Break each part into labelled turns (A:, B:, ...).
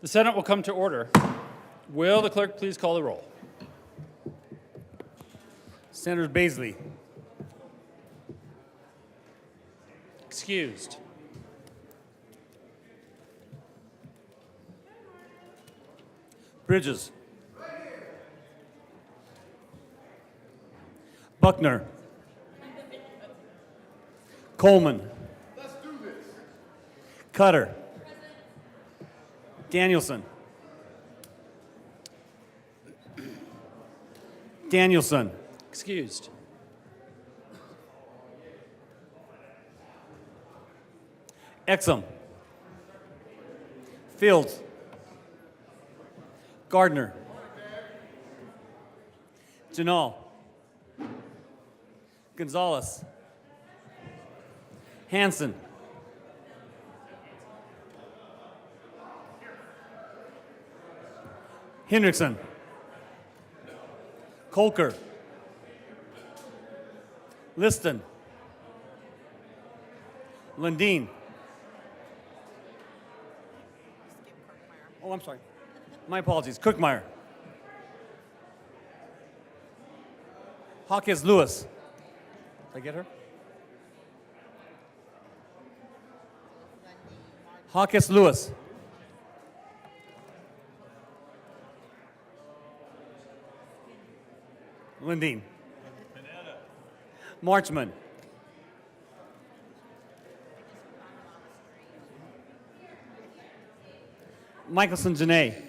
A: The Senate will come to order. Will the clerk please call the roll?
B: Senators Baisley,
A: Excused.
B: Bridges, Buckner, Coleman, Cutter, Danielson,
A: Excused.
B: Exum, Fields, Gardner, Janal, Gonzalez, Hanson, Hendrickson, Kolker, Liston, Lundin. Oh, I'm sorry. My apologies. Cookmeyer. Hawkins Lewis. Did I get her? Hawkins Lewis. Lundin. Marchman. Michelson Janae.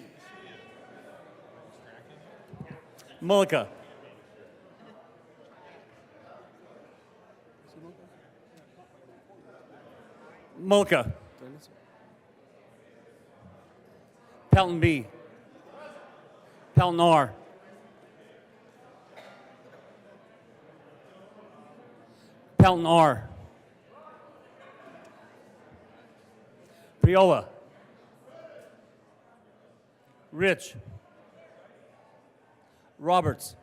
B: Mullica. Mullica. Pelton B. Pelton R. Pelton R. Priola. Rich. Roberts.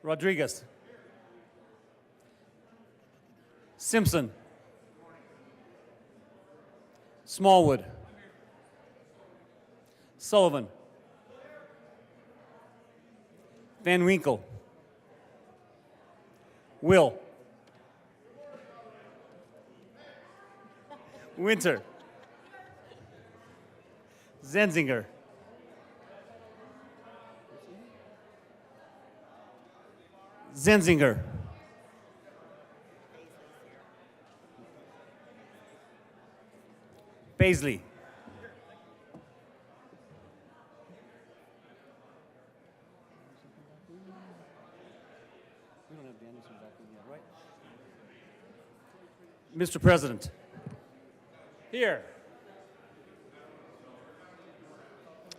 B: Rodriguez. Simpson. Smallwood. Sullivan. Van Winkle. Will. Winter. Zenzinger. Zenzinger. Baisley. Mr. President.
A: Here.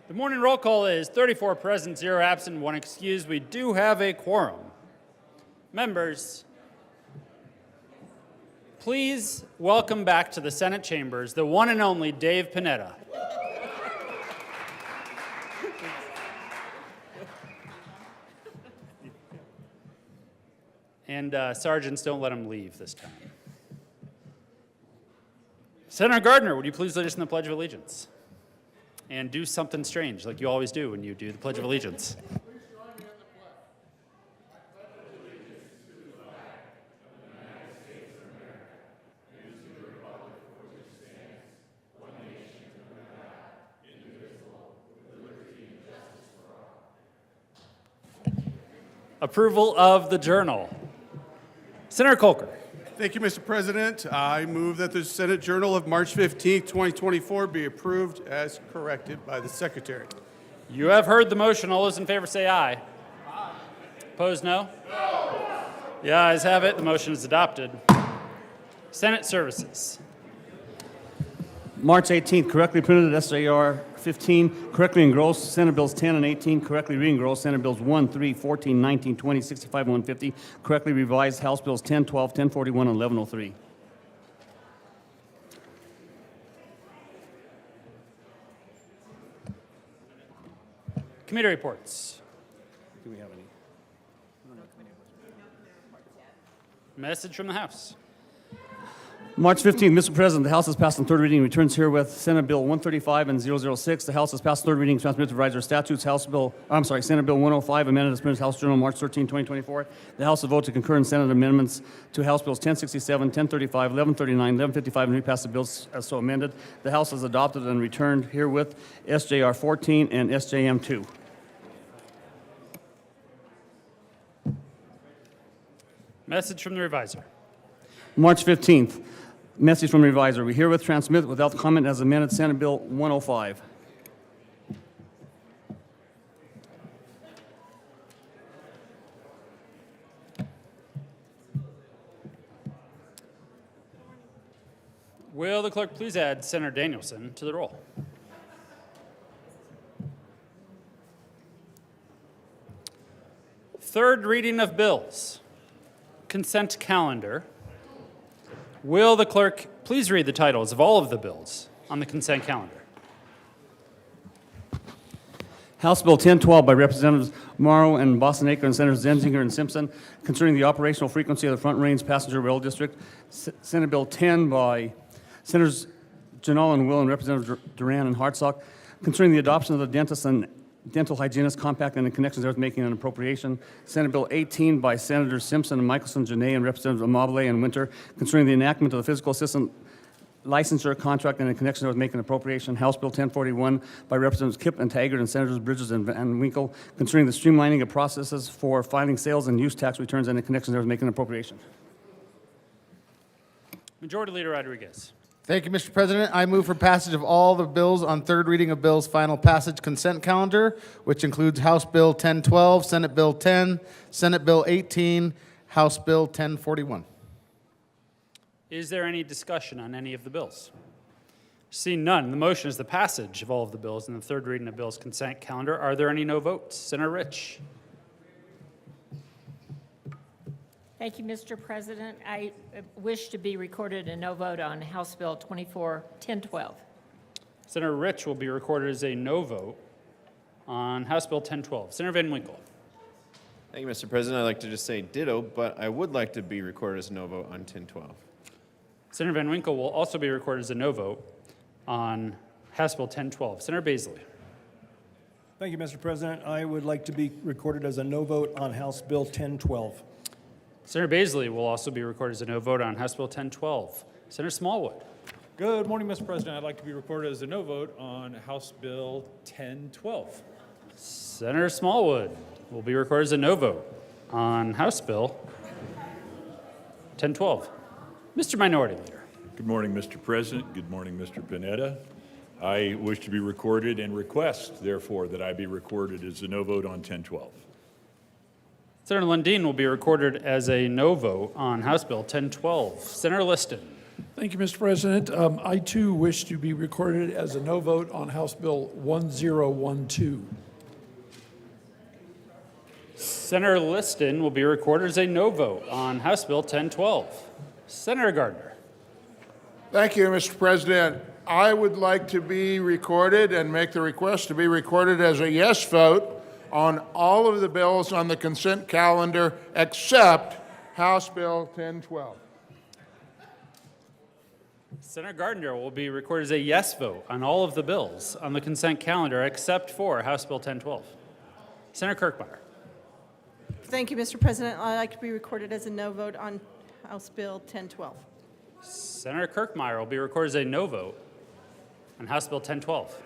A: The morning roll call is 34 present, 0 absent, 1 excused. We do have a quorum. Members, please welcome back to the Senate chambers the one and only Dave Panetta. And sergeants, don't let him leave this time. Senator Gardner, would you please lead us in the Pledge of Allegiance? And do something strange, like you always do when you do the Pledge of Allegiance. Approval of the journal. Senator Kolker.
C: Thank you, Mr. President. I move that the Senate Journal of March 15, 2024 be approved as corrected by the Secretary.
A: You have heard the motion. All those in favor say aye. Aye. Opposed, no? No. The ayes have it. The motion is adopted. Senate Services.
B: March 18th, correctly printed SAR 15, correctly engrossed Senate Bills 10 and 18, correctly re-engrossed Senate Bills 1, 3, 14, 19, 20, 65, and 150, correctly revised House Bills 10, 12, 1041, and 1103.
A: Committee reports.
B: Do we have any?
A: Message from the House.
B: March 15th, Mr. President, the House has passed on third reading and returns herewith Senate Bill 135 and 006. The House has passed third reading and transmitted to Revisor Statutes. Senate Bill 105, amended as printed House Journal March 13, 2024. The House will vote to concur in Senate amendments to House Bills 1067, 1035, 1139, 1155, and repass the bills as so amended. The House has adopted and returned herewith SJR 14 and SJM 2.
A: Message from the Revisor.
B: March 15th, message from Revisor. We herewith transmit without comment as amended Senate Bill 105.
A: Will the clerk please add Senator Danielson to the roll? Third reading of bills. Consent calendar. Will the clerk please read the titles of all of the bills on the consent calendar?
B: House Bill 1012 by Representatives Morrow and Bossinaker and Senators Zenzinger and Simpson concerning the operational frequency of the Front Range Passenger Rail District. Senate Bill 10 by Senators Janal and Will and Representatives Duran and Hartsock concerning the adoption of the dentist and dental hygienist compact and in connection with making an appropriation. Senate Bill 18 by Senators Simpson and Michelson, Janay, and Representatives Amabile and Winter concerning the enactment of the physical assistant licensure contract and in connection with making an appropriation. House Bill 1041 by Representatives Kipp and Taggart and Senators Bridges and Van Winkle concerning the streamlining of processes for filing sales and use tax returns and in connection with making an appropriation.
A: Majority Leader Rodriguez.
D: Thank you, Mr. President. I move for passage of all the bills on third reading of bills final passage consent calendar, which includes House Bill 1012, Senate Bill 10, Senate Bill 18, House Bill 1041.
A: Is there any discussion on any of the bills? Seeing none, the motion is the passage of all of the bills in the third reading of bills consent calendar. Are there any no votes? Senator Rich.
E: Thank you, Mr. President. I wish to be recorded a no vote on House Bill 1012.
A: Senator Rich will be recorded as a no vote on House Bill 1012. Senator Van Winkle.
F: Thank you, Mr. President. I'd like to just say ditto, but I would like to be recorded as a no vote on 1012.
A: Senator Van Winkle will also be recorded as a no vote on House Bill 1012. Senator Baisley.
G: Thank you, Mr. President. I would like to be recorded as a no vote on House Bill 1012.
A: Senator Baisley will also be recorded as a no vote on House Bill 1012. Senator Smallwood.
H: Good morning, Mr. President. I'd like to be recorded as a no vote on House Bill 1012.
A: Senator Smallwood will be recorded as a no vote on House Bill 1012. Mr. Minority Leader.
I: Good morning, Mr. President. Good morning, Mr. Panetta. I wish to be recorded and request, therefore, that I be recorded as a no vote on 1012.
A: Senator Lundin will be recorded as a no vote on House Bill 1012. Senator Liston.
J: Thank you, Mr. President. I, too, wish to be recorded as a no vote on House Bill 1012.
A: Senator Liston will be recorded as a no vote on House Bill 1012. Senator Gardner.
K: Thank you, Mr. President. I would like to be recorded and make the request to be recorded as a yes vote on all of the bills on the consent calendar except House Bill 1012.
A: Senator Gardner will be recorded as a yes vote on all of the bills on the consent calendar except for House Bill 1012. Senator Kirkmeyer.
L: Thank you, Mr. President. I'd like to be recorded as a no vote on House Bill 1012.
A: Senator Kirkmeyer will be recorded as a no vote on House Bill 1012.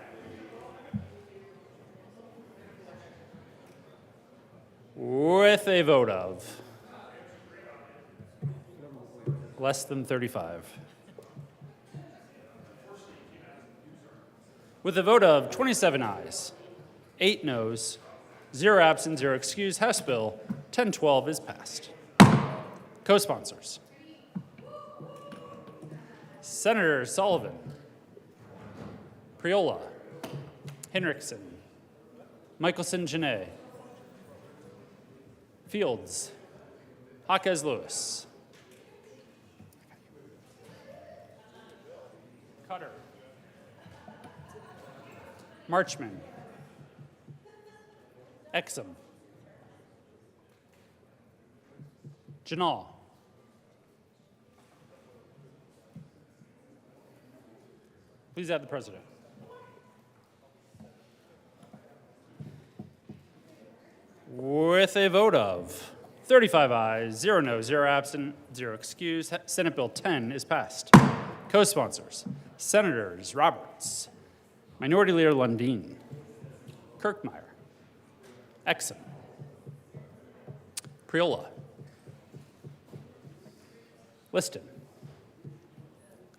A: With a vote of less than 35. With a vote of 27 ayes, 8 noes, 0 absent, 0 excused, House Bill 1012 is passed. Co-sponsors. Senator Sullivan, Priola, Henriksen, Michelson Janay, Fields, Jaquez Lewis, Cutter, Marchman, Exum, Janal, Please add the president. With a vote of 35 ayes, 0 no, 0 absent, 0 excused, Senate Bill 10 is passed. Co-sponsors, Senators Roberts, Minority Leader Lundin, Kirkmeyer, Exum, Priola, Liston,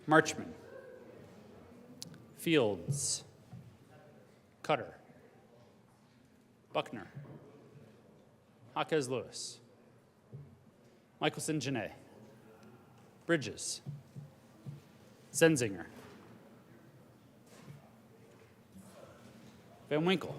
A: Marchman, Fields, Cutter, Buckner, Jaquez Lewis, Michelson Janae, Bridges, Zenzinger, Van Winkle,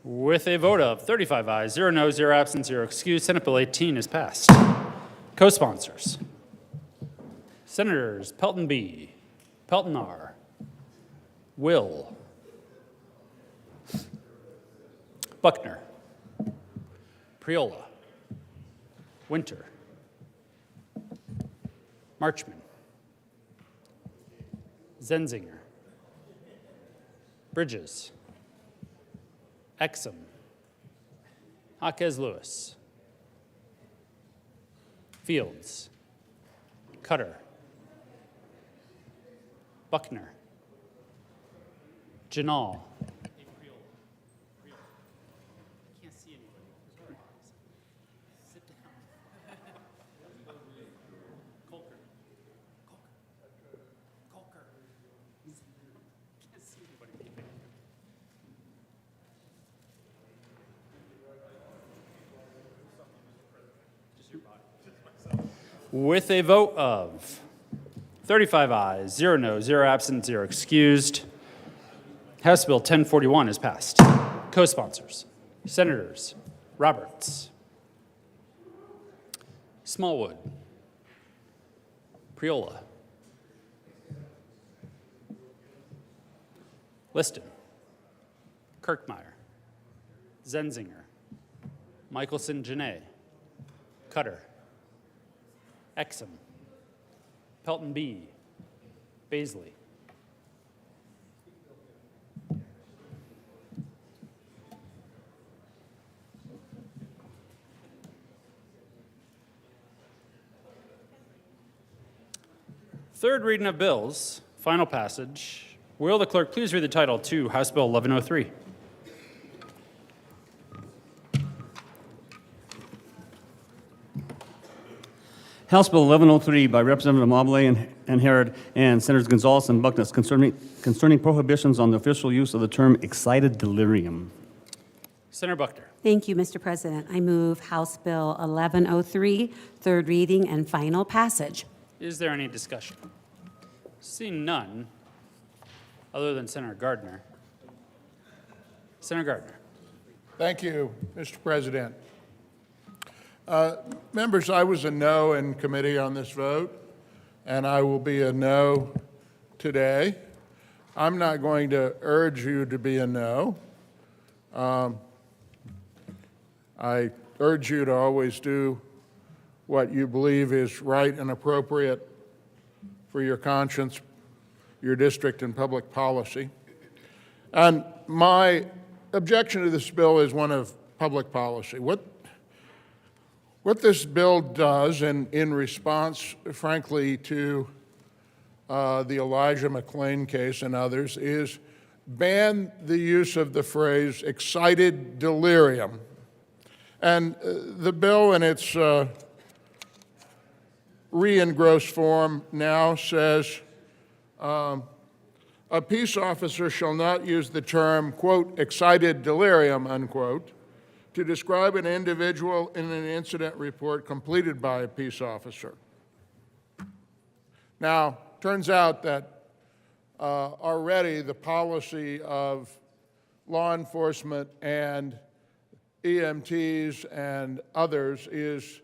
A: with a vote of 35 ayes, 0 no, 0 absent, 0 excused, Senate Bill 18 is passed. Co-sponsors, Senators Pelton B., Pelton R., Will, Buckner, Priola, Winter, Marchman, Zenzinger, Bridges, Exum, Jaquez Lewis, Fields, Cutter, Buckner, Janal. With a vote of 35 ayes, 0 no, 0 absent, 0 excused, House Bill 1041 is passed. Co-sponsors, Senators Roberts, Smallwood, Priola, Liston, Kirkmeyer, Zenzinger, Michelson Janae, Cutter, Exum, Pelton B., Baisley, third reading of bills, final passage. Will the clerk please read the title to House Bill 1103?
B: House Bill 1103 by Representative Mobley and Herod and Senators Gonzalez and Buckner concerning prohibitions on the official use of the term excited delirium.
A: Senator Buckner.
M: Thank you, Mr. President. I move House Bill 1103, third reading and final passage.
A: Is there any discussion? Seeing none, other than Senator Gardner. Senator Gardner.
K: Thank you, Mr. President. Members, I was a no in committee on this vote, and I will be a no today. I'm not going to urge you to be a no. I urge you to always do what you believe is right and appropriate for your conscience, your district, and public policy. And my objection to this bill is one of public policy. What this bill does, in response, frankly, to the Elijah McClain case and others, is ban the use of the phrase excited delirium. And the bill in its re-engrossed form now says, a peace officer shall not use the term, quote, excited delirium, unquote, to describe an individual in an incident report completed by a peace officer. Now, turns out that already the policy of law enforcement and EMTs and others is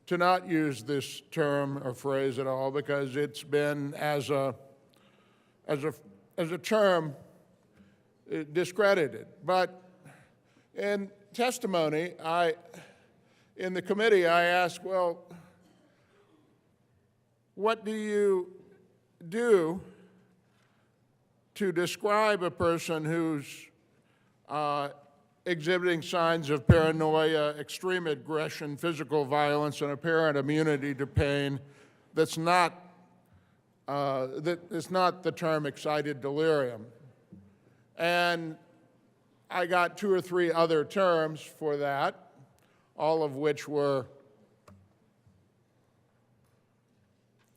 K: to not use this term or phrase at all because it's been as a term discredited. But in testimony, in the committee, I asked, well, what do you do to describe a person who's exhibiting signs of paranoia, extreme aggression, physical violence, and apparent immunity to pain that is not the term excited delirium? And I got 2 or 3 other terms for that, all of which were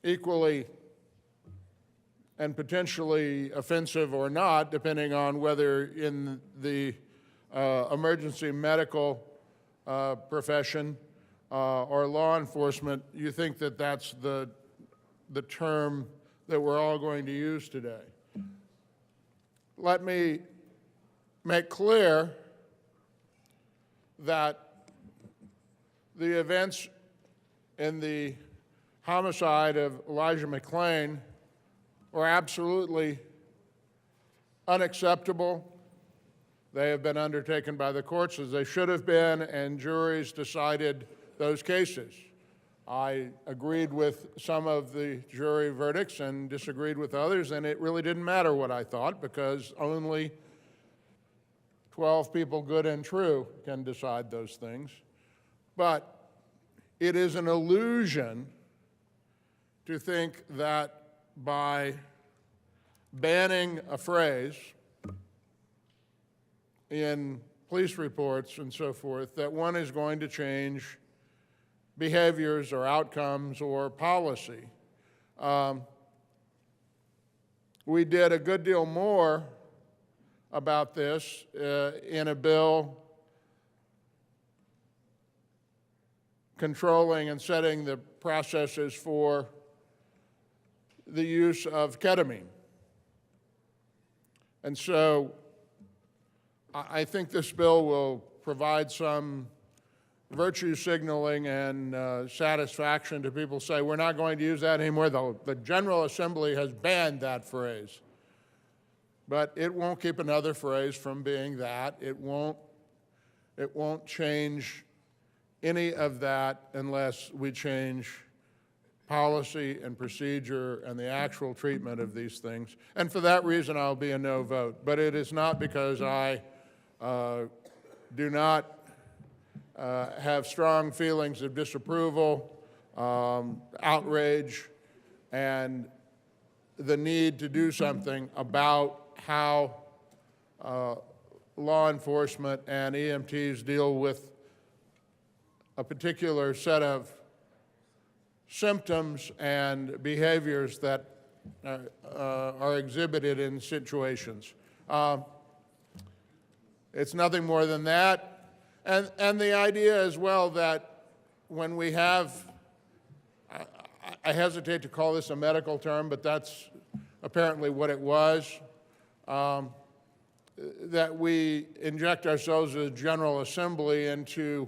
K: equally and potentially offensive or not, depending on whether in the emergency medical profession or law enforcement you think that that's the term that we're all going to use today. Let me make clear that the events in the homicide of Elijah McClain were absolutely unacceptable. They have been undertaken by the courts as they should have been, and juries decided those cases. I agreed with some of the jury verdicts and disagreed with others, and it really didn't matter what I thought because only 12 people, good and true, can decide those things. But it is an illusion to think that by banning a phrase in police reports and so forth, that one is going to change behaviors or outcomes or policy. We did a good deal more about this in a bill controlling and setting the processes for the use of ketamine. And so I think this bill will provide some virtue signaling and satisfaction to people who say, we're not going to use that anymore. The General Assembly has banned that phrase. But it won't keep another phrase from being that. It won't change any of that unless we change policy and procedure and the actual treatment of these things. And for that reason, I'll be a no vote. But it is not because I do not have strong feelings of disapproval, outrage, and the need to do something about how law enforcement and EMTs deal with a particular set of symptoms and behaviors that are exhibited in situations. It's nothing more than that. And the idea as well that when we have, I hesitate to call this a medical term, but that's apparently what it was, that we inject ourselves as a General Assembly into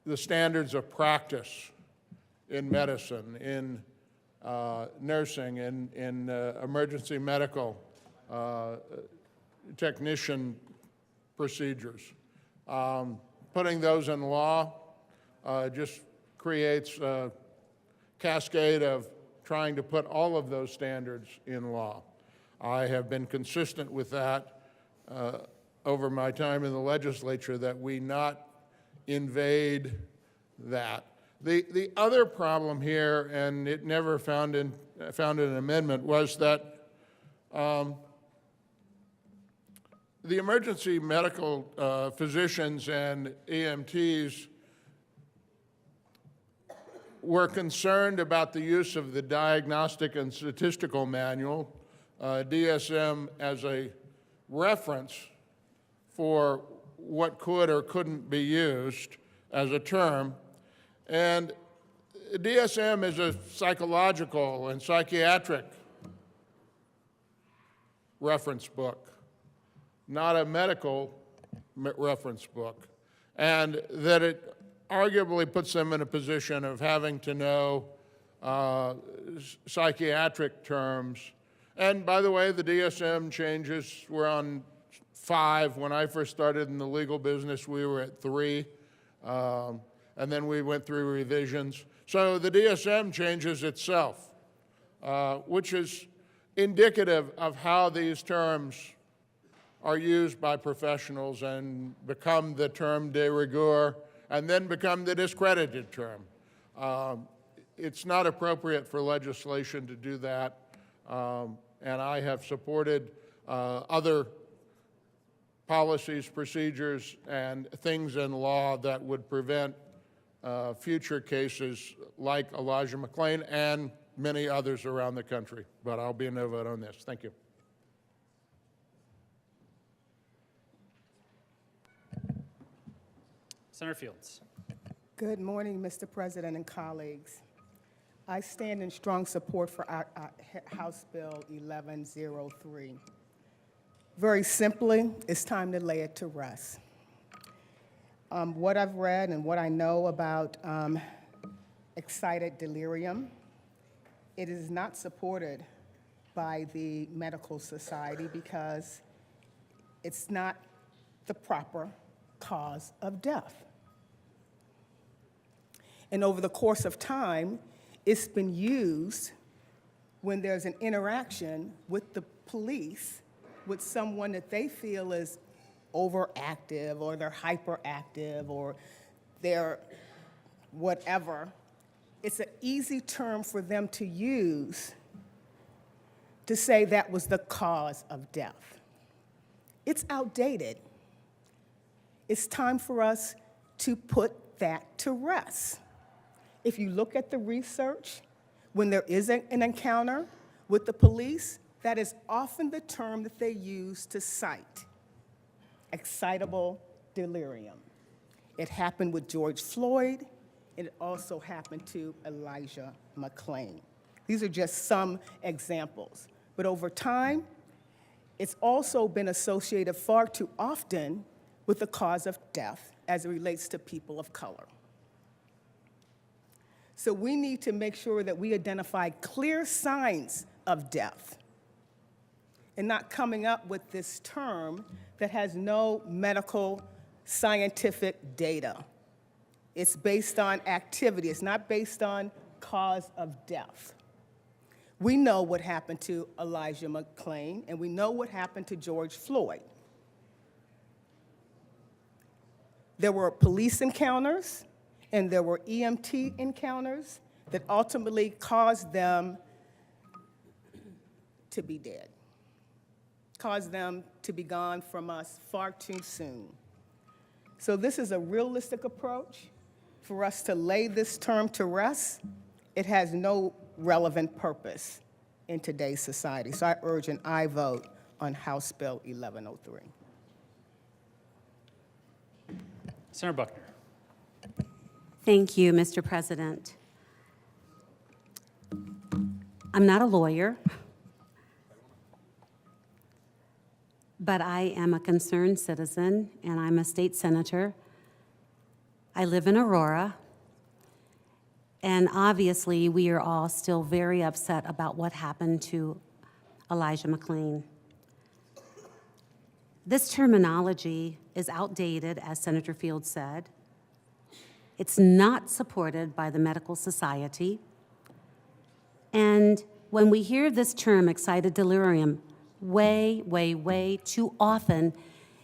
K: the standards of practice in medicine, in nursing, in emergency medical technician procedures. Putting those in law just creates a cascade of trying to put all of those standards in law. I have been consistent with that over my time in the legislature, that we not invade that. The other problem here, and it never found an amendment, was that the emergency medical physicians and EMTs were concerned about the use of the Diagnostic and Statistical Manual, DSM, as a reference for what could or couldn't be used as a term. And DSM is a psychological and psychiatric reference book, not a medical reference book, and that it arguably puts them in a position of having to know psychiatric terms. And by the way, the DSM changes were on 5. When I first started in the legal business, we were at 3. And then we went through revisions. So the DSM changes itself, which is indicative of how these terms are used by professionals and become the term de rigueur and then become the discredited term. It's not appropriate for legislation to do that, and I have supported other policies, procedures, and things in law that would prevent future cases like Elijah McClain and many others around the country. But I'll be a no vote on this. Thank you.
A: Senator Fields.
N: Good morning, Mr. President and colleagues. I stand in strong support for our House Bill 1103. Very simply, it's time to lay it to rest. What I've read and what I know about excited delirium, it is not supported by the medical society because it's not the proper cause of death. And over the course of time, it's been used when there's an interaction with the police with someone that they feel is overactive or they're hyperactive or they're whatever. It's an easy term for them to use to say that was the cause of death. It's outdated. It's time for us to put that to rest. If you look at the research, when there is an encounter with the police, that is often the term that they use to cite excitable delirium. It happened with George Floyd, and it also happened to Elijah McClain. These are just some examples. But over time, it's also been associated far too often with the cause of death as it relates to people of color. So we need to make sure that we identify clear signs of death and not coming up with this term that has no medical scientific data. It's based on activity. It's not based on cause of death. We know what happened to Elijah McClain, and we know what happened to George Floyd. There were police encounters, and there were EMT encounters that ultimately caused them to be dead, caused them to be gone from us far too soon. So this is a realistic approach for us to lay this term to rest. It has no relevant purpose in today's society. So I urge an aye vote on House Bill 1103.
A: Senator Buckner.
M: Thank you, Mr. President. I'm not a lawyer, but I am a concerned citizen, and I'm a state senator. I live in Aurora, and obviously we are all still very upset about what happened to Elijah McClain. This terminology is outdated, as Senator Fields said. It's not supported by the medical society. And when we hear this term, excited delirium, way, way, way too often,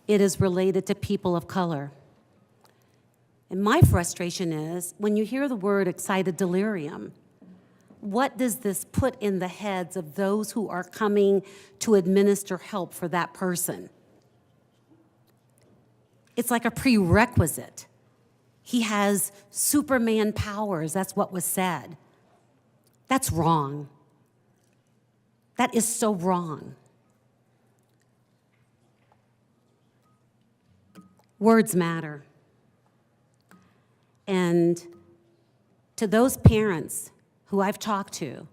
M: it is related to people of color. And my frustration is, when you hear the word excited delirium, what does this put in the heads of those who are coming to administer help for that person? It's like a prerequisite. He has Superman powers, that's what was said. That's wrong. That is so wrong. Words matter. And to those parents who I've talked to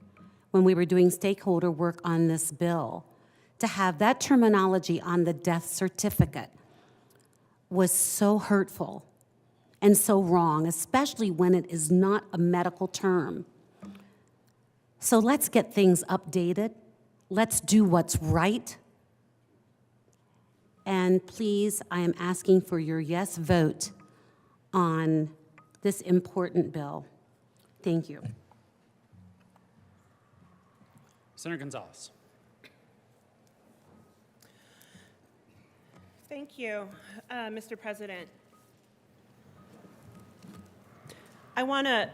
M: when we were doing stakeholder work on this bill, to have that terminology on the death certificate was so hurtful and so wrong, especially when it is not a medical term. So let's get things updated. Let's do what's right. And please, I am asking for your yes vote on this important bill. Thank you.
A: Senator Gonzalez.
O: Thank you, Mr. President. I want to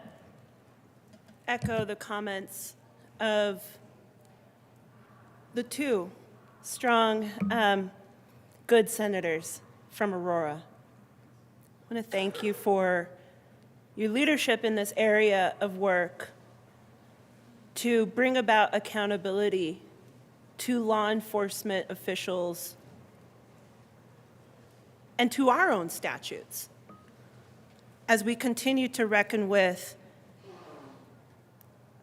O: echo the comments of the two strong, good senators from Aurora. I want to thank you for your leadership in this area of work to bring about accountability to law enforcement officials and to our own statutes as we continue to reckon with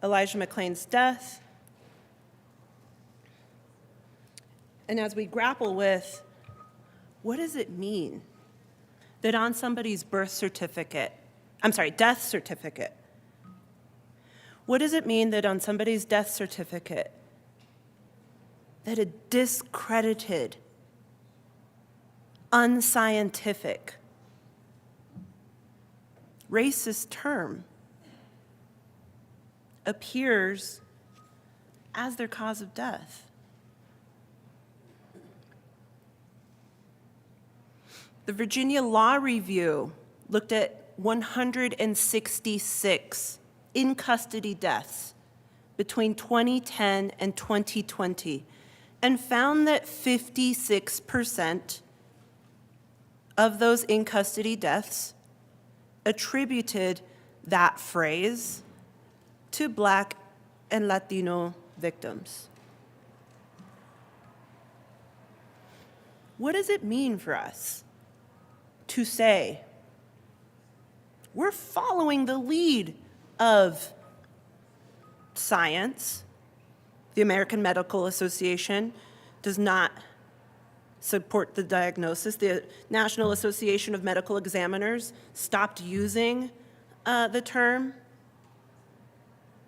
O: Elijah McClain's death and as we grapple with what does it mean that on somebody's death certificate, what does it mean that on somebody's death certificate that a discredited, unscientific, racist term appears as their cause of death? The Virginia Law Review looked at 166 in-custody deaths between 2010 and 2020 and found that 56% of those in-custody deaths attributed that phrase to Black and Latino victims. What does it mean for us to say we're following the lead of science? The American Medical Association does not support the diagnosis. The National Association of Medical Examiners stopped using the term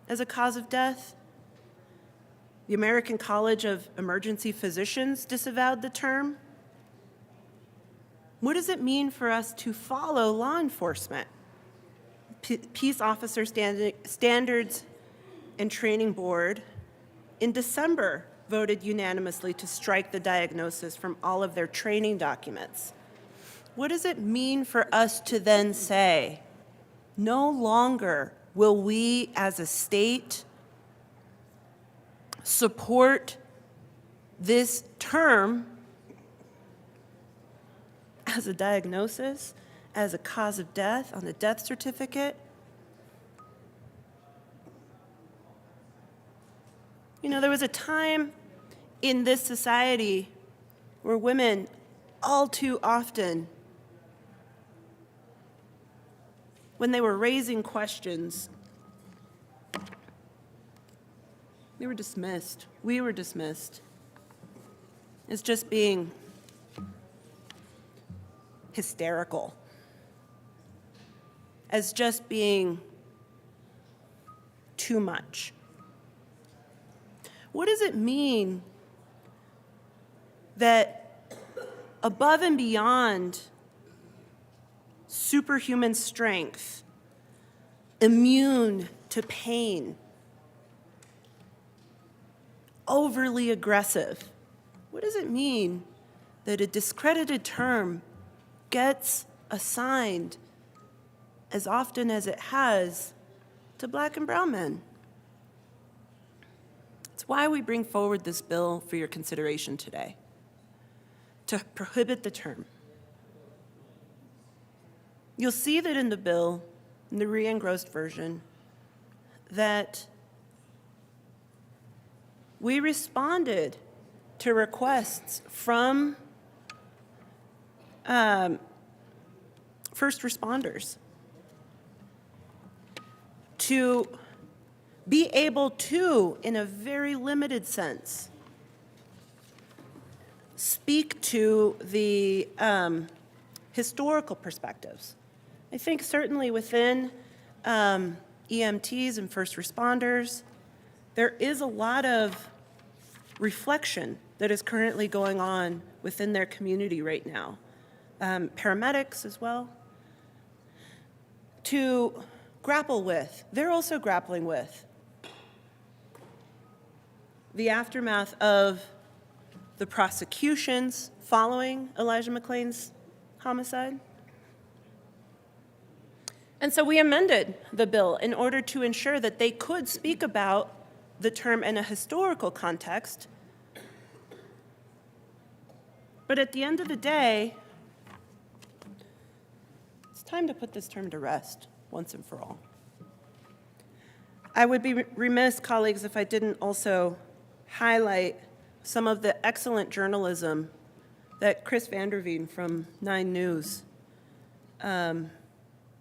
O: as a cause of death. The American College of Emergency Physicians disavowed the term. What does it mean for us to follow law enforcement? Peace Officer Standards and Training Board in December voted unanimously to strike the diagnosis from all of their training documents. What does it mean for us to then say, no longer will we as a state support this term as a diagnosis, as a cause of death on the death certificate? You know, there was a time in this society where women all too often, when they were raising questions, they were dismissed. We were dismissed as just being hysterical, as just being too much. What does it mean that above and beyond superhuman strength, immune to pain, overly aggressive, what does it mean that a discredited term gets assigned as often as it has to Black and brown men? It's why we bring forward this bill for your consideration today, to prohibit the term. You'll see that in the bill, in the re-engrossed version, that we responded to requests from first responders to be able to, in a very limited sense, speak to the historical perspectives. I think certainly within EMTs and first responders, there is a lot of reflection that is currently going on within their community right now, paramedics as well, to grapple with. They're also grappling with the aftermath of the prosecutions following Elijah McClain's homicide. And so we amended the bill in order to ensure that they could speak about the term in a historical context. But at the end of the day, it's time to put this term to rest once and for all. I would be remiss, colleagues, if I didn't also highlight some of the excellent journalism that Chris Vanderveen from 9 News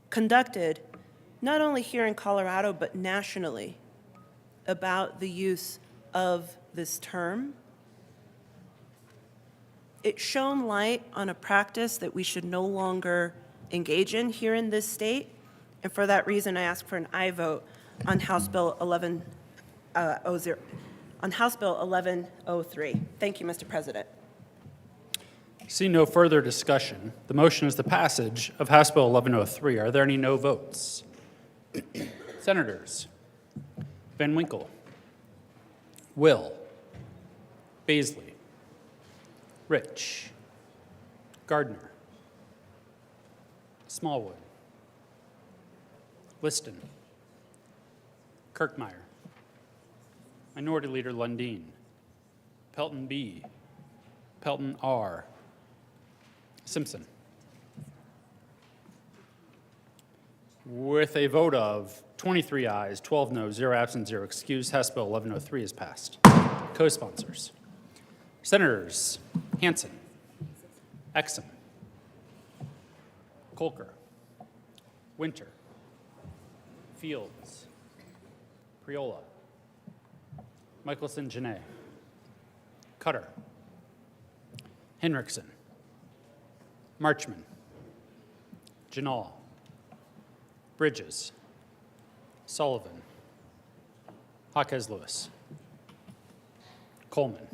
O: conducted, not only here in Colorado, but nationally, about the use of this term. It shone light on a practice that we should no longer engage in here in this state, and for that reason, I ask for an aye vote on House Bill 1103. Thank you, Mr. President.
A: See no further discussion. The motion is the passage of House Bill 1103. Are there any no votes? Senators Van Winkle, Will, Baisley, Rich, Gardner, Smallwood, Liston, Kirkmeyer, Minority Leader Lundin, Pelton B, Pelton R, Simpson. With a vote of 23 ayes, 12 noes, 0 absent, 0 excused, House Bill 1103 is passed. Co-sponsors: Senators Hansen, Exum, Kolker, Winter, Fields, Priola, Michelson Janae, Cutter, Henriksen, Marchman, Janal, Bridges, Sullivan, Jaquez Lewis, Coleman.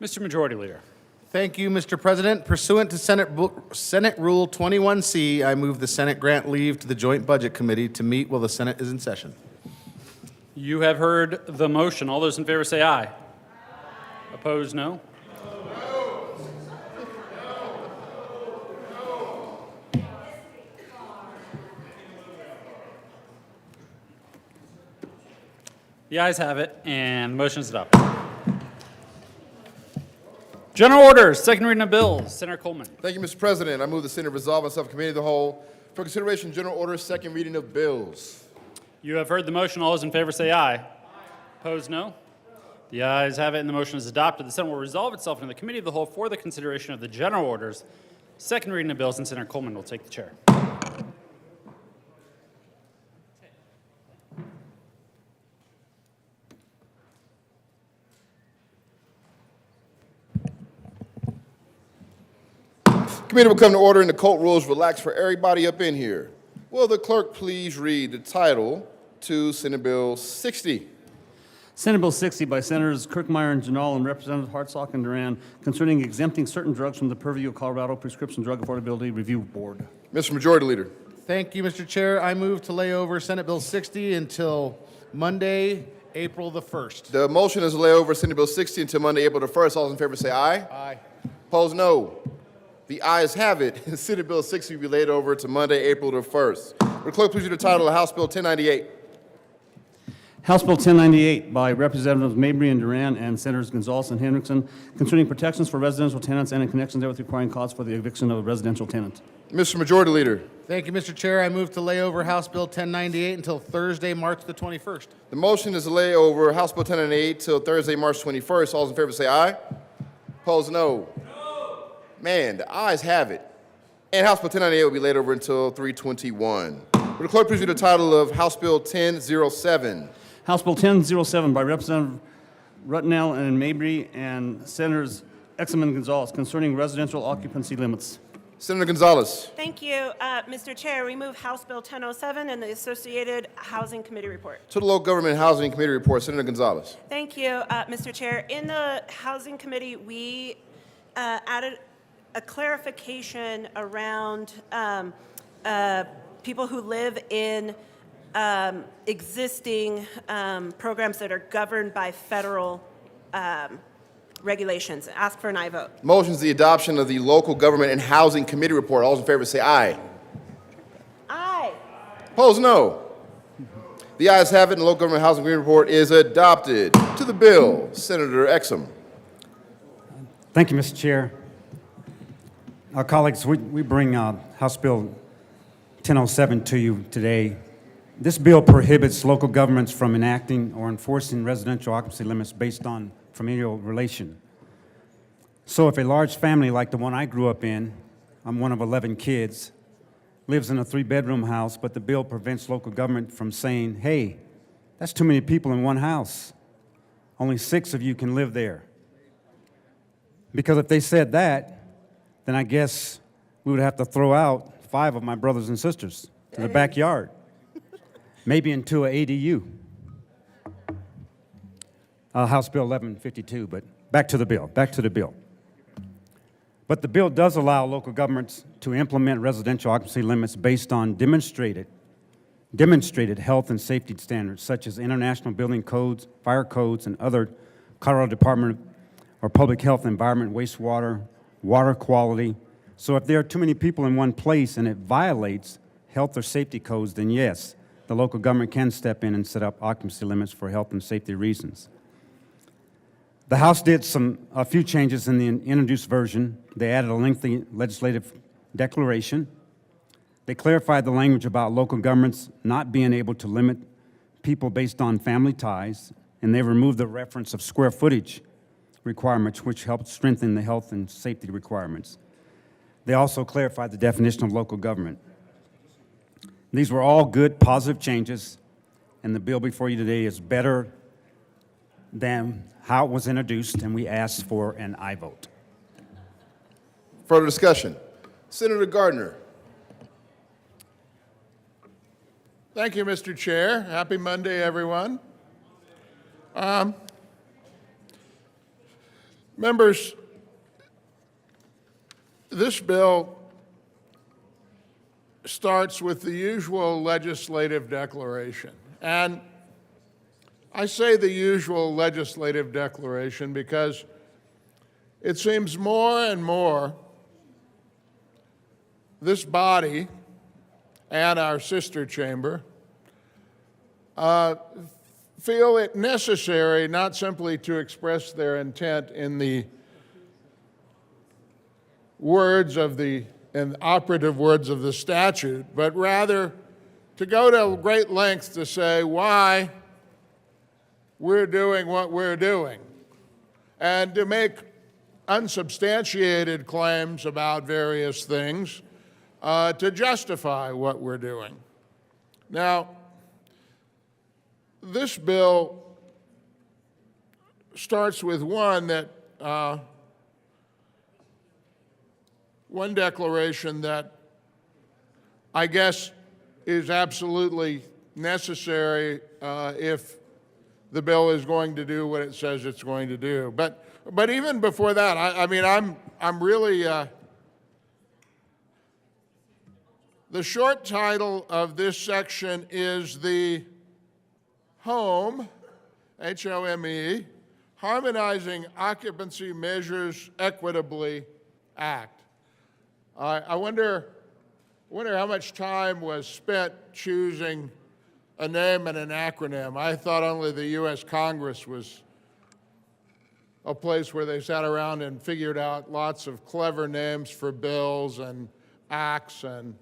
A: Mr. Majority Leader.
D: Thank you, Mr. President. Pursuant to Senate Rule 21C, I move the Senate grant leave to the Joint Budget Committee to meet while the Senate is in session.
A: You have heard the motion. All those in favor say aye. Opposed, no. The ayes have it, and the motion is adopted. General orders, second reading of bills. Senator Coleman.
P: Thank you, Mr. President. I move the Senate resolve on subcommittee of the whole for consideration general orders, second reading of bills.
A: You have heard the motion. All those in favor say aye. Opposed, no. The ayes have it, and the motion is adopted. The Senate will resolve itself into the committee of the whole for the consideration of the general orders, second reading of bills, and Senator Coleman will take the chair.
P: Committee will come to order and the court rules relax for everybody up in here. Will the clerk please read the title to Senate Bill 60?
B: Senate Bill 60 by Senators Kirkmeyer and Janal and Representatives Hartsock and Duran concerning exempting certain drugs from the purview of Colorado Prescription Drug Affordability Review Board.
P: Mr. Majority Leader.
D: Thank you, Mr. Chair. I move to lay over Senate Bill 60 until Monday, April the 1st.
P: The motion is to lay over Senate Bill 60 until Monday, April the 1st. All those in favor say aye.
D: Aye.
P: Opposed, no. The ayes have it. Senate Bill 60 will be laid over to Monday, April the 1st. Will the clerk please read the title of House Bill 1098?
B: House Bill 1098 by Representatives Mabry and Duran and Senators Gonzalez and Henriksen concerning protections for residential tenants and in connection therewith requiring cause for the eviction of a residential tenant.
P: Mr. Majority Leader.
D: Thank you, Mr. Chair. I move to lay over House Bill 1098 until Thursday, March the 21st.
P: The motion is to lay over House Bill 1098 till Thursday, March 21st. All those in favor say aye. Opposed, no. Man, the ayes have it. And House Bill 1098 will be laid over until 3/21. Will the clerk please read the title of House Bill 1007?
B: House Bill 1007 by Representative Rutnell and Mabry, and Senators Exum and Gonzalez concerning residential occupancy limits.
P: Senator Gonzalez.
O: Thank you, Mr. Chair. We move House Bill 1007 and the associated Housing Committee report.
P: To the Local Government and Housing Committee report, Senator Gonzalez.
O: Thank you, Mr. Chair. In the Housing Committee, we added a clarification around people who live in existing programs that are governed by federal regulations. Ask for an aye vote.
P: Motion is the adoption of the Local Government and Housing Committee report. All those in favor say aye.
O: Aye.
P: Opposed, no. The ayes have it, and the Local Government and Housing Committee report is adopted. To the bill, Senator Exum.
Q: Thank you, Mr. Chair. Our colleagues, we bring House Bill 1007 to you today. This bill prohibits local governments from enacting or enforcing residential occupancy limits based on familial relation. So if a large family like the one I grew up in, I'm one of 11 kids, lives in a 3-bedroom house, but the bill prevents local government from saying, hey, that's too many people in one house. Only 6 of you can live there. Because if they said that, then I guess we would have to throw out 5 of my brothers and sisters to the backyard, maybe into an ADU. House Bill 1152, but back to the bill. But the bill does allow local governments to implement residential occupancy limits based on demonstrated health and safety standards, such as international building codes, fire codes, and other Colorado Department or Public Health, Environment, Wastewater, water quality. So if there are too many people in one place and it violates health or safety codes, then yes, the local government can step in and set up occupancy limits for health and safety reasons. The House did a few changes in the introduced version. They added a lengthy legislative declaration. They clarified the language about local governments not being able to limit people based on family ties, and they removed the reference of square footage requirements, which helped strengthen the health and safety requirements. They also clarified the definition of local government. These were all good, positive changes, and the bill before you today is better than how it was introduced, and we ask for an aye vote.
P: Further discussion. Senator Gardner.
K: Thank you, Mr. Chair. Happy Monday, everyone. Members, this bill starts with the usual legislative declaration. And I say the usual legislative declaration because it seems more and more this body and our sister chamber feel it necessary not simply to express their intent in the words of and operative words of the statute, but rather to go to great lengths to say why we're doing what we're doing, and to make unsubstantiated claims about various things to justify what we're doing. Now, this bill starts with one declaration that I guess is absolutely necessary if the bill is going to do what it says it's going to do. But even before that, I'm really the short title of this section is the HOME, H-O-M-E, Harmonizing Occupancy Measures Equitably Act. I wonder how much time was spent choosing a name and an acronym. I thought only the U.S. Congress was a place where they sat around and figured out lots of clever names for bills and acts and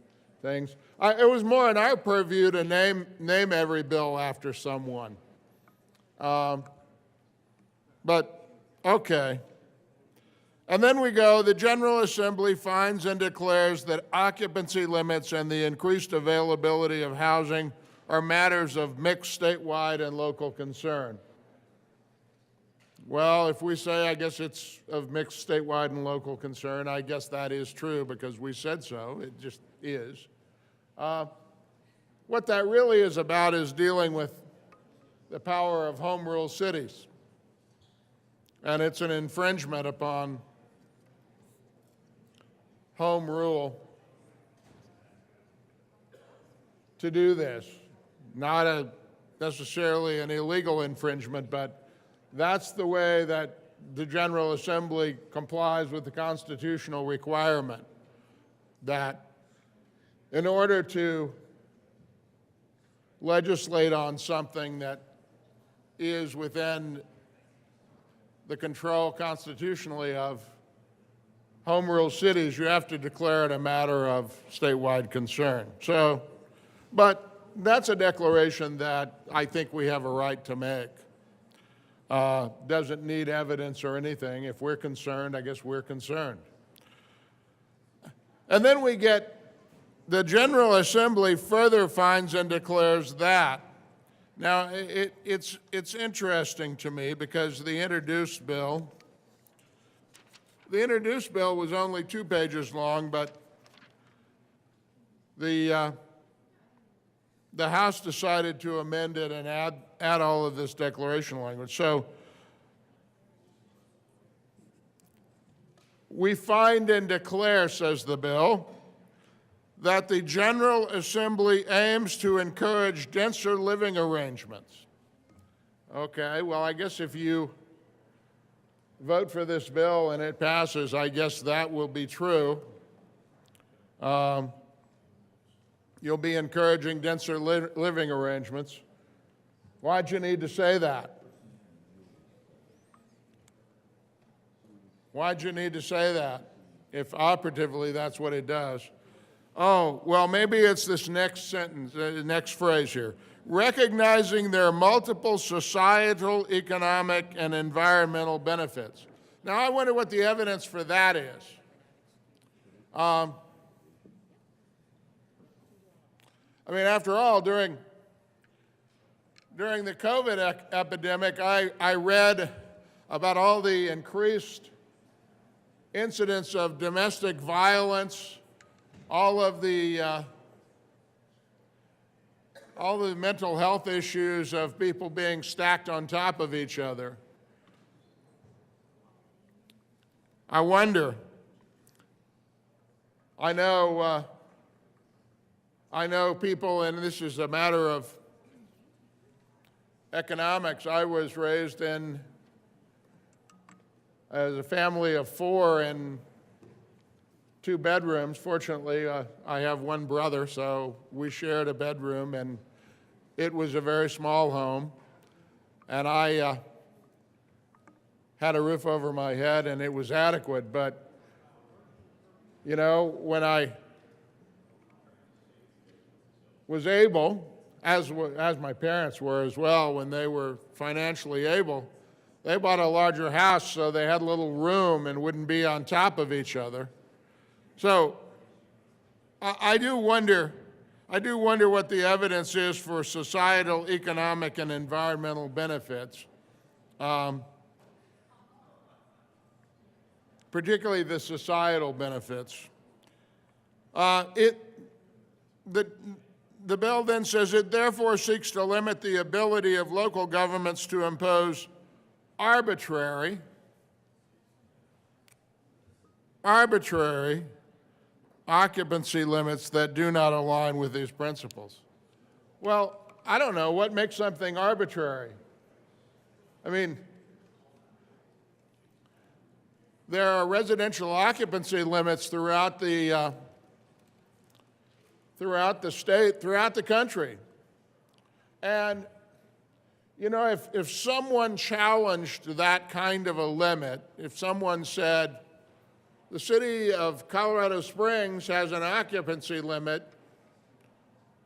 K: things. It was more in our purview to name every bill after someone. But, okay. And then we go, the General Assembly finds and declares that occupancy limits and the increased availability of housing are matters of mixed statewide and local concern. Well, if we say, I guess it's of mixed statewide and local concern, I guess that is true because we said so. It just is. What that really is about is dealing with the power of home rule cities. And it's an infringement upon home rule to do this. Not necessarily an illegal infringement, but that's the way that the General Assembly complies with the constitutional requirement that in order to legislate on something that is within the control constitutionally of home rule cities, you have to declare it a matter of statewide concern. So, but that's a declaration that I think we have a right to make. Doesn't need evidence or anything. If we're concerned, I guess we're concerned. And then we get the General Assembly further finds and declares that. Now, it's interesting to me because the introduced bill was only 2 pages long, but the House decided to amend it and add all of this declaration language. So we find and declare, says the bill, that the General Assembly aims to encourage denser living arrangements. Okay, well, I guess if you vote for this bill and it passes, I guess that will be true. You'll be encouraging denser living arrangements. Why'd you need to say that? Why'd you need to say that if operatively that's what it does? Oh, well, maybe it's this next sentence, next phrase here. Recognizing their multiple societal, economic, and environmental benefits. Now, I wonder what the evidence for that is. I mean, after all, during the COVID epidemic, I read about all the increased incidents of domestic violence, all of the mental health issues of people being stacked on top of each other. I wonder, I know people, and this is a matter of economics. I was raised as a family of 4 in 2 bedrooms. Fortunately, I have 1 brother, so we shared a bedroom, and it was a very small home. And I had a roof over my head, and it was adequate. But, you know, when I was able, as my parents were as well, when they were financially able, they bought a larger house so they had a little room and wouldn't be on top of each other. So I do wonder what the evidence is for societal, economic, and environmental benefits, particularly the societal benefits. The bill then says it therefore seeks to limit the ability of local governments to impose arbitrary occupancy limits that do not align with these principles. Well, I don't know. What makes something arbitrary? I mean, there are residential occupancy limits throughout the state, throughout the country. And, you know, if someone challenged that kind of a limit, if someone said, the city of Colorado Springs has an occupancy limit,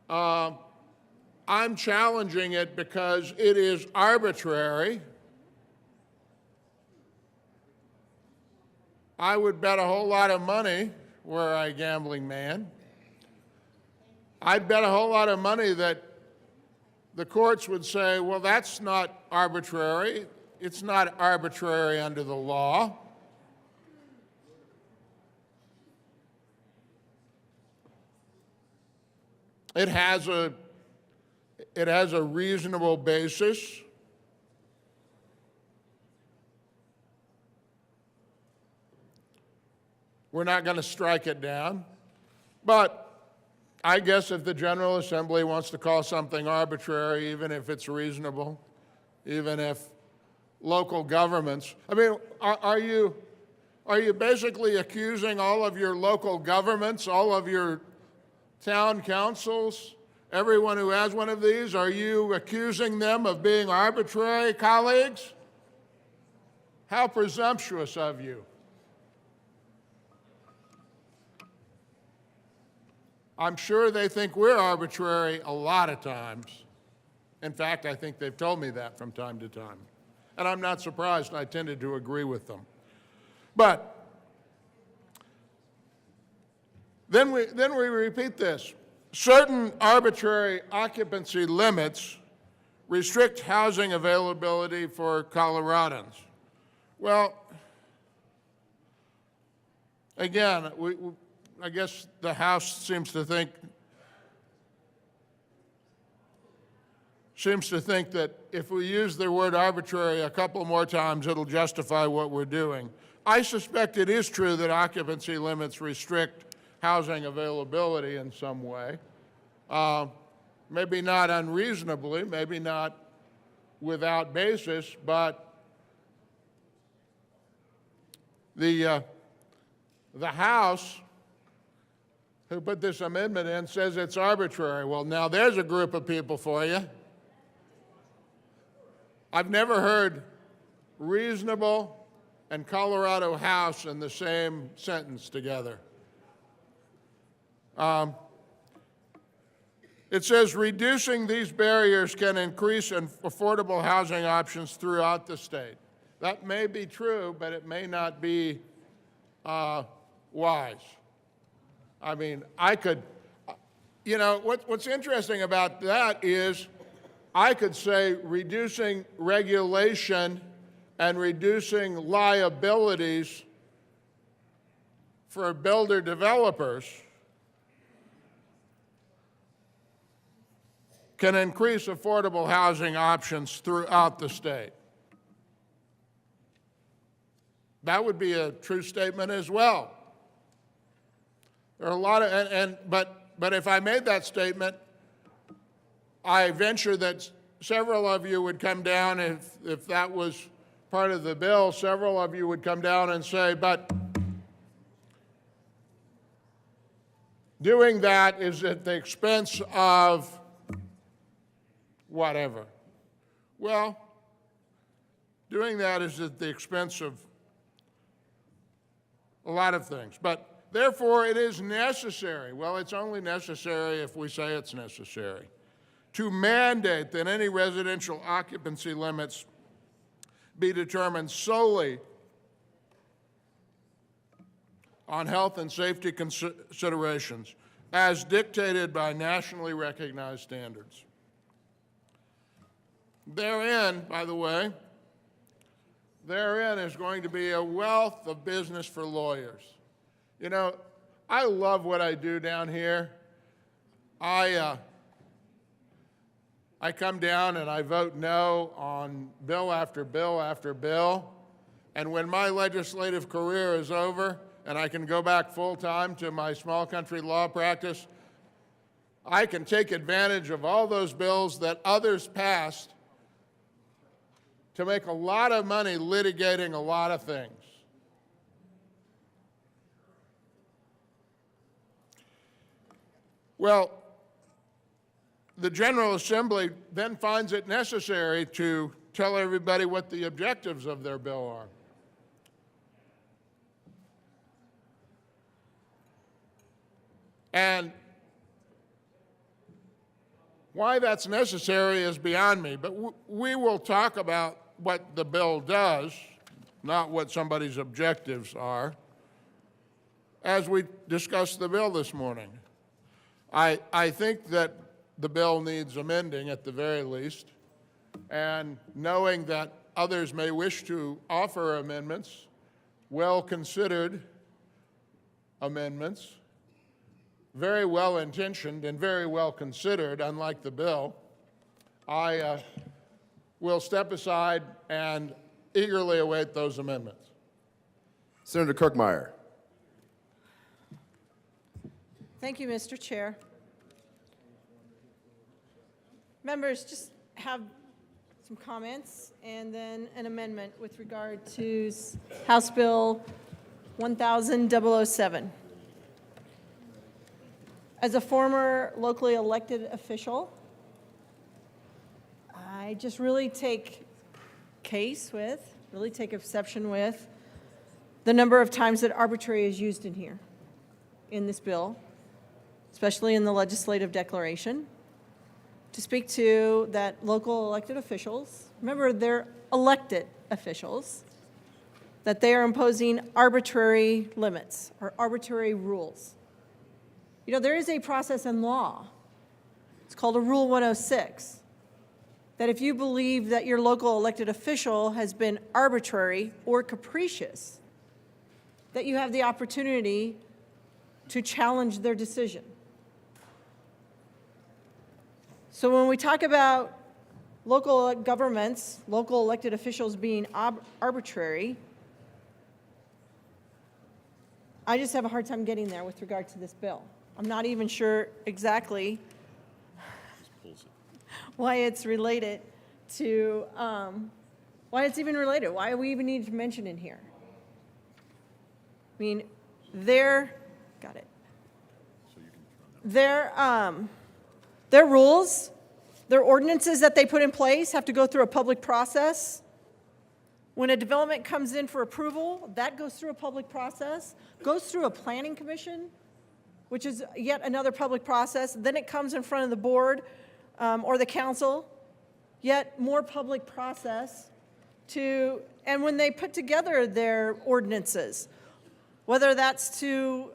K: I'm challenging it because it is arbitrary, I would bet a whole lot of money, were I a gambling man, I'd bet a whole lot of money that the courts would say, well, that's not arbitrary. it's not arbitrary under the law. It has a reasonable basis. We're not going to strike it down. But I guess if the General Assembly wants to call something arbitrary, even if it's reasonable, even if local governments, I mean, are you basically accusing all of your local governments, all of your town councils, everyone who has one of these, are you accusing them of being arbitrary, colleagues? How presumptuous of you. I'm sure they think we're arbitrary a lot of times. In fact, I think they've told me that from time to time. And I'm not surprised. I tended to agree with them. But then we repeat this. Certain arbitrary occupancy limits restrict housing availability for Coloradans. Well, again, I guess the House seems to think that if we use the word arbitrary a couple more times, it'll justify what we're doing. I suspect it is true that occupancy limits restrict housing availability in some way. Maybe not unreasonably, maybe not without basis, but the House, who put this amendment in, says it's arbitrary. Well, now there's a group of people for you. I've never heard reasonable and Colorado House in the same sentence together. It says reducing these barriers can increase affordable housing options throughout the state. That may be true, but it may not be wise. I mean, what's interesting about that is I could say reducing regulation and reducing liabilities for builder developers can increase affordable housing options throughout the state. That would be a true statement as well. There are a lot of, but if I made that statement, I venture that several of you would come down, if that was part of the bill, several of you would come down and say, but doing that is at the expense of whatever. Well, doing that is at the expense of a lot of things. But therefore, it is necessary. Well, it's only necessary if we say it's necessary to mandate that any residential occupancy limits be determined solely on health and safety considerations as dictated by nationally recognized standards. Therein, by the way, therein is going to be a wealth of business for lawyers. You know, I love what I do down here. I come down and I vote no on bill after bill after bill. And when my legislative career is over and I can go back full-time to my small country law practice, I can take advantage of all those bills that others passed to make a lot of money litigating a lot of things. Well, the General Assembly then finds it necessary to tell everybody what the objectives of their bill are. And why that's necessary is beyond me, but we will talk about what the bill does, not what somebody's objectives are, as we discuss the bill this morning. I think that the bill needs amending at the very least, and knowing that others may wish to offer amendments, well-considered amendments, very well-intentioned and very well-considered, unlike the bill, I will step aside and eagerly await those amendments.
P: Senator Kirkmeyer.
L: Thank you, Mr. Chair. Members, just have some comments and then an amendment with regard to House Bill 1000-007. As a former locally elected official, I just really take exception with the number of times that arbitrary is used in here, in this bill, especially in the legislative declaration, to speak to that local elected officials, remember they're elected officials, that they are imposing arbitrary limits or arbitrary rules. You know, there is a process in law, it's called a Rule 106, that if you believe that your local elected official has been arbitrary or capricious, that you have the opportunity to challenge their decision. So when we talk about local governments, local elected officials being arbitrary, I just have a hard time getting there with regard to this bill. I'm not even sure exactly why it's related to, why it's even related, why we even need to mention in here. I mean, their rules, their ordinances that they put in place have to go through a public process. When a development comes in for approval, that goes through a public process, goes through a planning commission, which is yet another public process. Then it comes in front of the board or the council, yet more public process and when they put together their ordinances, whether that's to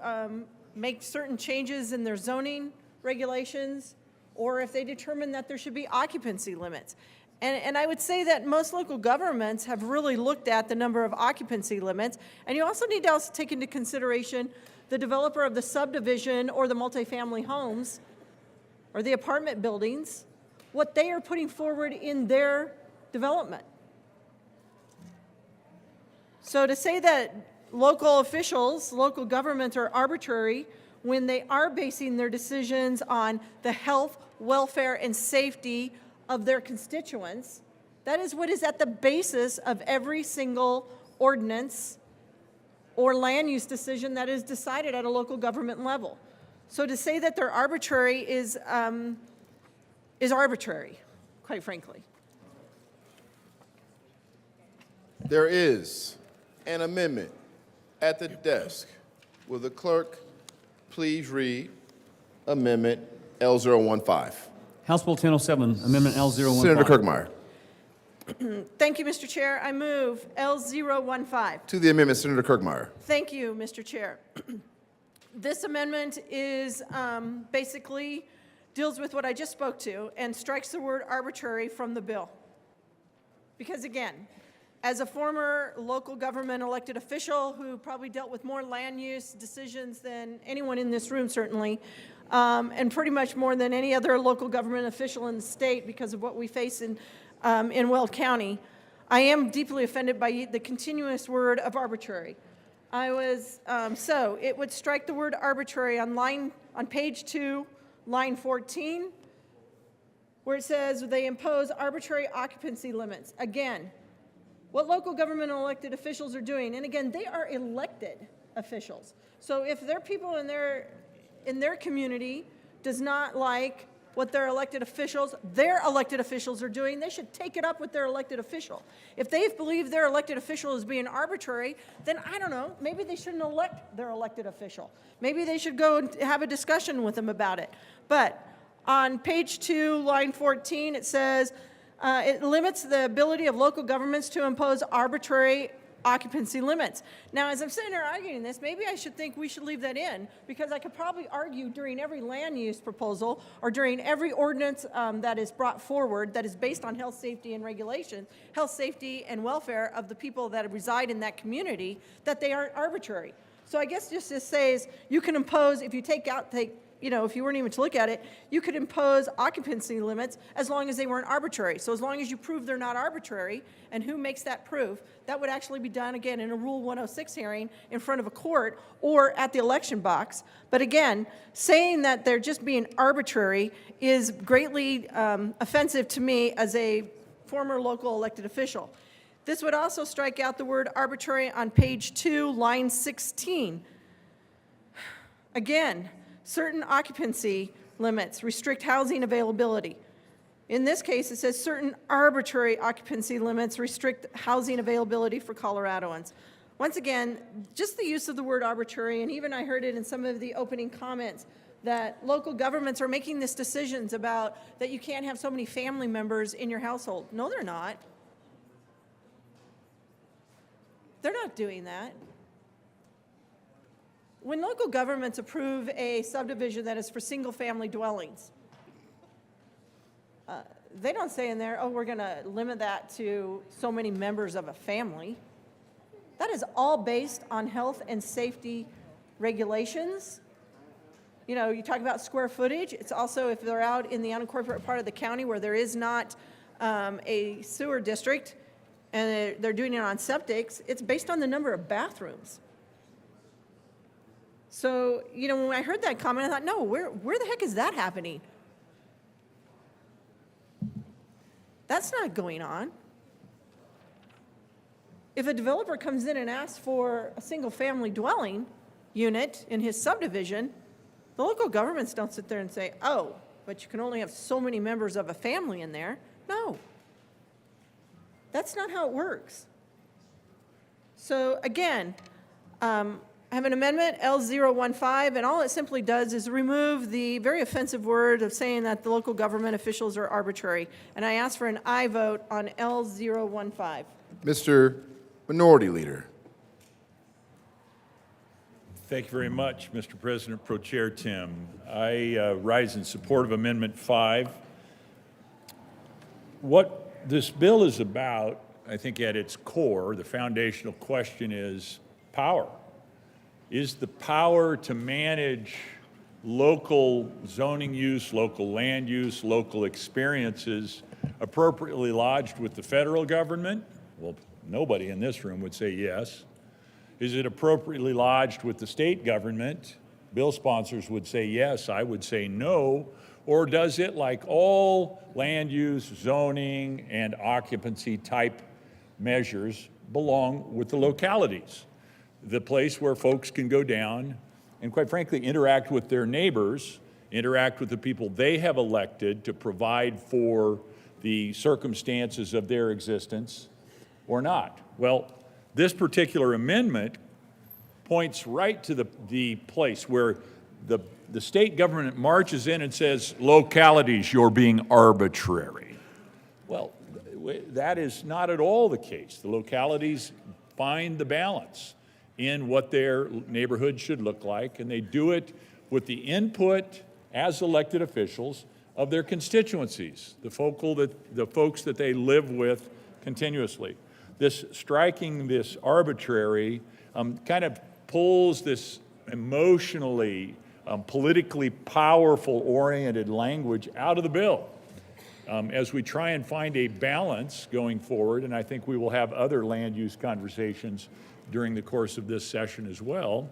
L: make certain changes in their zoning regulations, or if they determine that there should be occupancy limits. And I would say that most local governments have really looked at the number of occupancy limits, and you also need to also take into consideration the developer of the subdivision or the multifamily homes or the apartment buildings, what they are putting forward in their development. So to say that local officials, local governments are arbitrary when they are basing their decisions on the health, welfare, and safety of their constituents, that is what is at the basis of every single ordinance or land use decision that is decided at a local government level. So to say that they're arbitrary is arbitrary, quite frankly.
P: There is an amendment at the desk. Will the clerk please read Amendment L015?
B: House Bill 1007, Amendment L015.
P: Senator Kirkmeyer.
L: Thank you, Mr. Chair. I move L015.
P: To the amendment, Senator Kirkmeyer.
L: Thank you, Mr. Chair. This amendment is basically deals with what I just spoke to and strikes the word arbitrary from the bill. Because again, as a former local government elected official who probably dealt with more land use decisions than anyone in this room certainly, and pretty much more than any other local government official in the state because of what we face in Weld County, I am deeply offended by the continuous word of arbitrary. So it would strike the word arbitrary on page 2, line 14, where it says they impose arbitrary occupancy limits. Again, what local government elected officials are doing, and again, they are elected officials. So if their people in their community does not like what their elected officials are doing, they should take it up with their elected official. If they believe their elected official is being arbitrary, then I don't know, maybe they shouldn't elect their elected official. Maybe they should go and have a discussion with them about it. But on page 2, line 14, it says, it limits the ability of local governments to impose arbitrary occupancy limits. Now, as I'm sitting there arguing this, maybe I should think we should leave that in, because I could probably argue during every land use proposal or during every ordinance that is brought forward that is based on health, safety, and regulation, health, safety, and welfare of the people that reside in that community, that they aren't arbitrary. So I guess just to say is you can impose, if you if you weren't even to look at it, you could impose occupancy limits as long as they weren't arbitrary. So as long as you prove they're not arbitrary, and who makes that proof, that would actually be done, again, in a Rule 106 hearing in front of a court or at the election box. But again, saying that they're just being arbitrary is greatly offensive to me as a former local elected official. This would also strike out the word arbitrary on page 2, line 16. Again, certain occupancy limits restrict housing availability. In this case, it says certain arbitrary occupancy limits restrict housing availability for Coloradoans. Once again, just the use of the word arbitrary, and even I heard it in some of the opening comments, that local governments are making these decisions about that you can't have so many family members in your household. No, they're not. They're not doing that. When local governments approve a subdivision that is for single-family dwellings, they don't say in there, oh, we're going to limit that to so many members of a family. That is all based on health and safety regulations. You know, you talk about square footage. It's also if they're out in the unincorporated part of the county where there is not a sewer district and they're doing it on septics, it's based on the number of bathrooms. So, you know, when I heard that comment, I thought, no, where the heck is that happening? That's not going on. If a developer comes in and asks for a single-family dwelling unit in his subdivision, the local governments don't sit there and say, oh, but you can only have so many members of a family in there. No. That's not how it works. So, again, I have an amendment, L015, and all it simply does is remove the very offensive word of saying that the local government officials are arbitrary. And I ask for an aye vote on L015.
P: Mr. Minority Leader.
I: Thank you very much, Mr. President Pro Chair Tim. I rise in support of Amendment 5. What this bill is about, I think at its core, the foundational question is power. Is the power to manage local zoning use, local land use, local experiences appropriately lodged with the federal government? Well, nobody in this room would say yes. Is it appropriately lodged with the state government? Bill sponsors would say yes, I would say no. Or does it, like all land use, zoning, and occupancy type measures, belong with the localities? The place where folks can go down and, quite frankly, interact with their neighbors, interact with the people they have elected to provide for the circumstances of their existence, or not? Well, this particular amendment points right to the place where the state government marches in and says, localities, you're being arbitrary. Well, that is not at all the case. The localities find the balance in what their neighborhood should look like, and they do it with the input as elected officials of their constituencies, the folks that they live with continuously. This striking this arbitrary kind of pulls this emotionally, politically powerful oriented language out of the bill as we try and find a balance going forward, and I think we will have other land use conversations during the course of this session as well.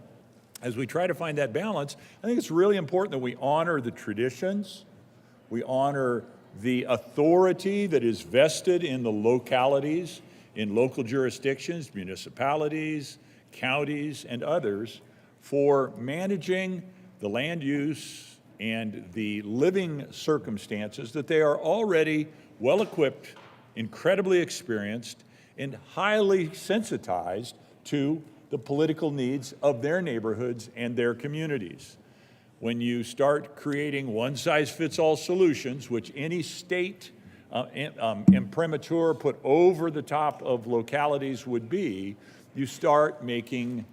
I: As we try to find that balance, I think it's really important that we honor the traditions, we honor the authority that is vested in the localities, in local jurisdictions, municipalities, counties, and others for managing the land use and the living circumstances that they are already well-equipped, incredibly experienced, and highly sensitized to the political needs of their neighborhoods and their communities. When you start creating one-size-fits-all solutions, which any state imprimatur put over the top of localities would be, you start making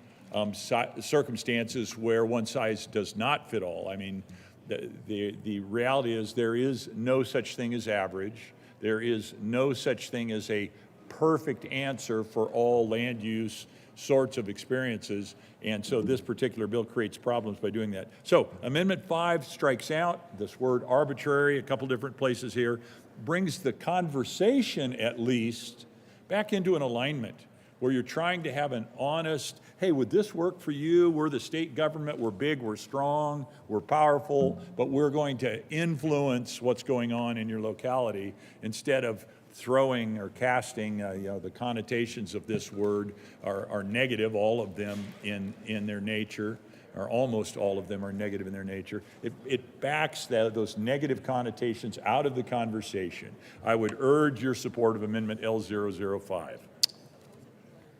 I: circumstances where one size does not fit all. I mean, the reality is there is no such thing as average. There is no such thing as a perfect answer for all land use sorts of experiences. And so this particular bill creates problems by doing that. So Amendment 5 strikes out this word arbitrary, a couple different places here, brings the conversation at least back into an alignment where you're trying to have an honest, hey, would this work for you? We're the state government, we're big, we're strong, we're powerful, but we're going to influence what's going on in your locality instead of throwing or casting, the connotations of this word are negative, all of them in their nature, or almost all of them are negative in their nature. It backs those negative connotations out of the conversation. I would urge your support of Amendment L005.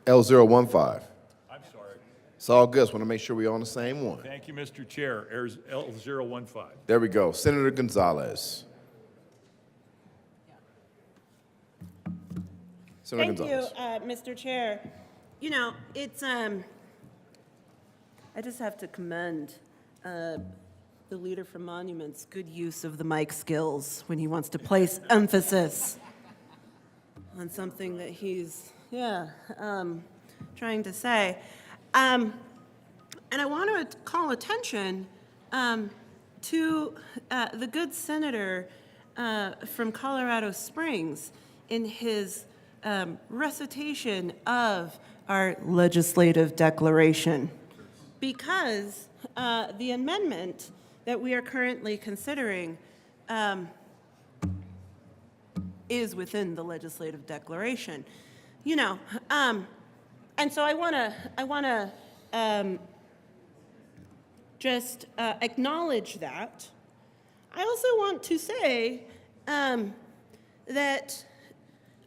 P: L015.
I: I'm sorry.
P: It's all good. Just want to make sure we're on the same one.
I: Thank you, Mr. Chair. L015.
P: There we go. Senator Gonzalez. Senator
O: Thank you,
P: Gonzalez.
O: Mr. Chair. You know, it's, I just have to commend the leader from Monuments' good use of the mic skills when he wants to place emphasis on something that he's, trying to say. And I want to call attention to the good senator from Colorado Springs in his recitation of our legislative declaration, because the amendment that we are currently considering is within the legislative declaration. You know, and so I want to just acknowledge that. I also want to say that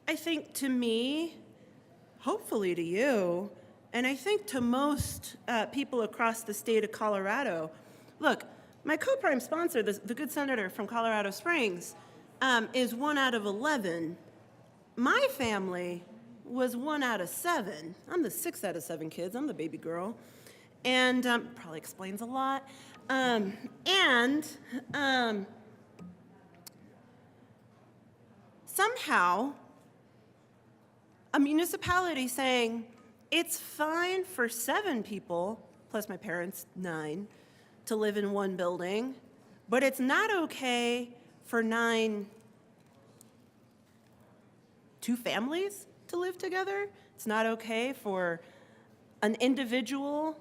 O: I think to me, hopefully to you, and I think to most people across the state of Colorado, look, my co-prime sponsor, the good senator from Colorado Springs, is 1 out of 11. My family was 1 out of 7. I'm the 6th out of 7 kids. I'm the baby girl. And probably explains a lot. Somehow, a municipality saying it's fine for 7 people, plus my parents, 9, to live in one building, but it's not okay for 2 families to live together. It's not okay for an individual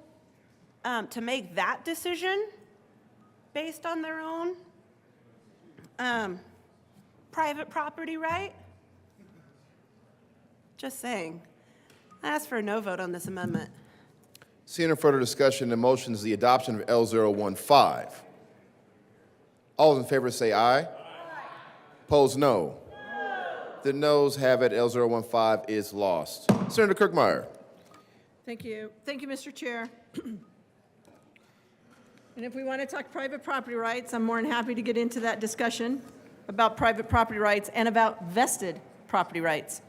O: to make that decision based on their own private property right. Just saying. I ask for a no vote on this amendment.
P: Seeing no further discussion, the motion is the adoption of L015. All those in favor say aye. Opposed, no. The noes have it. L015 is lost. Senator Kirkmeyer.
L: Thank you. Thank you, Mr. Chair. And if we want to talk private property rights, I'm more than happy to get into that discussion about private property rights and about vested property rights.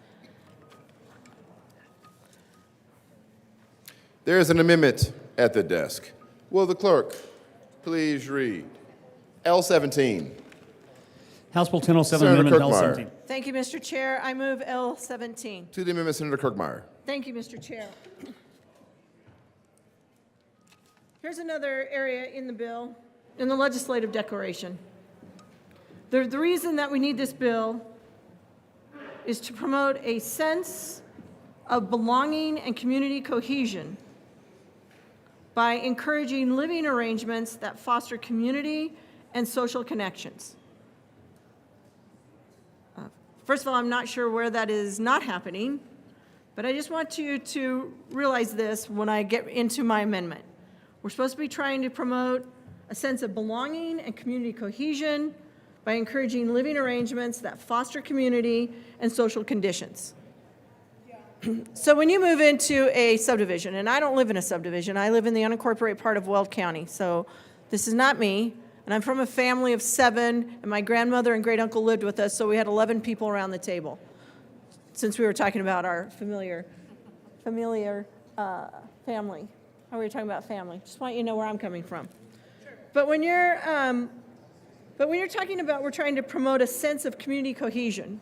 P: There is an amendment at the desk. Will the clerk please read L17?
B: House Bill 1007,
P: Senator
B: Amendment
P: Kirkmeyer.
B: L17.
L: Thank you, Mr. Chair. I move L17.
P: To the amendment, Senator Kirkmeyer.
L: Thank you, Mr. Chair. Here's another area in the bill, in the legislative declaration. The reason that we need this bill is to promote a sense of belonging and community cohesion by encouraging living arrangements that foster community and social connections. First of all, I'm not sure where that is not happening, but I just want you to realize this when I get into my amendment. We're supposed to be trying to promote a sense of belonging and community cohesion by encouraging living arrangements that foster community and social conditions. So when you move into a subdivision, and I don't live in a subdivision, I live in the unincorporated part of Weld County, so this is not me, and I'm from a family of 7, and my grandmother and great uncle lived with us, so we had 11 people around the table, since we were talking about our familiar familiar family. How are we talking about family? Just want you to know where I'm coming from. But when you're talking about we're trying to promote a sense of community cohesion,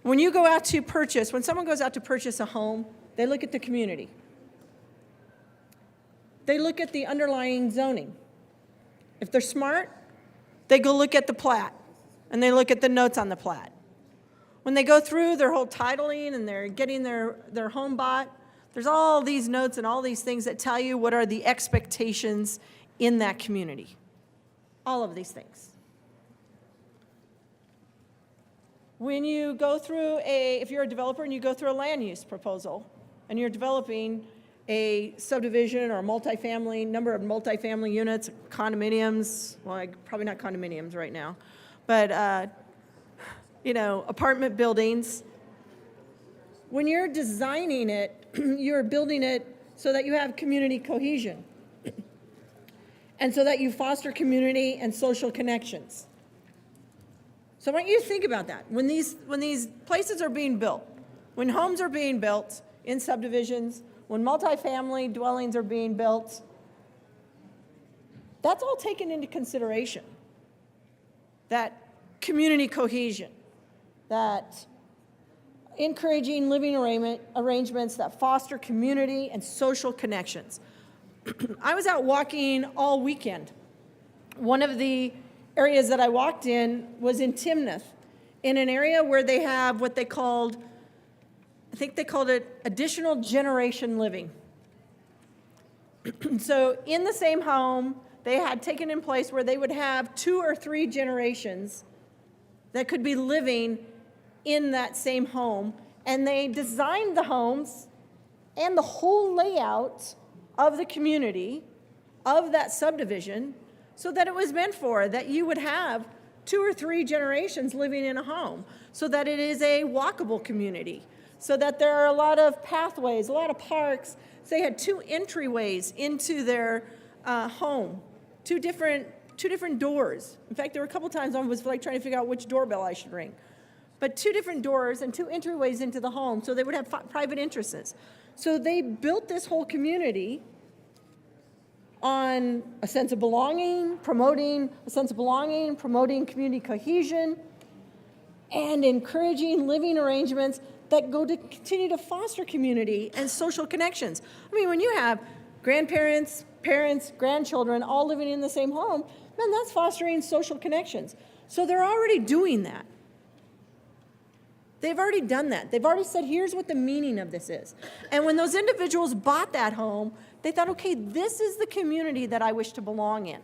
L: when you go out to purchase, when someone goes out to purchase a home, they look at the community. They look at the underlying zoning. If they're smart, they go look at the plat, and they look at the notes on the plat. When they go through their whole titling and they're getting their home bought, there's all these notes and all these things that tell you what are the expectations in that community. All of these things. When you go through if you're a developer and you go through a land use proposal and you're developing a subdivision or a multifamily, number of multifamily units, condominiums, well, probably not condominiums right now, but apartment buildings. When you're designing it, you're building it so that you have community cohesion and so that you foster community and social connections. So I want you to think about that. When these places are being built, when homes are being built in subdivisions, when multifamily dwellings are being built, that's all taken into consideration. That community cohesion, that encouraging living arrangements that foster community and social connections. I was out walking all weekend. One of the areas that I walked in was in Timnath, in an area where they have what they called, I think they called it additional generation living. So in the same home, they had taken in place where they would have 2 or 3 generations that could be living in that same home. And they designed the homes and the whole layout of the community, of that subdivision, so that it was meant for, that you would have 2 or 3 generations living in a home, so that it is a walkable community, so that there are a lot of pathways, a lot of parks. So they had 2 entryways into their home, two different doors. In fact, there were a couple times I was like trying to figure out which doorbell I should ring. But 2 different doors and 2 entryways into the home, so they would have private entrances. So they built this whole community on a sense of belonging, promoting a sense of belonging, promoting community cohesion, and encouraging living arrangements that go to continue to foster community and social connections. I mean, when you have grandparents, parents, grandchildren all living in the same home, man, that's fostering social connections. So they're already doing that. They've already done that. They've already said, here's what the meaning of this is. And when those individuals bought that home, they thought, okay, this is the community that I wish to belong in.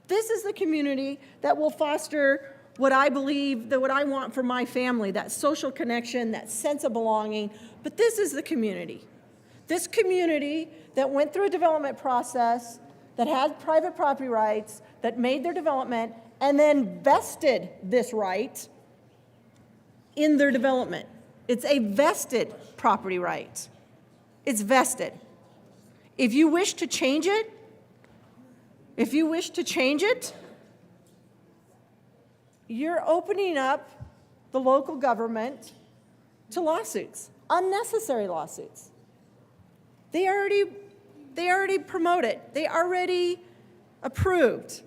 L: This is the community that will foster what I believe, that what I want for my family, that social connection, that sense of belonging. But this is the community. This community that went through a development process, that had private property rights, that made their development, and then vested this right in their development. It's a vested property right. It's vested. If you wish to change it, you're opening up the local government to lawsuits, unnecessary lawsuits. They already promote it. They already approved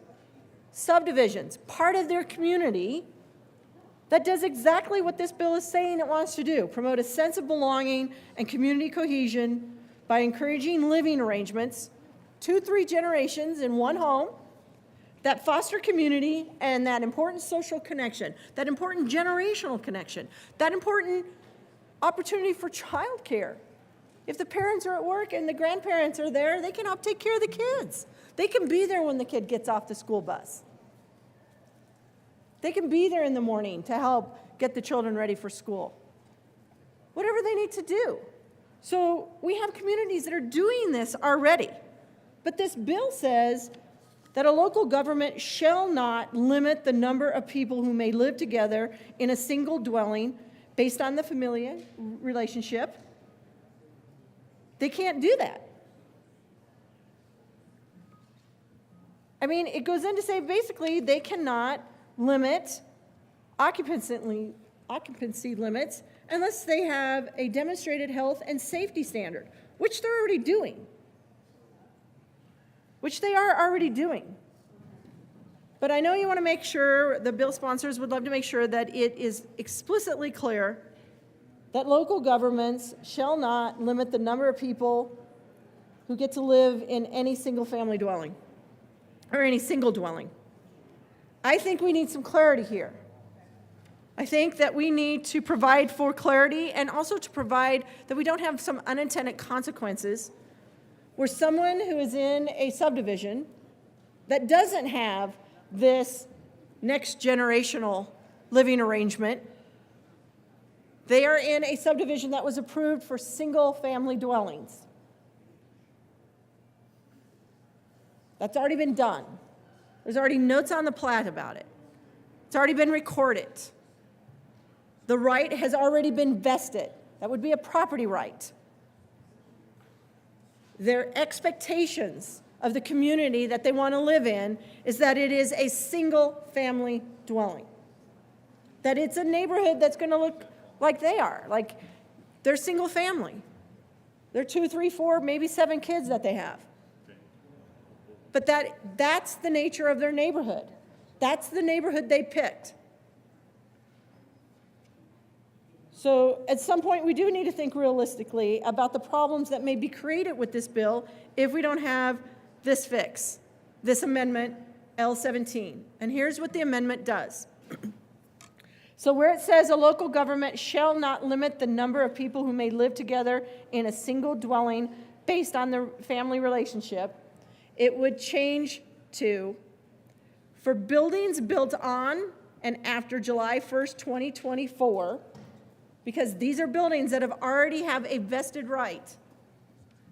L: subdivisions, part of their community, that does exactly what this bill is saying it wants to do: promote a sense of belonging and community cohesion by encouraging living arrangements, 2-3 generations in one home, that foster community and that important social connection, that important generational connection, that important opportunity for childcare. If the parents are at work and the grandparents are there, they can help take care of the kids. They can be there when the kid gets off the school bus. They can be there in the morning to help get the children ready for school. Whatever they need to do. So we have communities that are doing this already. But this bill says that a local government shall not limit the number of people who may live together in a single dwelling based on the familial relationship. They can't do that. I mean, it goes in to say basically they cannot limit occupancy occupancy limits unless they have a demonstrated health and safety standard, which they're already doing. Which they are already doing. But I know you want to make sure, the bill sponsors would love to make sure that it is explicitly clear that local governments shall not limit the number of people who get to live in any single-family dwelling or any single dwelling. I think we need some clarity here. I think that we need to provide for clarity and also to provide that we don't have some unintended consequences where someone who is in a subdivision that doesn't have this next generational living arrangement, they are in a subdivision that was approved for single-family dwellings. That's already been done. There's already notes on the plat about it. It's already been recorded. The right has already been vested. That would be a property right. Their expectations of the community that they want to live in is that it is a single-family dwelling. That it's a neighborhood that's going to look like they are, like they're single-family. They're 2, 3, 4, maybe 7 kids that they have. But that's the nature of their neighborhood. That's the neighborhood they picked. So at some point, we do need to think realistically about the problems that may be created with this bill if we don't have this fix, this amendment, L17. And here's what the amendment does. So where it says a local government shall not limit the number of people who may live together in a single dwelling based on their family relationship, it would change to, for buildings built on and after July 1st, 2024, because these are buildings that already have a vested right.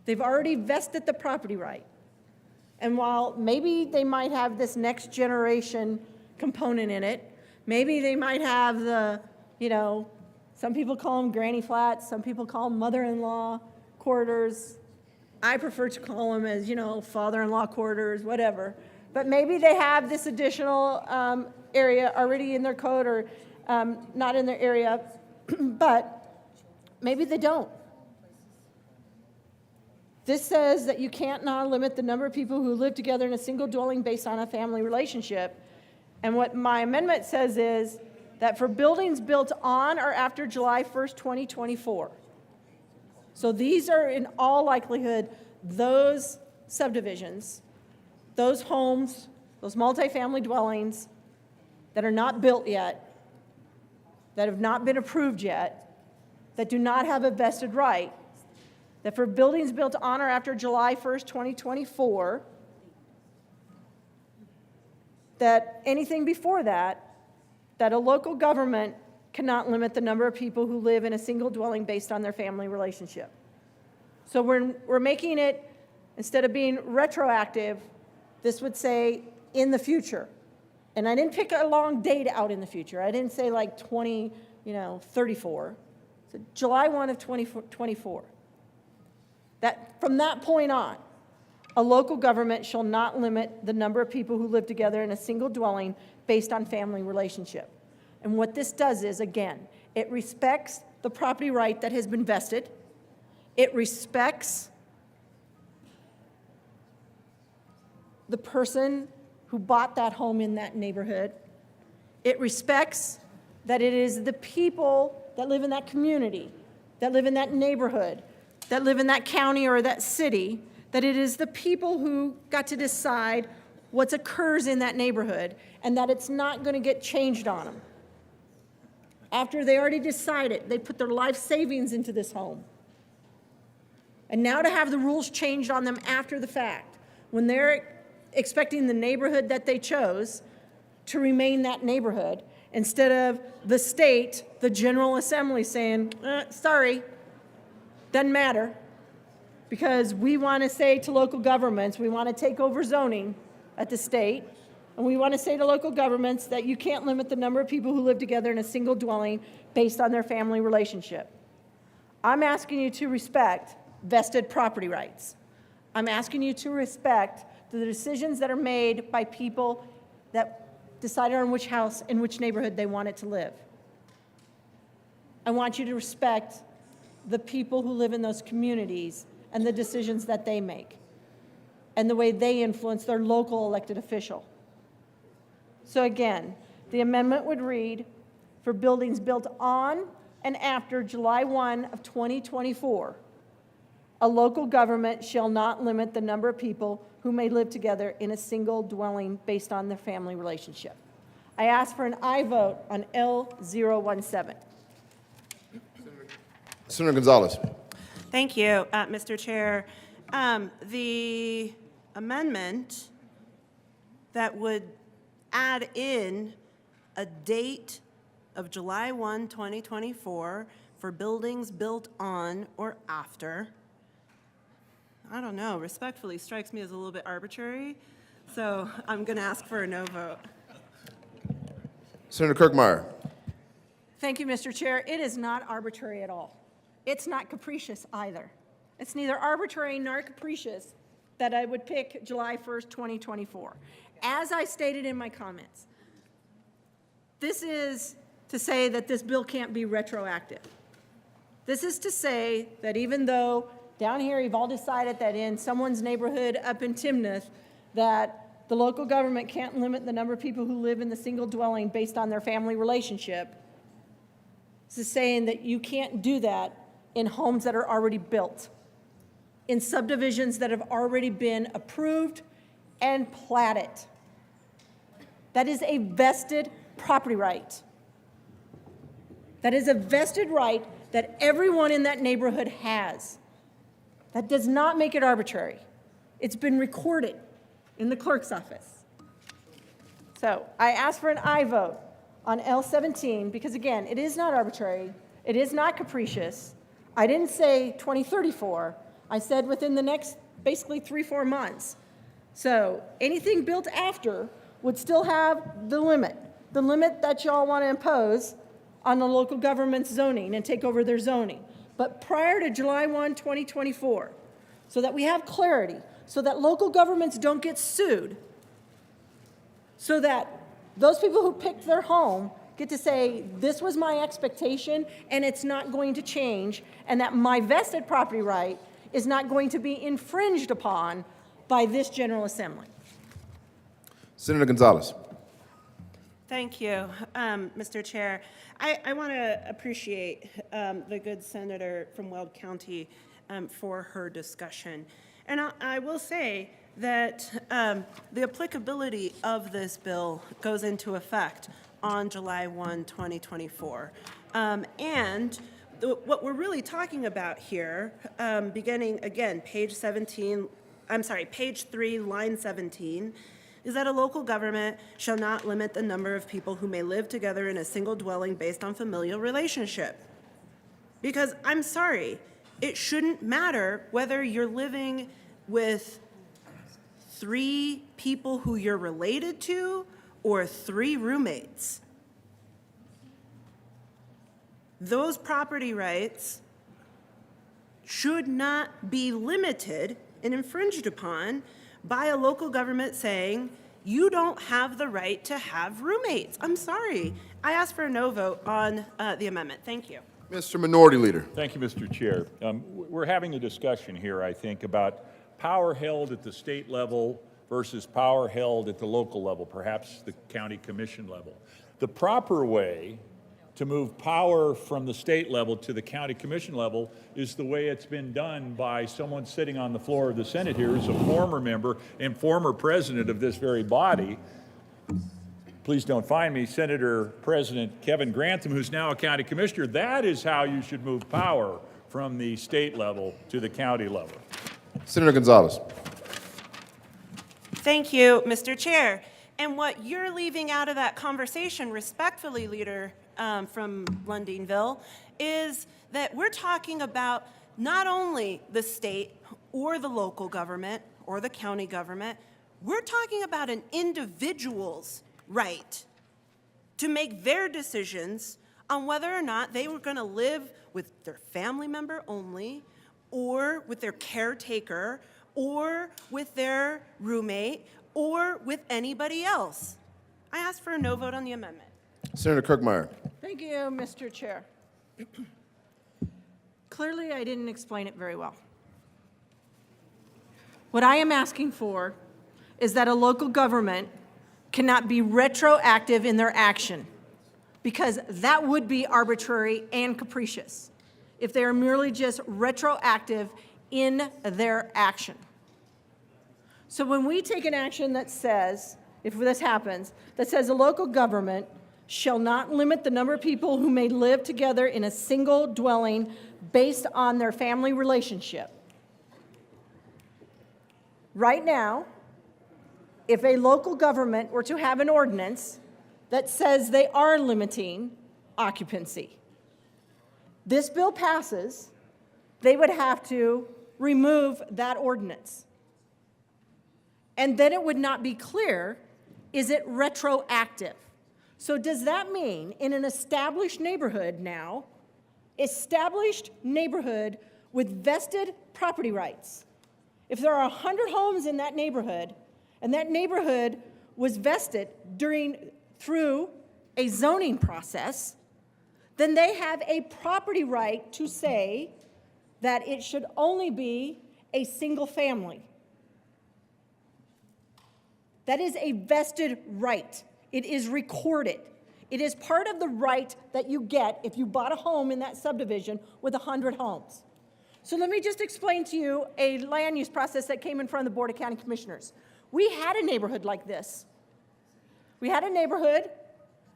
L: They've already vested the property right. And while maybe they might have this next generation component in it, maybe they might have the, some people call them granny flats, some people call them mother-in-law quarters. I prefer to call them as, father-in-law quarters, whatever. But maybe they have this additional area already in their code or not in their area, but maybe they don't. This says that you can't now limit the number of people who live together in a single dwelling based on a family relationship. And what my amendment says is that for buildings built on or after July 1st, 2024. So these are in all likelihood those subdivisions, those homes, those multifamily dwellings that are not built yet, that have not been approved yet, that do not have a vested right, that for buildings built on or after July 1st, 2024, that anything before that a local government cannot limit the number of people who live in a single dwelling based on their family relationship. So we're making it, instead of being retroactive, this would say in the future. And I didn't pick a long date out in the future. I didn't say like 34. So July 1 of 2024. That from that point on, a local government shall not limit the number of people who live together in a single dwelling based on family relationship. And what this does is, again, it respects the property right that has been vested. It respects the person who bought that home in that neighborhood. It respects that it is the people that live in that community, that live in that neighborhood, that live in that county or that city, that it is the people who got to decide what occurs in that neighborhood and that it's not going to get changed on them. After they already decided, they put their life savings into this home. And now to have the rules changed on them after the fact, when they're expecting the neighborhood that they chose to remain that neighborhood, instead of the state, the General Assembly saying, sorry, doesn't matter, because we want to say to local governments, we want to take over zoning at the state, and we want to say to local governments that you can't limit the number of people who live together in a single dwelling based on their family relationship. I'm asking you to respect vested property rights. I'm asking you to respect the decisions that are made by people that decided on which house in which neighborhood they wanted to live. I want you to respect the people who live in those communities and the decisions that they make and the way they influence their local elected official. So again, the amendment would read, for buildings built on and after July 1 of 2024, a local government shall not limit the number of people who may live together in a single dwelling based on their family relationship. I ask for an aye vote on L017.
P: Senator Gonzalez.
O: Thank you, Mr. Chair. The amendment that would add in a date of July 1, 2024 for buildings built on or after, I don't know, respectfully strikes me as a little bit arbitrary. So I'm going to ask for a no vote.
P: Senator Kirkmeyer.
L: Thank you, Mr. Chair. It is not arbitrary at all. It's not capricious either. It's neither arbitrary nor capricious that I would pick July 1st, 2024. As I stated in my comments, this is to say that this bill can't be retroactive. This is to say that even though down here you've all decided that in someone's neighborhood up in Timnath that the local government can't limit the number of people who live in the single dwelling based on their family relationship, this is saying that you can't do that in homes that are already built, in subdivisions that have already been approved and platted. That is a vested property right. That is a vested right that everyone in that neighborhood has. That does not make it arbitrary. It's been recorded in the clerk's office. So I ask for an aye vote on L17 because, again, it is not arbitrary. It is not capricious. I didn't say 2034. I said within the next basically 3-4 months. So anything built after would still have the limit that y'all want to impose on the local government's zoning and take over their zoning. But prior to July 1, 2024, so that we have clarity, so that local governments don't get sued, so that those people who picked their home get to say, this was my expectation and it's not going to change, and that my vested property right is not going to be infringed upon by this General Assembly.
P: Senator Gonzalez.
O: Thank you, Mr. Chair. I want to appreciate the good senator from Weld County for her discussion. And I will say that the applicability of this bill goes into effect on July 1, 2024. What we're really talking about here, beginning again, page 3, line 17, is that a local government shall not limit the number of people who may live together in a single dwelling based on familial relationship. Because I'm sorry, it shouldn't matter whether you're living with 3 people who you're related to or 3 roommates. Those property rights should not be limited and infringed upon by a local government saying, you don't have the right to have roommates. I'm sorry. I ask for a no vote on the amendment. Thank you.
P: Mr. Minority Leader.
I: Thank you, Mr. Chair. We're having a discussion here, I think, about power held at the state level versus power held at the local level, perhaps the county commission level. The proper way to move power from the state level to the county commission level is the way it's been done by someone sitting on the floor of the Senate here who's a former member and former president of this very body. Please don't find me, Senator President Kevin Grantham, who's now a county commissioner. That is how you should move power from the state level to the county level.
P: Senator Gonzalez.
O: Thank you, Mr. Chair. And what you're leaving out of that conversation, respectfully, Leader from Lundinville, is that we're talking about not only the state or the local government or the county government, we're talking about an individual's right to make their decisions on whether or not they were going to live with their family member only, or with their caretaker, or with their roommate, or with anybody else. I ask for a no vote on the amendment.
P: Senator Kirkmeyer.
L: Thank you, Mr. Chair. Clearly, I didn't explain it very well. What I am asking for is that a local government cannot be retroactive in their action, because that would be arbitrary and capricious if they are merely just retroactive in their action. So when we take an action that says, if this happens, that says a local government shall not limit the number of people who may live together in a single dwelling based on their family relationship. Right now, if a local government were to have an ordinance that says they are limiting occupancy, this bill passes, they would have to remove that ordinance. And then it would not be clear, is it retroactive? So does that mean in an established neighborhood now, established neighborhood with vested property rights, if there are 100 homes in that neighborhood, and that neighborhood was vested through a zoning process, then they have a property right to say that it should only be a single family. That is a vested right. It is recorded. It is part of the right that you get if you bought a home in that subdivision with 100 homes. So let me just explain to you a land use process that came in front of the Board of County Commissioners. We had a neighborhood like this. We had a neighborhood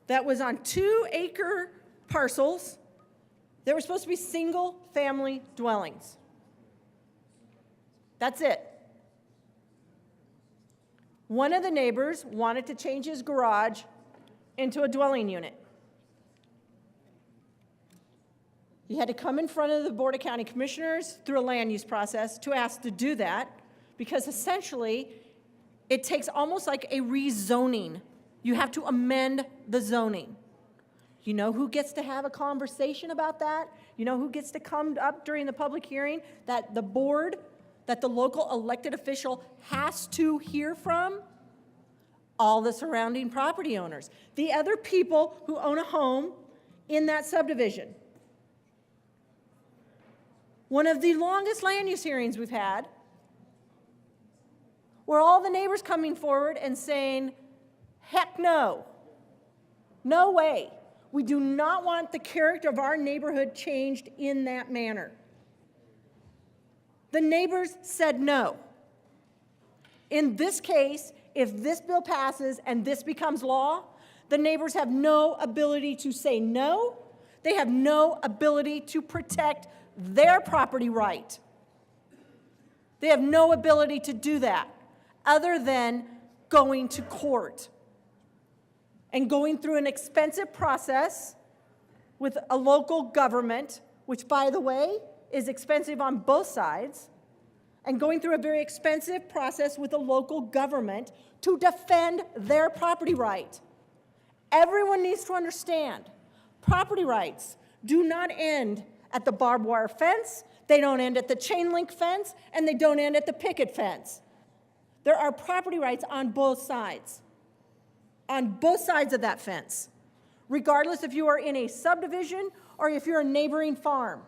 L: that was on 2-acre parcels that were supposed to be single-family dwellings. That's it. One of the neighbors wanted to change his garage into a dwelling unit. He had to come in front of the Board of County Commissioners through a land use process to ask to do that, because essentially it takes almost like a rezoning. You have to amend the zoning. You know who gets to have a conversation about that? You know who gets to come up during the public hearing that the board, that the local elected official has to hear from? All the surrounding property owners, the other people who own a home in that subdivision. One of the longest land use hearings we've had, where all the neighbors coming forward and saying, heck no, no way. We do not want the character of our neighborhood changed in that manner. The neighbors said no. In this case, if this bill passes and this becomes law, the neighbors have no ability to say no. They have no ability to protect their property right. They have no ability to do that other than going to court and going through an expensive process with a local government, which, by the way, is expensive on both sides, and going through a very expensive process with a local government to defend their property right. Everyone needs to understand, property rights do not end at the barbed wire fence, they don't end at the chain link fence, and they don't end at the picket fence. There are property rights on both sides of that fence, regardless if you are in a subdivision or if you're a neighboring farm.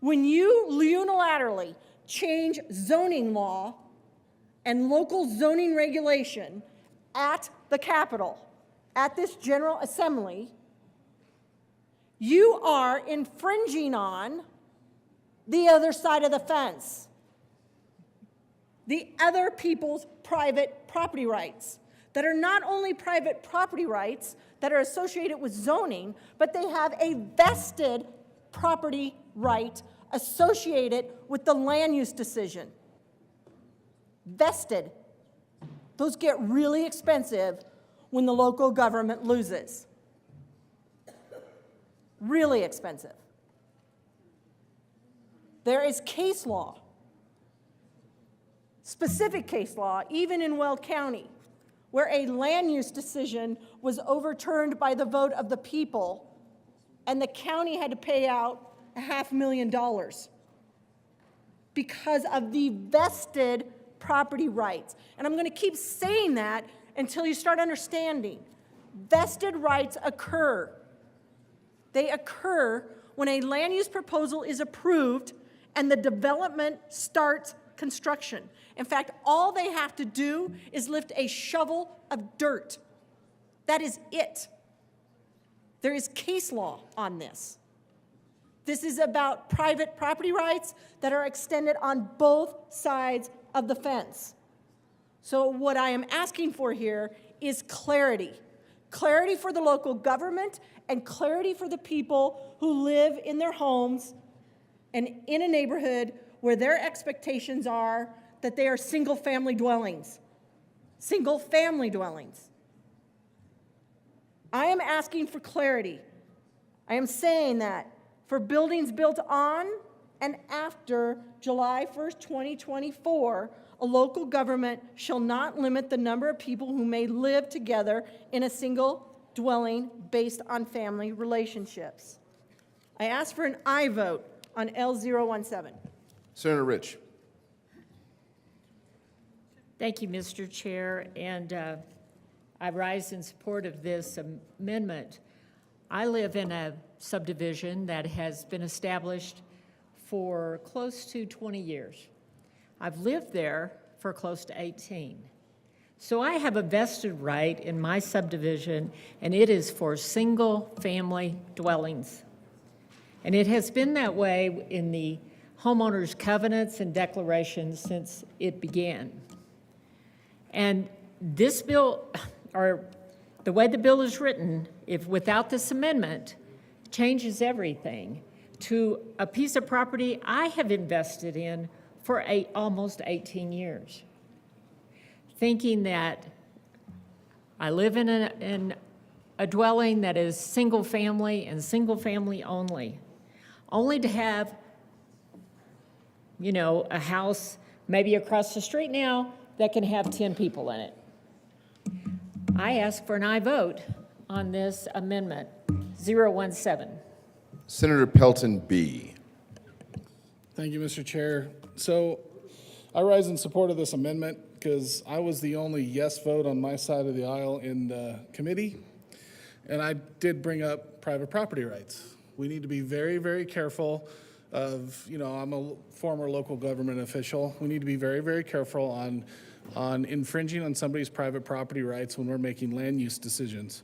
L: When you unilaterally change zoning law and local zoning regulation at the Capitol, at this General Assembly, you are infringing on the other side of the fence, the other people's private property rights that are not only private property rights that are associated with zoning, but they have a vested property right associated with the land use decision. Vested. Those get really expensive when the local government loses. Really expensive. There is case law, specific case law, even in Weld County, where a land use decision was overturned by the vote of the people, and the county had to pay out $500,000 because of the vested property rights. And I'm going to keep saying that until you start understanding. Vested rights occur They occur when a land use proposal is approved and the development starts construction. In fact, all they have to do is lift a shovel of dirt. That is it. There is case law on this. This is about private property rights that are extended on both sides of the fence. So what I am asking for here is clarity. Clarity for the local government and clarity for the people who live in their homes and in a neighborhood where their expectations are that they are single-family dwellings. Single-family dwellings. I am asking for clarity. I am saying that for buildings built on and after July 1st, 2024, a local government shall not limit the number of people who may live together in a single dwelling based on family relationships. I ask for an aye vote on L017.
P: Senator Rich.
E: Thank you, Mr. Chair, and I rise in support of this amendment. I live in a subdivision that has been established for close to 20 years. I've lived there for close to 18. So I have a vested right in my subdivision, and it is for single-family dwellings. And it has been that way in the homeowners' covenants and declarations since it began. And this bill, or the way the bill is written, if without this amendment, changes everything to a piece of property I have invested in for almost 18 years. Thinking that I live in a dwelling that is single family and single family only to have, you know, a house maybe across the street now that can have 10 people in it. I ask for an aye vote on this amendment, 017.
P: Senator Pelton B.
R: Thank you, Mr. Chair. So I rise in support of this amendment because I was the only yes vote on my side of the aisle in the committee, and I did bring up private property rights. We need to be very, very careful of, you know, I'm a former local government official. We need to be very, very careful on infringing on somebody's private property rights when we're making land use decisions.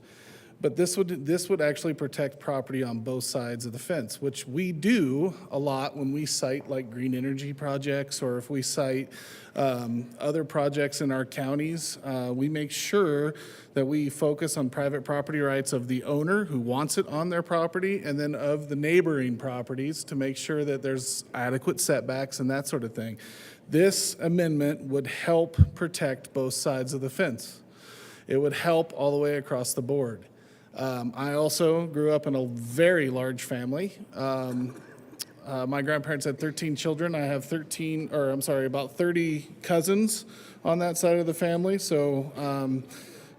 R: But this would actually protect property on both sides of the fence, which we do a lot when we cite like green energy projects, or if we cite other projects in our counties. We make sure that we focus on private property rights of the owner who wants it on their property, and then of the neighboring properties to make sure that there's adequate setbacks and that sort of thing. This amendment would help protect both sides of the fence. It would help all the way across the board. I also grew up in a very large family. My grandparents had 13 children. I have about 30 cousins on that side of the family. So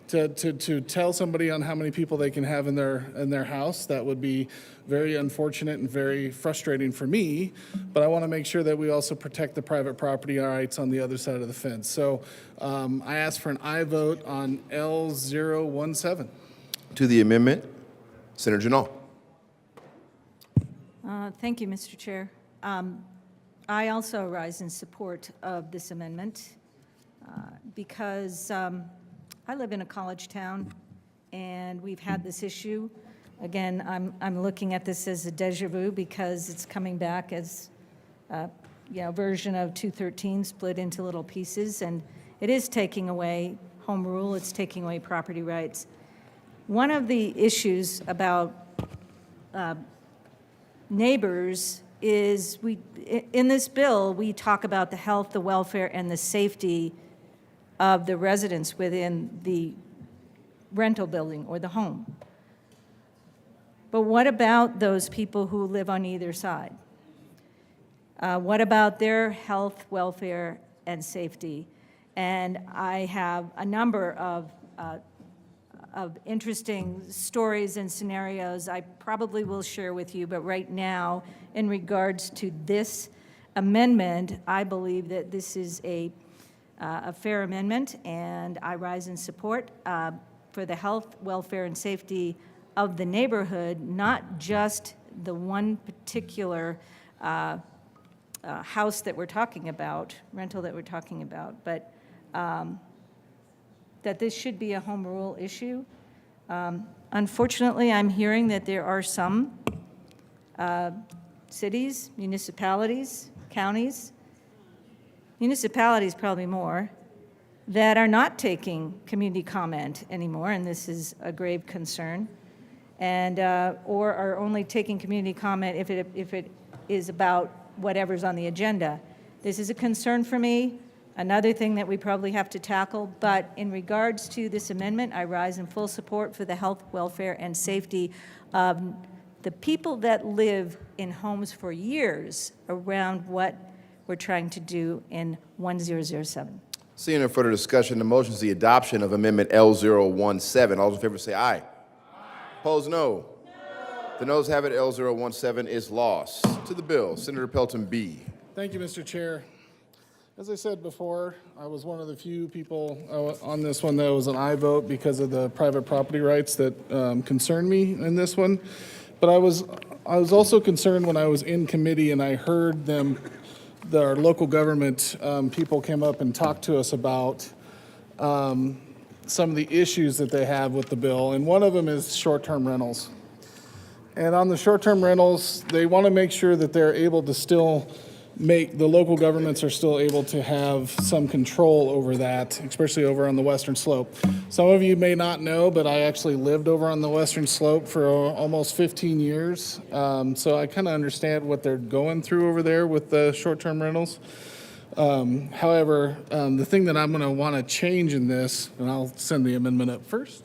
R: to tell somebody on how many people they can have in their house, that would be very unfortunate and very frustrating for me. But I want to make sure that we also protect the private property rights on the other side of the fence. So I ask for an aye vote on L017.
P: To the amendment, Senator Janal.
S: Thank you, Mr. Chair. I also rise in support of this amendment because I live in a college town, and we've had this issue. Again, I'm looking at this as a deja vu because it's coming back as a version of 213 split into little pieces, and it is taking away home rule, it's taking away property rights. One of the issues about neighbors is in this bill, we talk about the health, the welfare, and the safety of the residents within the rental building or the home. But what about those people who live on either side? What about their health, welfare, and safety? And I have a number of interesting stories and scenarios I probably will share with you, but right now, in regards to this amendment, I believe that this is a fair amendment, and I rise in support for the health, welfare, and safety of the neighborhood, not just the one particular house that we're talking about, rental that we're talking about, but that this should be a home rule issue. Unfortunately, I'm hearing that there are some cities, municipalities, counties, municipalities probably more, that are not taking community comment anymore, and this is a grave concern, and or are only taking community comment if it is about whatever's on the agenda. This is a concern for me, another thing that we probably have to tackle, but in regards to this amendment, I rise in full support for the health, welfare, and safety of the people that live in homes for years around what we're trying to do in 1007.
P: Seeing no further discussion, the motion is the adoption of Amendment L017. All those in favor say aye. Opposed, no. The noes have it. L017 is lost. To the bill, Senator Pelton B.
R: Thank you, Mr. Chair. As I said before, I was one of the few people on this one that was an aye vote because of the private property rights that concern me in this one. But I was also concerned when I was in committee and I heard our local government people came up and talked to us about some of the issues that they have with the bill, and one of them is short-term rentals. And on the short-term rentals, they want to make sure that they're able to still the local governments are still able to have some control over that, especially over on the western slope. Some of you may not know, but I actually lived over on the western slope for almost 15 years. So I kind of understand what they're going through over there with the short-term rentals. However, the thing that I'm going to want to change in this, and I'll send the amendment up first.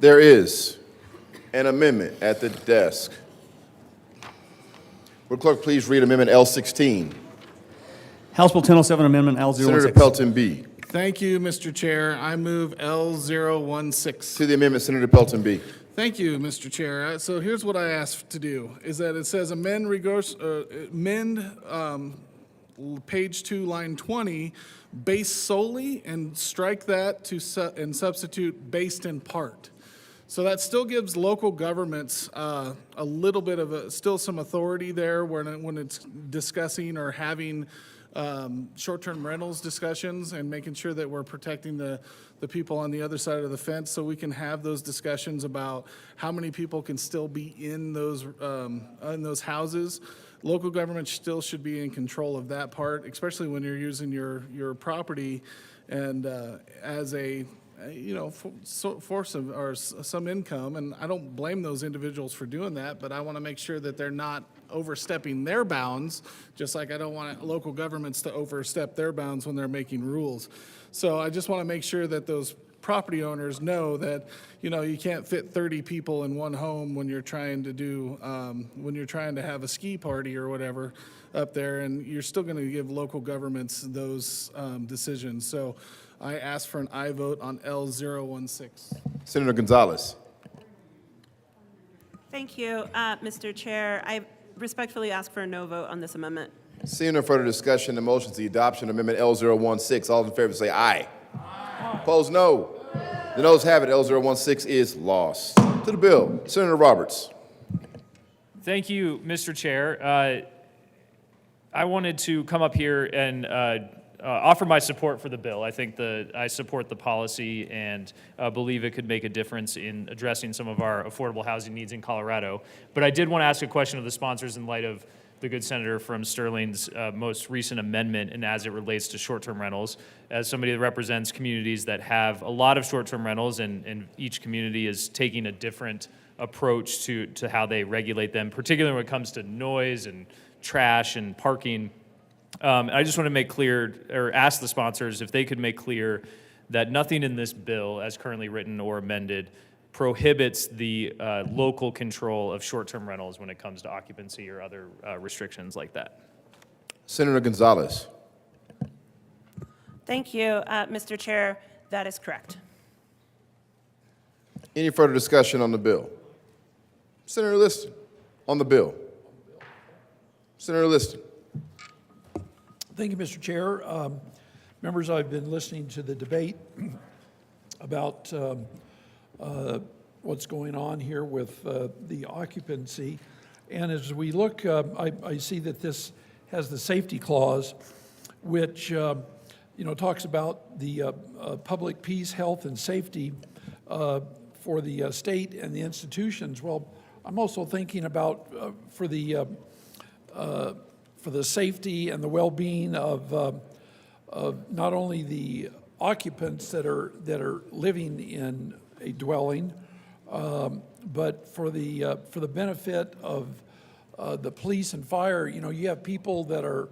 P: There is an amendment at the desk. Would clerk please read Amendment L16?
B: House Bill 1007, Amendment L016.
P: Senator Pelton B.
R: Thank you, Mr. Chair. I move L016.
P: To the amendment, Senator Pelton B.
R: Thank you, Mr. Chair. So here's what I asked to do, is that it says amend page 2, line 20, based solely, and strike that and substitute based in part. So that still gives local governments a little bit of still some authority there when it's discussing or having short-term rentals discussions and making sure that we're protecting the people on the other side of the fence, so we can have those discussions about how many people can still be in those houses. Local government still should be in control of that part, especially when you're using your property and as a source of or some income. And I don't blame those individuals for doing that, but I want to make sure that they're not overstepping their bounds, just like I don't want local governments to overstep their bounds when they're making rules. So I just want to make sure that those property owners know that, you can't fit 30 people in one home when you're trying to have a ski party or whatever up there, and you're still going to give local governments those decisions. So I ask for an aye vote on L016.
P: Senator Gonzalez.
O: Thank you, Mr. Chair. I respectfully ask for a no vote on this amendment.
P: Seeing no further discussion, the motion is the adoption of Amendment L016. All in favor say aye. Opposed, no. The noes have it. L016 is lost. To the bill, Senator Roberts.
H: Thank you, Mr. Chair. I wanted to come up here and offer my support for the bill. I think I support the policy and believe it could make a difference in addressing some of our affordable housing needs in Colorado. But I did want to ask a question of the sponsors in light of the good senator from Sterling's most recent amendment, and as it relates to short-term rentals. As somebody that represents communities that have a lot of short-term rentals, and each community is taking a different approach to how they regulate them, particularly when it comes to noise and trash and parking. I just want to make clear, or ask the sponsors if they could make clear that nothing in this bill, as currently written or amended, prohibits the local control of short-term rentals when it comes to occupancy or other restrictions like that.
P: Senator Gonzalez.
O: Thank you, Mr. Chair. That is correct.
P: Any further discussion on the bill? Senator Liston, on the bill. Senator Liston.
J: Thank you, Mr. Chair. Members, I've been listening to the debate about what's going on here with the occupancy. And as we look, I see that this has the safety clause, which talks about the public peace, health, and safety for the state and the institutions. Well, I'm also thinking about for the safety and the well-being of not only the occupants that are living in a dwelling, but for the benefit of the police and fire. You have people that are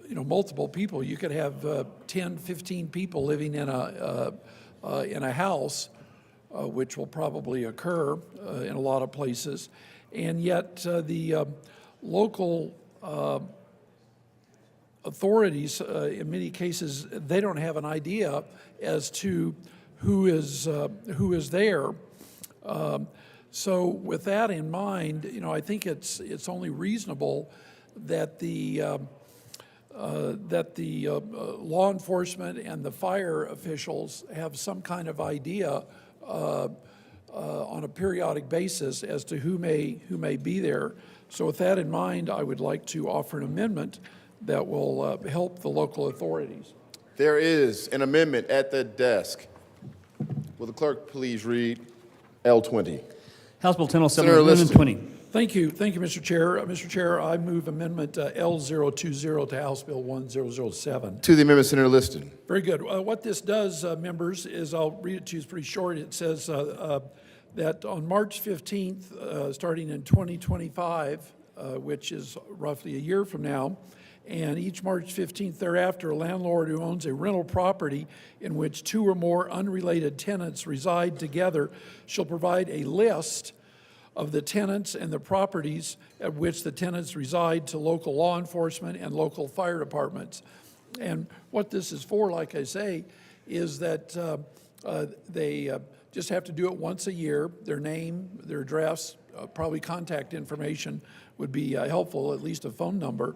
J: multiple people. You could have 10, 15 people living in a house, which will probably occur in a lot of places, and yet the local authorities, in many cases, they don't have an idea as to who is there. So with that in mind, I think it's only reasonable that the law enforcement and the fire officials have some kind of idea on a periodic basis as to who may be there. So with that in mind, I would like to offer an amendment that will help the local authorities.
P: There is an amendment at the desk. Will the clerk please read L20?
B: House Bill 1007,
P: Senator
B: Amendment
P: Liston.
B: 20.
J: Thank you, Mr. Chair. Mr. Chair, I move Amendment L020 to House Bill 1007.
P: To the amendment, Senator Liston.
J: Very good. What this does, members, is I'll read it to you. It's pretty short. It says that on March 15th, starting in 2025, which is roughly a year from now, and each March 15th thereafter, a landlord who owns a rental property in which two or more unrelated tenants reside together shall provide a list of the tenants and the properties at which the tenants reside to local law enforcement and local fire departments. And what this is for, like I say, is that they just have to do it once a year. Their name, their address, probably contact information would be helpful, at least a phone number,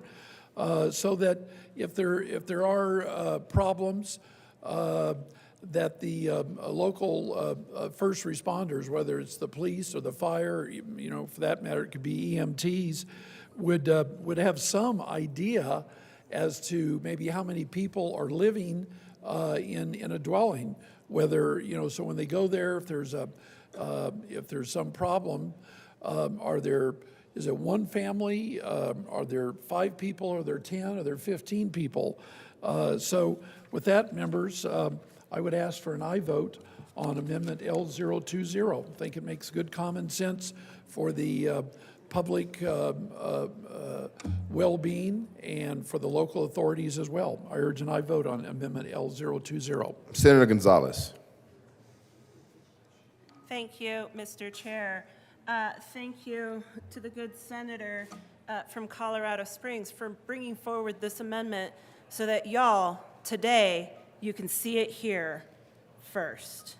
J: so that if there are problems, that the local first responders, whether it's the police or the fire, for that matter, it could be EMTs, would have some idea as to maybe how many people are living in a dwelling. Whether so when they go there, if there's some problem, is it one family? Are there 5 people? Are there 10? Are there 15 people? So with that, members, I would ask for an aye vote on Amendment L020. I think it makes good common sense for the public well-being and for the local authorities as well. I urge an aye vote on Amendment L020.
P: Senator Gonzalez.
O: Thank you, Mr. Chair. Thank you to the good senator from Colorado Springs for bringing forward this amendment so that y'all, today, you can see it here first.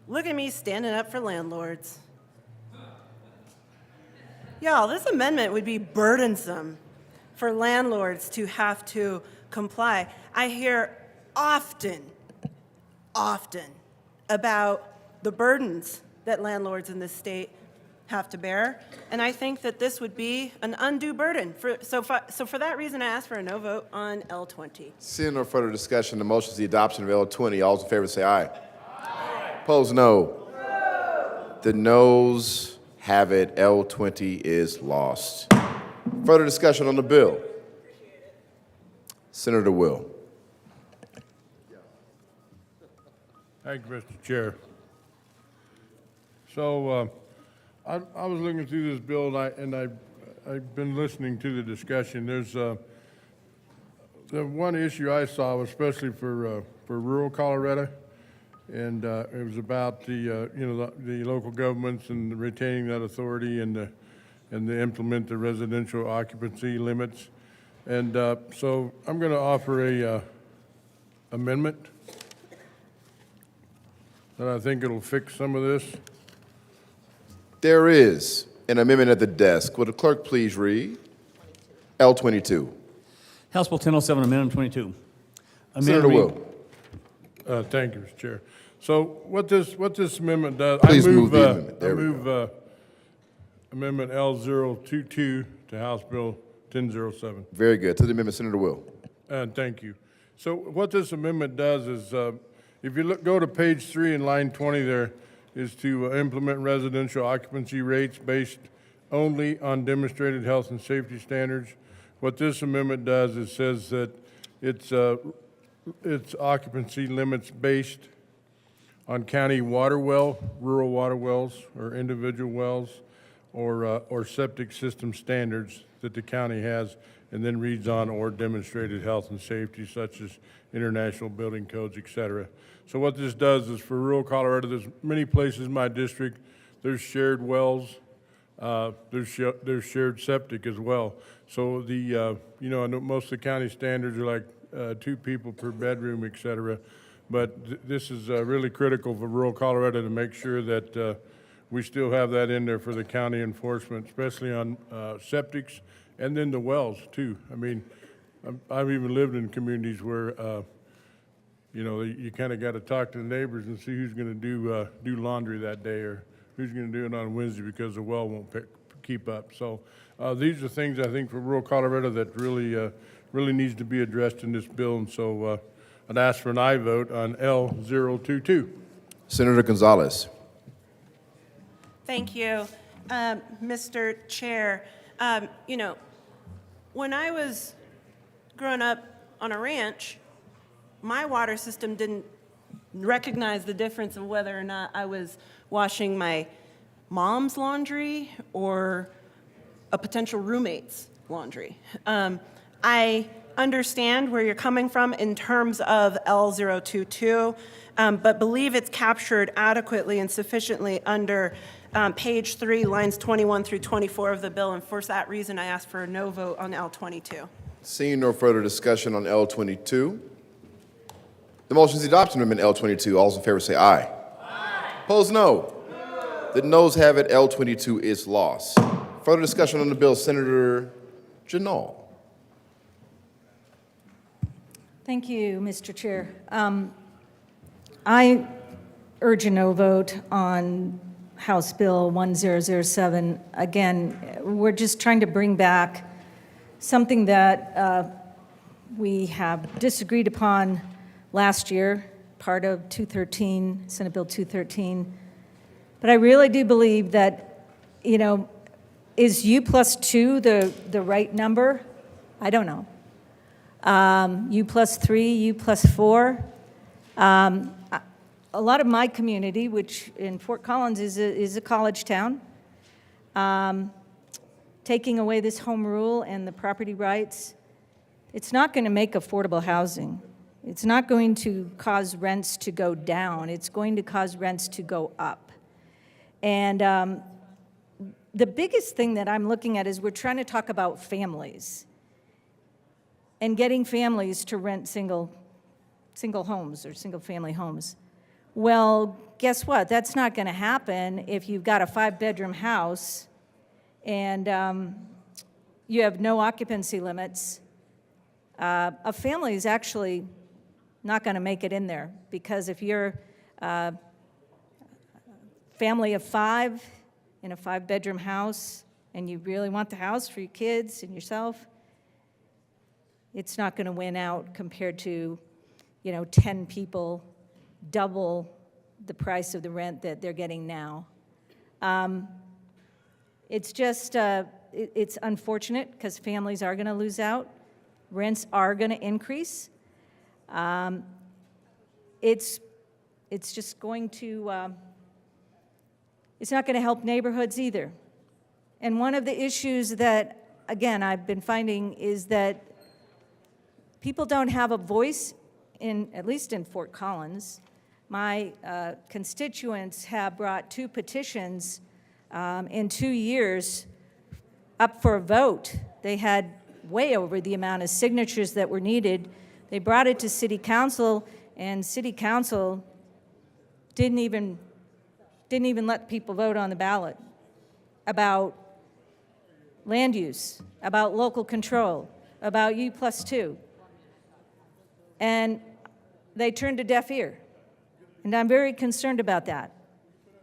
O: Look at me standing up for landlords. Y'all, this amendment would be burdensome for landlords to have to comply. I hear often about the burdens that landlords in this state have to bear, and I think that this would be an undue burden. So for that reason, I ask for a no vote on L20.
P: Seeing no further discussion, the motion is the adoption of L20. All those in favor say aye. Aye. Opposed, no. The noes have it. L20 is lost. Further discussion on the bill. Senator Will.
T: Thank you, Mr. Chair. So I was looking through this bill, and I've been listening to the discussion. There's the one issue I saw, especially for rural Colorado, and it was about the local governments and retaining that authority and to implement the residential occupancy limits. And so I'm going to offer a amendment that I think it'll fix some of this.
P: There is an amendment at the desk. Will the clerk please read L22?
B: House Bill 1007, Amendment 22.
P: Senator Will.
T: Thank you, Mr. Chair. So what this amendment does,
P: Please move the amendment.
T: I
P: There we
T: move Amendment L022 to House Bill 1007.
P: Very good. To the amendment, Senator Will.
T: And thank you. So what this amendment does is, if you go to page 3 in line 20 there, is to implement residential occupancy rates based only on demonstrated health and safety standards. What this amendment does is says that it's occupancy limits based on county water well, rural water wells, or individual wells, or septic system standards that the county has, and then reads on or demonstrated health and safety, such as international building codes, et cetera. So what this does is for rural Colorado, there's many places in my district, there's shared wells, there's shared septic as well. So I know most of the county standards are like 2 people per bedroom, et cetera. But this is really critical for rural Colorado to make sure that we still have that in there for the county enforcement, especially on septics and then the wells too. I mean, I've even lived in communities where you kind of got to talk to the neighbors and see who's going to do laundry that day or who's going to do it on Wednesday because the well won't keep up. So these are things I think for rural Colorado that really needs to be addressed in this bill. And so I'd ask for an aye vote on L022.
P: Senator Gonzalez.
O: Thank you, Mr. Chair. When I was growing up on a ranch, my water system didn't recognize the difference of whether or not I was washing my mom's laundry or a potential roommate's laundry. I understand where you're coming from in terms of L022, but believe it's captured adequately and sufficiently under page 3, lines 21 through 24 of the bill, and for that reason, I ask for a no vote on L22.
P: Seeing no further discussion on L22, the motion is the adoption of Amendment L22. All those in favor say aye. Aye. Opposed, no. The noes have it. L22 is lost. Further discussion on the bill, Senator Janal.
S: Thank you, Mr. Chair. I urge a no vote on House Bill 1007. Again, we're just trying to bring back something that we have disagreed upon last year, part of 213, Senate Bill 213. But I really do believe that, is U+2 the right number? I don't know. U+3, U+4. A lot of my community, which in Fort Collins is a college town, taking away this home rule and the property rights, it's not going to make affordable housing. It's not going to cause rents to go down. It's going to cause rents to go up. And the biggest thing that I'm looking at is we're trying to talk about families and getting families to rent single homes or single-family homes. Well, guess what? That's not going to happen if you've got a 5-bedroom house and you have no occupancy limits. A family is actually not going to make it in there, because if you're a family of 5 in a 5-bedroom house and you really want the house for your kids and yourself, it's not going to win out compared to 10 people, double the price of the rent that they're getting now. It's just, it's unfortunate because families are going to lose out. Rents are going to increase. It's just going to, it's not going to help neighborhoods either. And one of the issues that, again, I've been finding is that people don't have a voice at least in Fort Collins. My constituents have brought 2 petitions in 2 years up for a vote. They had way over the amount of signatures that were needed. They brought it to City Council, and City Council didn't even let people vote on the ballot about land use, about local control, about U+2. And they turned a deaf ear. And I'm very concerned about that.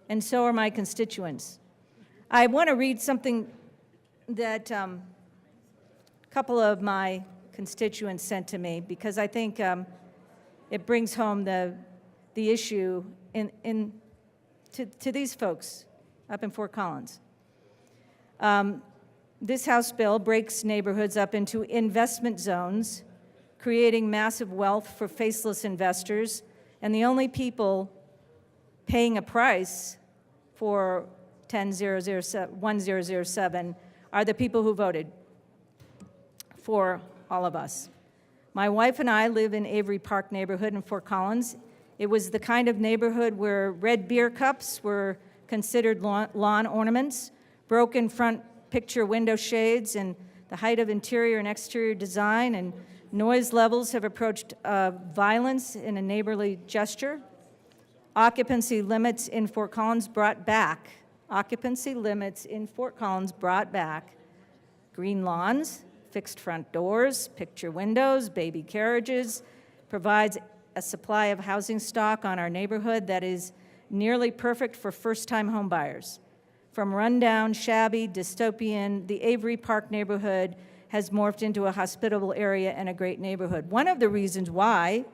S: And so are my constituents. I want to read something that a couple of my constituents sent to me, because I think it brings home the issue to these folks up in Fort Collins. This House bill breaks neighborhoods up into investment zones, creating massive wealth for faceless investors, and the only people paying a price for 1007 are the people who voted for all of us. My wife and I live in Avery Park neighborhood in Fort Collins. It was the kind of neighborhood where red beer cups were considered lawn ornaments, broken front picture window shades, and the height of interior and exterior design and noise levels have approached violence in a neighborly gesture. Occupancy limits in Fort Collins brought back. Occupancy limits in Fort Collins brought back green lawns, fixed front doors, picture windows, baby carriages, provides a supply of housing stock on our neighborhood that is nearly perfect for first-time homebuyers. From rundown, shabby, dystopian, the Avery Park neighborhood has morphed into a hospitable area and a great neighborhood. One of the reasons why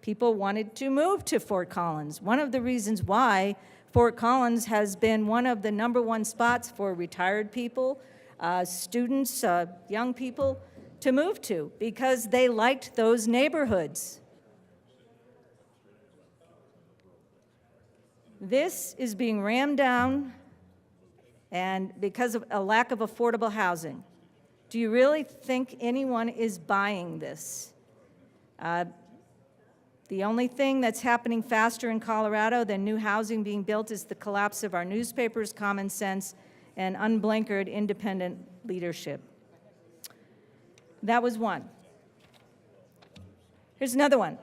S: people wanted to move to Fort Collins, one of the reasons why Fort Collins has been one of the #1 spots for retired people, students, young people to move to, because they liked those neighborhoods. This is being rammed down, and because of a lack of affordable housing. Do you really think anyone is buying this? The only thing that's happening faster in Colorado than new housing being built is the collapse of our newspapers, common sense, and unblinkered independent leadership. That was one. Here's another one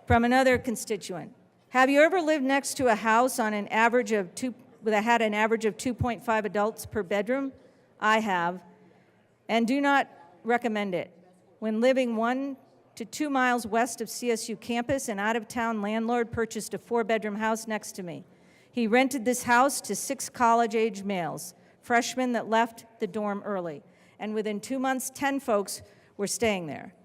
S: from another constituent. Have you ever lived next to a house on an average of that had an average of 2.5 adults per bedroom? I have, and do not recommend it. When living 1 to 2 miles west of CSU campus, an out-of-town landlord purchased a 4-bedroom house next to me. He rented this house to 6 college-age males, freshmen that left the dorm early. And within 2 months, 10 folks were staying there.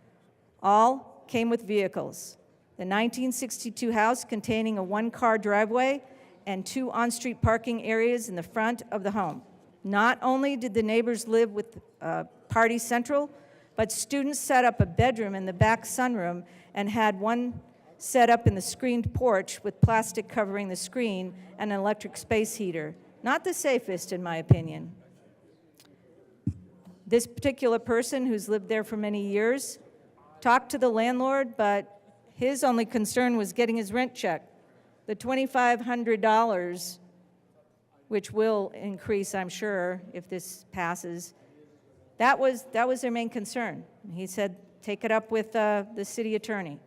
S: All came with vehicles. The 1962 house containing a 1-car driveway and 2 on-street parking areas in the front of the home. Not only did the neighbors live with Party Central, but students set up a bedroom in the back sunroom and had one set up in the screened porch with plastic covering the screen and an electric space heater. Not the safest, in my opinion. This particular person, who's lived there for many years, talked to the landlord, but his only concern was getting his rent check. The $2,500, which will increase, I'm sure, if this passes, that was their main concern. He said, take it up with the city attorney.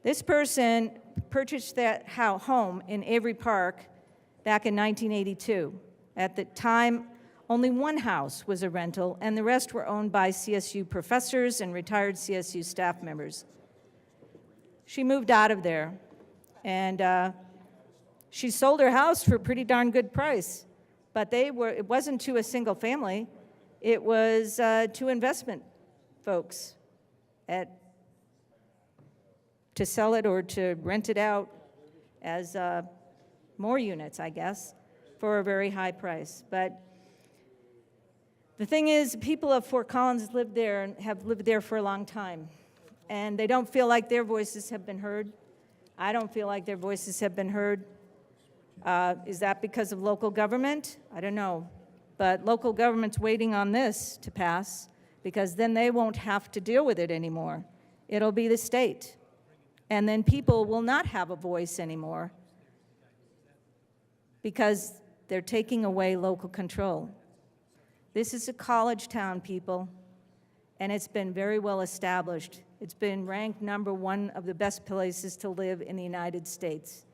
S: This person purchased that home in Avery Park back in 1982. At the time, only one house was a rental, and the rest were owned by CSU professors and retired CSU staff members. She moved out of there, and she sold her house for a pretty darn good price. But it wasn't to a single family, it was to investment folks to sell it or to rent it out as more units, I guess, for a very high price. But the thing is, people of Fort Collins live there and have lived there for a long time, and they don't feel like their voices have been heard. I don't feel like their voices have been heard. Is that because of local government? I don't know. But local government's waiting on this to pass, because then they won't have to deal with it anymore. It'll be the state. And then people will not have a voice anymore because they're taking away local control. This is a college town, people, and it's been very well established. It's been ranked #1 of the best places to live in the United States.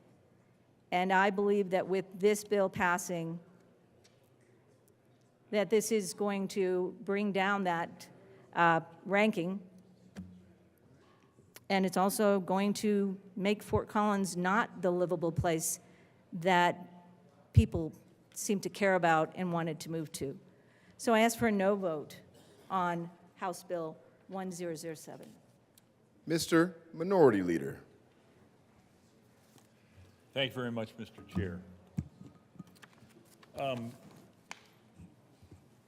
S: And I believe that with this bill passing, that this is going to bring down that ranking. And it's also going to make Fort Collins not the livable place that people seem to care about and wanted to move to. So I ask for a no vote on House Bill 1007.
P: Mr. Minority Leader.
I: Thank you very much, Mr. Chair.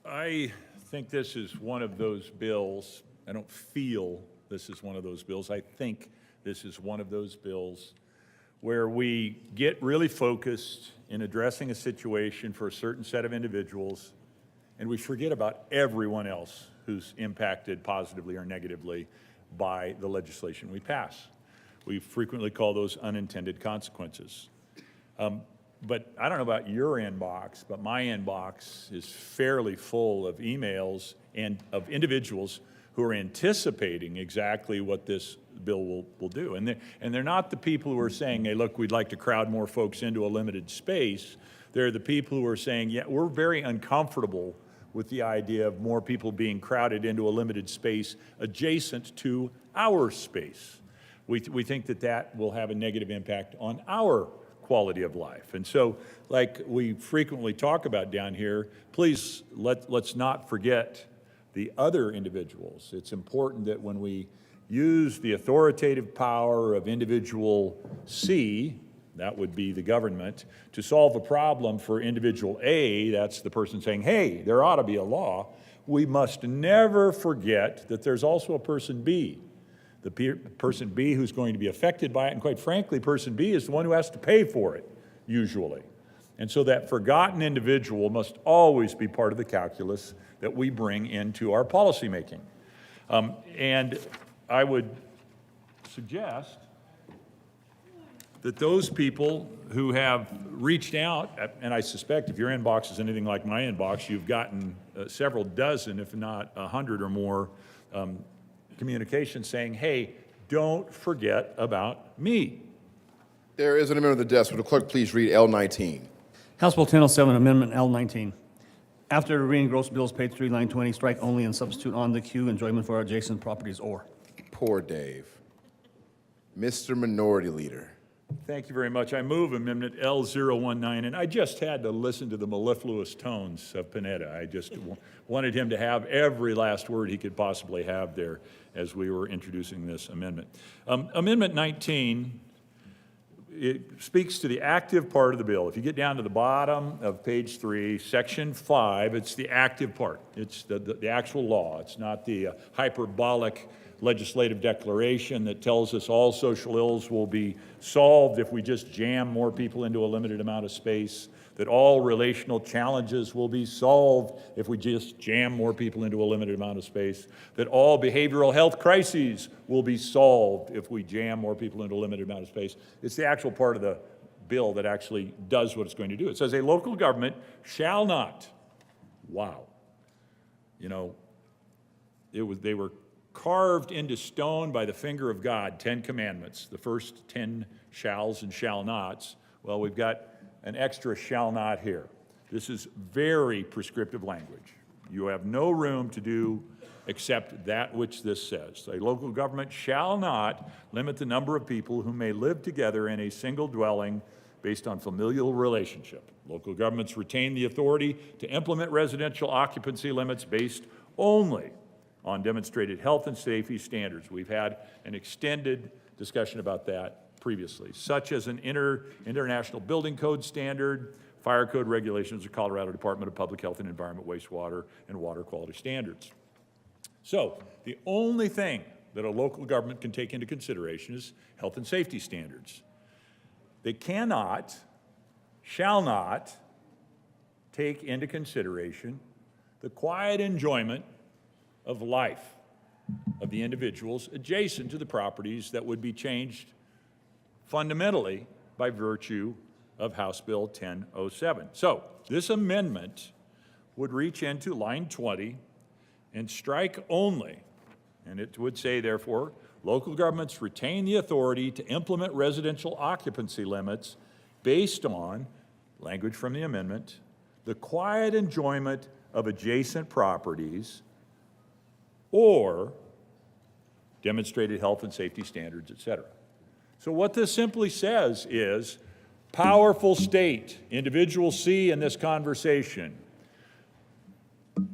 I: I think this is one of those bills, I don't feel this is one of those bills, I think this is one of those bills where we get really focused in addressing a situation for a certain set of individuals, and we forget about everyone else who's impacted positively or negatively by the legislation we pass. We frequently call those unintended consequences. But I don't know about your inbox, but my inbox is fairly full of emails and of individuals who are anticipating exactly what this bill will do. And they're not the people who are saying, hey, look, we'd like to crowd more folks into a limited space. They're the people who are saying, yeah, we're very uncomfortable with the idea of more people being crowded into a limited space adjacent to our space. We think that that will have a negative impact on our quality of life. And so, like we frequently talk about down here, please let's not forget the other individuals. It's important that when we use the authoritative power of individual C, that would be the government, to solve a problem for individual A, that's the person saying, hey, there ought to be a law, we must never forget that there's also a person B. The person B who's going to be affected by it, and quite frankly, person B is the one who has to pay for it, usually. And so that forgotten individual must always be part of the calculus that we bring into our policymaking. And I would suggest that those people who have reached out, and I suspect if your inbox is anything like my inbox, you've gotten several dozen, if not 100 or more, communications saying, hey, don't forget about me.
P: There is an amendment on the desk. Will the clerk please read L19?
B: House Bill 1007, Amendment L19. After reading gross bills, page 3, line 20, strike only and substitute on the queue, enjoyment for adjacent properties or.
P: Poor Dave. Mr. Minority Leader.
I: Thank you very much. I move Amendment L019, and I just had to listen to the mellifluous tones of Panetta. I just wanted him to have every last word he could possibly have there as we were introducing this amendment. Amendment 19, it speaks to the active part of the bill. If you get down to the bottom of page 3, section 5, it's the active part. It's the actual law. It's not the hyperbolic legislative declaration that tells us all social ills will be solved if we just jam more people into a limited amount of space, that all relational challenges will be solved if we just jam more people into a limited amount of space, that all behavioral health crises will be solved if we jam more people into a limited amount of space. It's the actual part of the bill that actually does what it's going to do. It says a local government shall not, wow, you know, they were carved into stone by the finger of God, 10 commandments, the first 10 shalls and shall nots. Well, we've got an extra shall not here. This is very prescriptive language. You have no room to do except that which this says. A local government shall not limit the number of people who may live together in a single dwelling based on familial relationship. Local governments retain the authority to implement residential occupancy limits based only on demonstrated health and safety standards. We've had an extended discussion about that previously, such as an international building code standard, fire code regulations of Colorado Department of Public Health and Environment, wastewater, and water quality standards. So the only thing that a local government can take into consideration is health and safety standards. They cannot, shall not, take into consideration the quiet enjoyment of life of the individuals adjacent to the properties that would be changed fundamentally by virtue of House Bill 1007. So this amendment would reach into line 20 and strike only, and it would say, therefore, local governments retain the authority to implement residential occupancy limits based on, language from the amendment, the quiet enjoyment of adjacent properties or demonstrated health and safety standards, et cetera. So what this simply says is, powerful state, individual C in this conversation,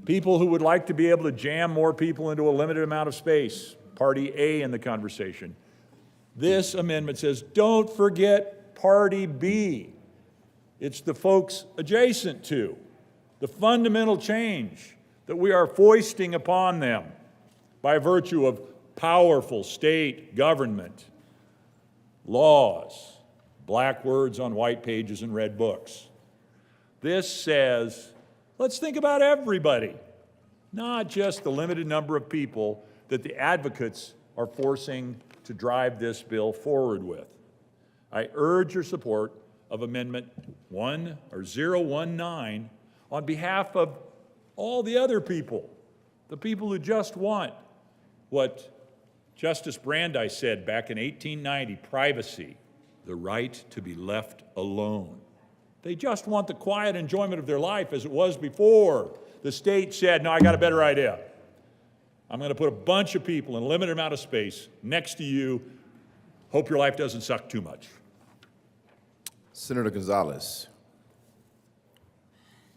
I: people who would like to be able to jam more people into a limited amount of space, party A in the conversation. This amendment says, don't forget party B. It's the folks adjacent to, the fundamental change that we are foisting upon them by virtue of powerful state government, laws, black words on white pages and red books. This says, let's think about everybody, not just the limited number of people that the advocates are forcing to drive this bill forward with. I urge your support of Amendment 019 on behalf of all the other people, the people who just want what Justice Brandeis said back in 1890, privacy, the right to be left alone. They just want the quiet enjoyment of their life as it was before the state said, no, I got a better idea. I'm going to put a bunch of people in a limited amount of space next to you. Hope your life doesn't suck too much.
P: Senator Gonzalez.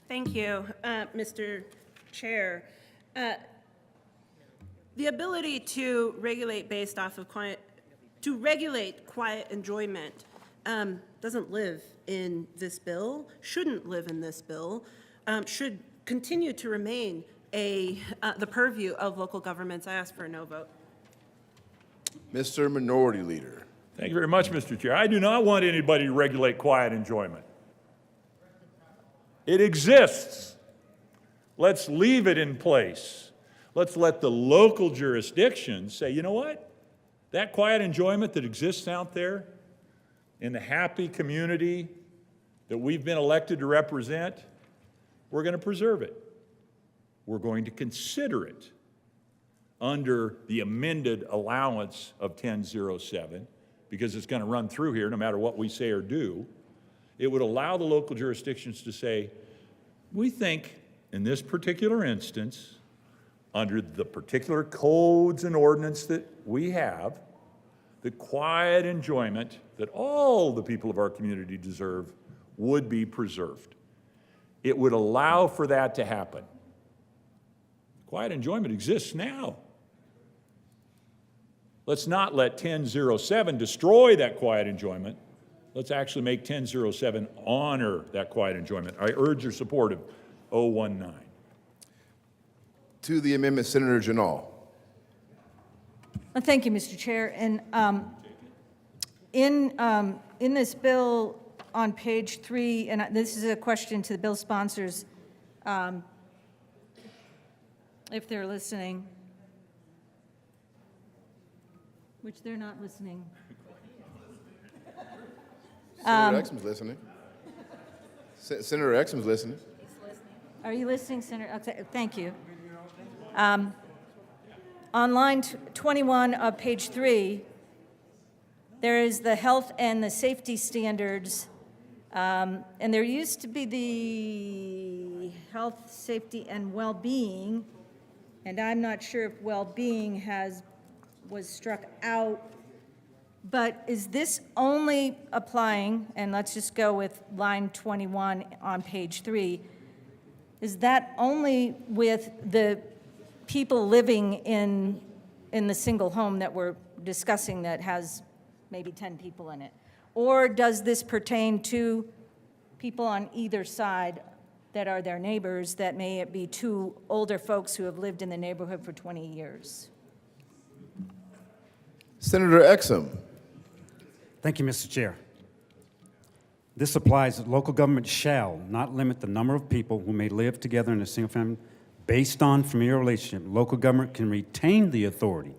O: Thank you, Mr. Chair. The ability to regulate based off of quiet enjoyment doesn't live in this bill, shouldn't live in this bill, should continue to remain the purview of local governments. I ask for a no vote.
P: Mr. Minority Leader.
I: Thank you very much, Mr. Chair. I do not want anybody to regulate quiet enjoyment. It exists. Let's leave it in place. Let's let the local jurisdictions say, you know what? That quiet enjoyment that exists out there in the happy community that we've been elected to represent, we're going to preserve it. We're going to consider it under the amended allowance of 1007, because it's going to run through here no matter what we say or do. It would allow the local jurisdictions to say, we think in this particular instance, under the particular codes and ordinance that we have, the quiet enjoyment that all the people of our community deserve would be preserved. It would allow for that to happen. Quiet enjoyment exists now. Let's not let 1007 destroy that quiet enjoyment. Let's actually make 1007 honor that quiet enjoyment. I urge your support of 019.
P: To the amendment, Senator Janal.
S: Thank you, Mr. Chair. And in this bill on page 3, and this is a question to the bill sponsors, if they're listening, which they're not listening.
P: Senator Exum's listening. Senator Exum's listening.
S: Are you listening, Senator? Okay, thank you. On line 21 of page 3, there is the health and the safety standards, and there used to be the health, safety, and well-being, and I'm not sure if well-being was struck out, but is this only applying, and let's just go with line 21 on page 3, is that only with the people living in the single home that we're discussing that has maybe 10 people in it? Or does this pertain to people on either side that are their neighbors that may be two older folks who have lived in the neighborhood for 20 years?
P: Senator Exum.
Q: Thank you, Mr. Chair. This applies that local government shall not limit the number of people who may live together in a single family based on familiar relationship. Local government can retain the authority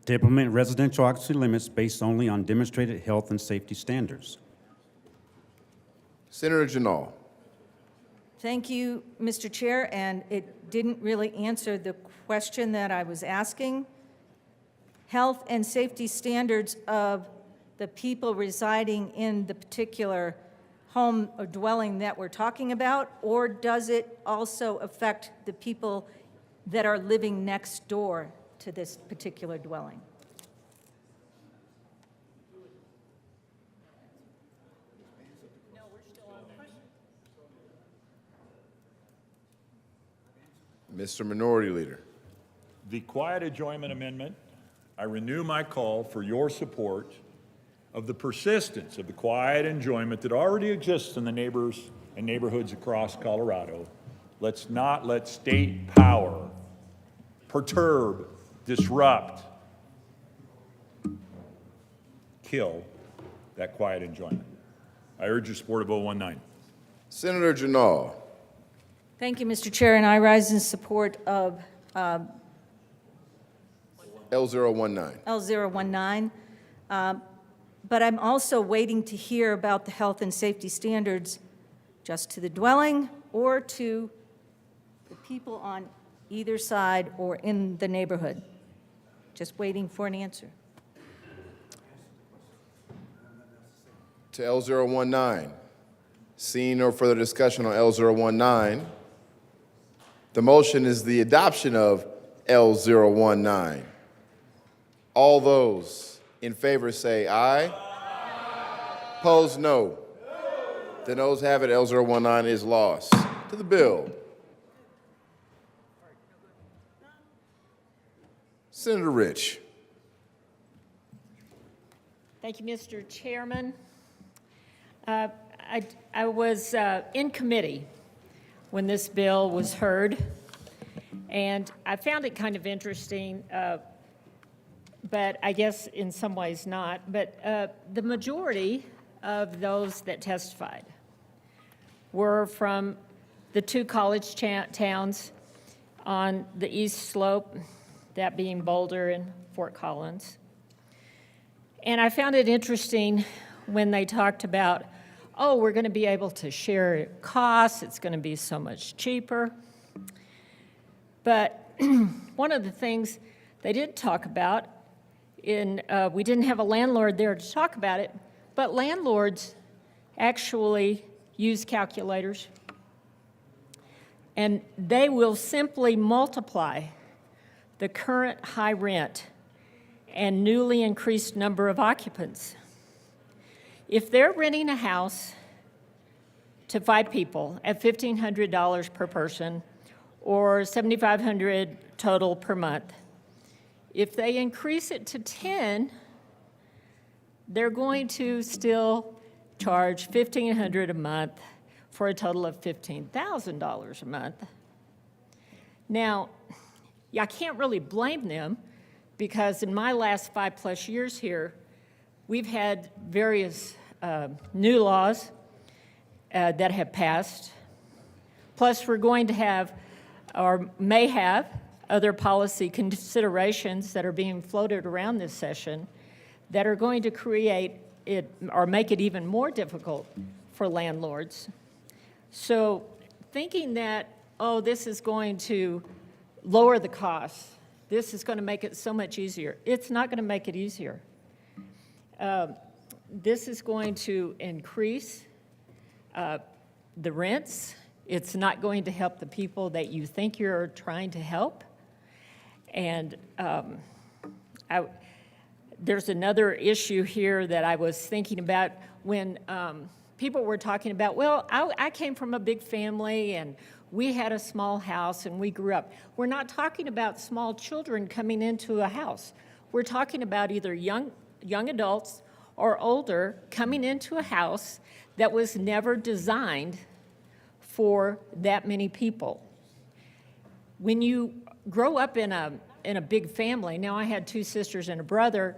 Q: to implement residential occupancy limits based only on demonstrated health and safety standards.
P: Senator Janal.
S: Thank you, Mr. Chair, and it didn't really answer the question that I was asking. Health and safety standards of the people residing in the particular home or dwelling that we're talking about, or does it also affect the people that are living next door to this particular dwelling.
P: Mr. Minority Leader.
I: The quiet enjoyment amendment, I renew my call for your support of the persistence of the quiet enjoyment that already exists in the neighbors and neighborhoods across Colorado. Let's not let state power perturb, disrupt, kill that quiet enjoyment. I urge your support of 019.
P: Senator Janal.
S: Thank you, Mr. Chair, and I rise in support of
P: L019.
S: L019. But I'm also waiting to hear about the health and safety standards just to the dwelling or to the people on either side or in the neighborhood. Just waiting for an answer.
P: To L019. Seeing no further discussion on L019, the motion is the adoption of L019. All those in favor say aye. Opposed, no. The noes have it. L019 is lost. To the bill. Senator Rich.
E: Thank you, Mr. Chairman. I was in committee when this bill was heard, and I found it kind of interesting, but I guess in some ways not. But the majority of those that testified were from the two college towns on the east slope, that being Boulder and Fort Collins. And I found it interesting when they talked about, oh, we're going to be able to share costs, it's going to be so much cheaper. But one of the things they did talk about, we didn't have a landlord there to talk about it, but landlords actually use calculators, and they will simply multiply the current high rent and newly increased number of occupants. If they're renting a house to 5 people at $1,500 per person or $7,500 total per month, if they increase it to 10, they're going to still charge $1,500 a month for a total of $15,000 a month. Now, I can't really blame them because in my last 5+ years here, we've had various new laws that have passed. Plus, we're going to have, or may have, other policy considerations that are being floated around this session that are going to create it or make it even more difficult for landlords. So thinking that, oh, this is going to lower the costs, this is going to make it so much easier. It's not going to make it easier. This is going to increase the rents. It's not going to help the people that you think you're trying to help. And there's another issue here that I was thinking about when people were talking about, well, I came from a big family and we had a small house and we grew up. We're not talking about small children coming into a house. We're talking about either young adults or older coming into a house that was never designed for that many people. When you grow up in a big family, now I had 2 sisters and a brother,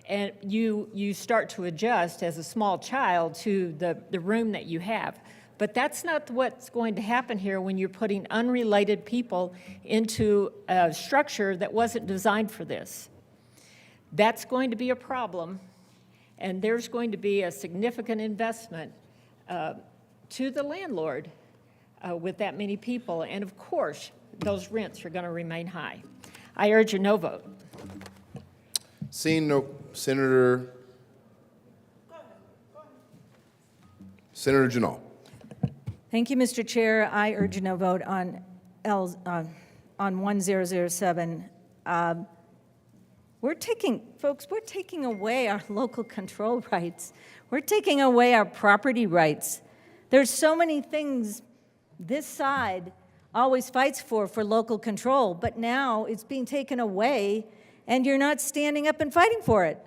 E: and you start to adjust as a small child to the room that you have. But that's not what's going to happen here when you're putting unrelated people into a structure that wasn't designed for this. That's going to be a problem, and there's going to be a significant investment to the landlord with that many people. And of course, those rents are going to remain high. I urge a no vote.
P: Seeing no, Senator Janal.
S: Thank you, Mr. Chair. I urge a no vote on 1007. we're taking away our local control rights. We're taking away our property rights. There's so many things this side always fights for local control, but now it's being taken away and you're not standing up and fighting for it.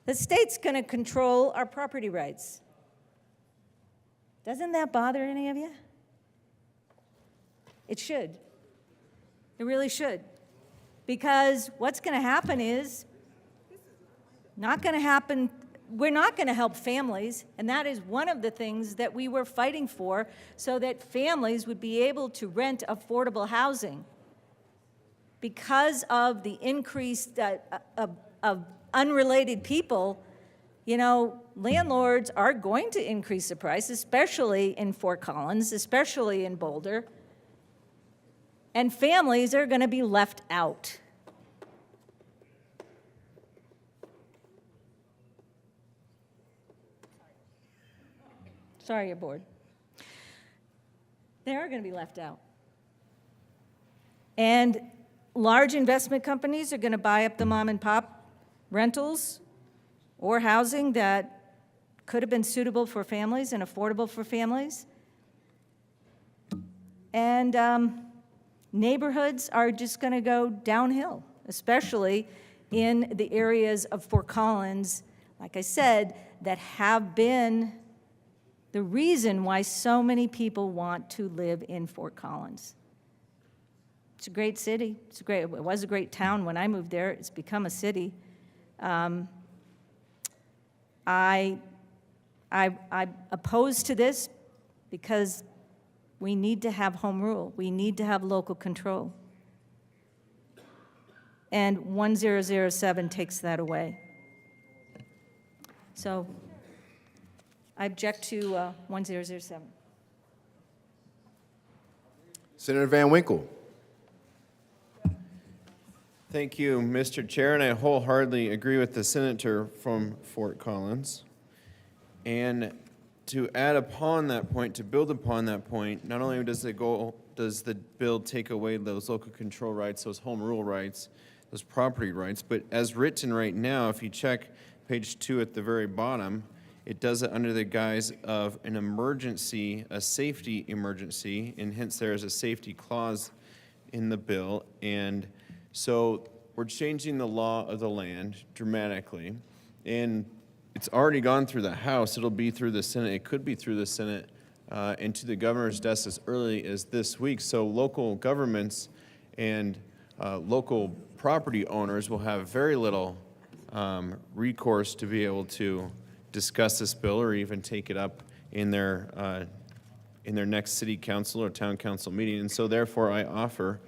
S: The state's going to control our property rights. Doesn't that bother any of you? It should. It really should. Because what's going to happen is not going to happen. We're not going to help families, and that is one of the things that we were fighting for, so that families would be able to rent affordable housing. Because of the increase of unrelated people, you know, landlords are going to increase the price, especially in Fort Collins, especially in Boulder, and families are going to be left out. Sorry, you're bored. They are going to be left out. And large investment companies are going to buy up the mom and pop rentals or housing that could have been suitable for families and affordable for families. And neighborhoods are just going to go downhill, especially in the areas of Fort Collins, like I said, that have been the reason why so many people want to live in Fort Collins. It's a great city. It was a great town when I moved there. It's become a city. I oppose to this because we need to have home rule. We need to have local control. And 1007 takes that away. So I object to 1007.
P: Senator Van Winkle.
F: Thank you, Mr. Chair, and I wholeheartedly agree with the senator from Fort Collins. And to add upon that point, to build upon that point, not only does the bill take away those local control rights, those home rule rights, those property rights, but as written right now, if you check page 2 at the very bottom, it does it under the guise of an emergency, a safety emergency, and hence there is a safety clause in the bill. And so we're changing the law of the land dramatically, and it's already gone through the House. It'll be through the Senate. It could be through the Senate and to the governor's desk as early as this week. So local governments and local property owners will have very little recourse to be able to discuss this bill or even take it up in their next city council or town council meeting. And so therefore I offer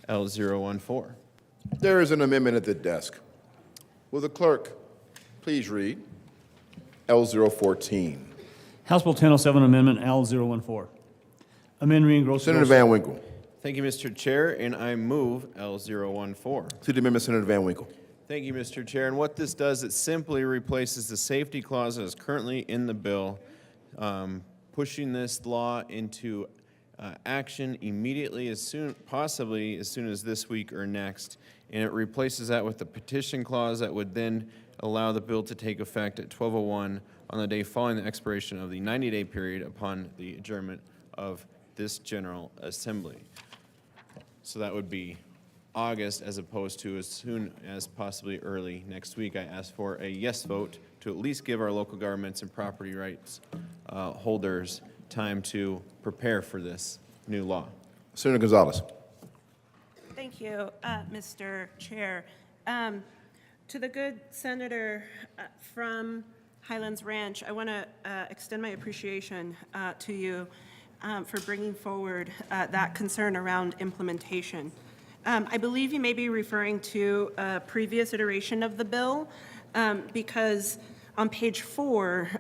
F: L014.
P: There is an amendment at the desk. Will the clerk please read L014?
B: House Bill 1007 Amendment L014. Amend re-engross.
P: Senator Van Winkle.
F: Thank you, Mr. Chair, and I move L014.
P: To the amendment, Senator Van Winkle.
F: Thank you, Mr. Chair. And what this does, it simply replaces the safety clause that is currently in the bill, pushing this law into action immediately, possibly as soon as this week or next. And it replaces that with the petition clause that would then allow the bill to take effect at 12:01 on the day following the expiration of the 90-day period upon the adjournment of this General Assembly. So that would be August as opposed to as soon as possibly early next week. I ask for a yes vote to at least give our local governments and property rights holders time to prepare for this new law.
P: Senator Gonzalez.
O: Thank you, Mr. Chair. To the good senator from Highlands Ranch, I want to extend my appreciation to you for bringing forward that concern around implementation. I believe you may be referring to a previous iteration of the bill because on page 4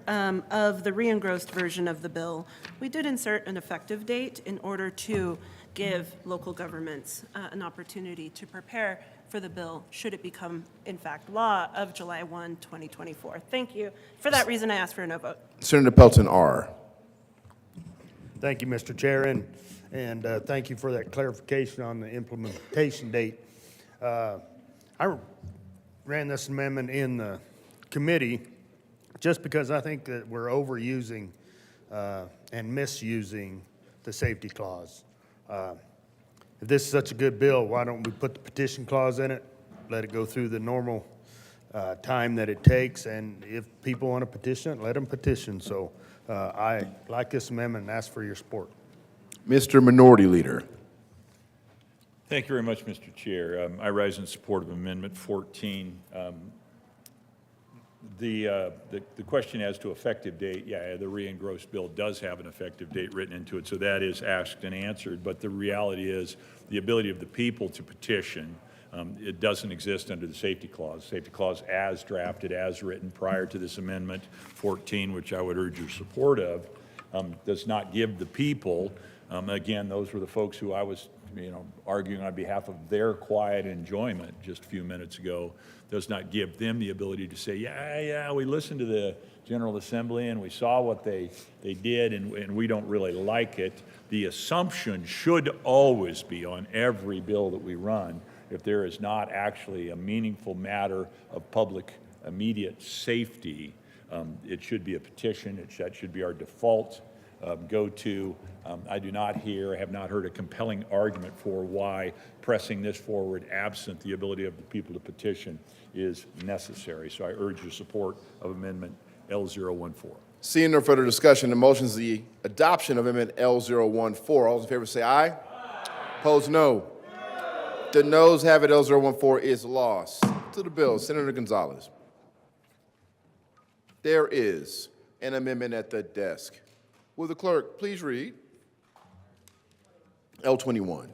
O: of the re-engrossed version of the bill, we did insert an effective date in order to give local governments an opportunity to prepare for the bill should it become, in fact, law of July 1, 2024. Thank you. For that reason, I ask for a no vote.
P: Senator Pelton R.
U: Thank you, Mr. Chair, and thank you for that clarification on the implementation date. I ran this amendment in the committee just because I think that we're overusing and misusing the safety clause. If this is such a good bill, why don't we put the petition clause in it, let it go through the normal time that it takes, and if people want to petition it, let them petition. So I like this amendment and ask for your support.
P: Mr. Minority Leader.
I: Thank you very much, Mr. Chair. I rise in support of Amendment 14. The question as to effective date, yeah, the re-engrossed bill does have an effective date written into it, so that is asked and answered. But the reality is the ability of the people to petition, it doesn't exist under the safety clause. Safety clause as drafted, as written prior to this Amendment 14, which I would urge your support of, does not give the people, again, those were the folks who I was arguing on behalf of their quiet enjoyment just a few minutes ago, does not give them the ability to say, yeah, we listened to the General Assembly and we saw what they did and we don't really like it. The assumption should always be on every bill that we run, if there is not actually a meaningful matter of public immediate safety, it should be a petition. That should be our default go-to. I do not have not heard a compelling argument for why pressing this forward absent the ability of the people to petition is necessary. So I urge your support of Amendment L014.
P: Seeing no further discussion, the motion is the adoption of Amendment L014. All those in favor say aye. Aye. Opposed, no. The noes have it. L014 is lost. To the bill, Senator Gonzalez. There is an amendment at the desk. Will the clerk please read L21?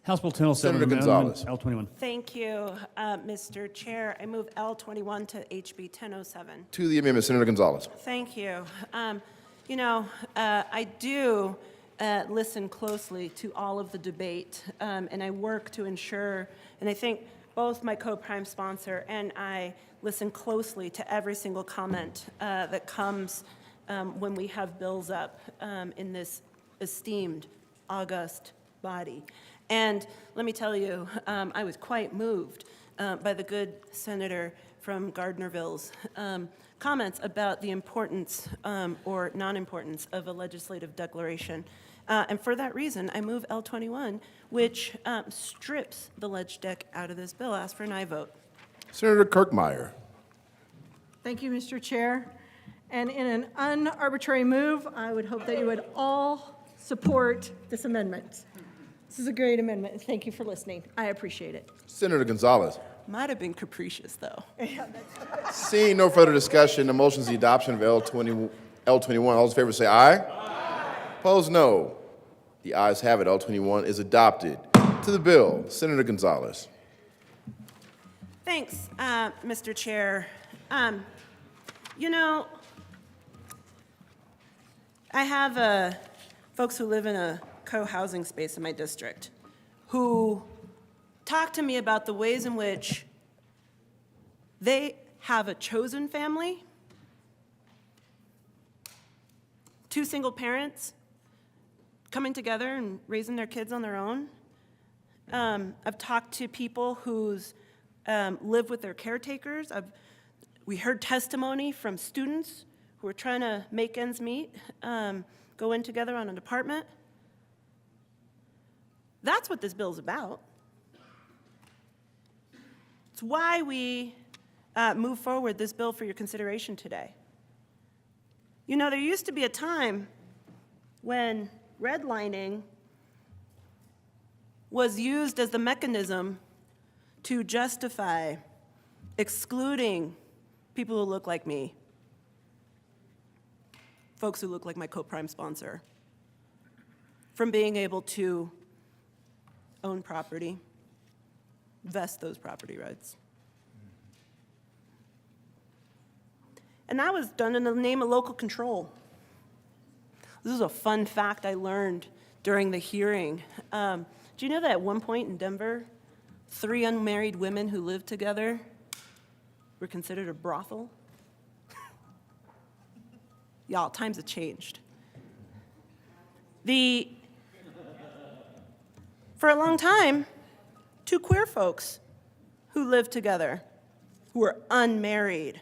B: House Bill 1007,
P: Senator Gonzalez.
B: L21.
O: Thank you, Mr. Chair. I move L21 to HB 1007.
P: To the amendment, Senator Gonzalez.
O: Thank you. I do listen closely to all of the debate, and I work to ensure, and I think both my co-prime sponsor and I listen closely to every single comment that comes when we have bills up in this esteemed, august body. And let me tell you, I was quite moved by the good senator from Gardnerville's comments about the importance or non-importance of a legislative declaration. And for that reason, I move L21, which strips the ledge deck out of this bill. Ask for an aye vote.
P: Senator Kirkmeyer.
L: Thank you, Mr. Chair. And in an unarbitrary move, I would hope that you would all support this amendment. This is a great amendment. Thank you for listening. I appreciate it.
P: Senator Gonzalez.
O: Might have been capricious, though.
P: Seeing no further discussion, the motion is the adoption of L21. All those in favor say aye. Aye. Opposed, no. The ayes have it. L21 is adopted. To the bill, Senator Gonzalez.
O: Thanks, Mr. Chair. I have folks who live in a co-housing space in my district who talk to me about the ways in which they have a chosen family, 2 single parents coming together and raising their kids on their own. I've talked to people who's live with their caretakers. We heard testimony from students who are trying to make ends meet, go in together on an apartment. That's what this bill's about. It's why we move forward this bill for your consideration today. There used to be a time when redlining was used as the mechanism to justify excluding people who look like me, folks who look like my co-prime sponsor, from being able to own property, vest those property rights. And that was done in the name of local control. This is a fun fact I learned during the hearing. Do you know that at one point in Denver, 3 unmarried women who lived together were considered a brothel? Y'all, times have changed. For a long time, 2 queer folks who live together, who are unmarried.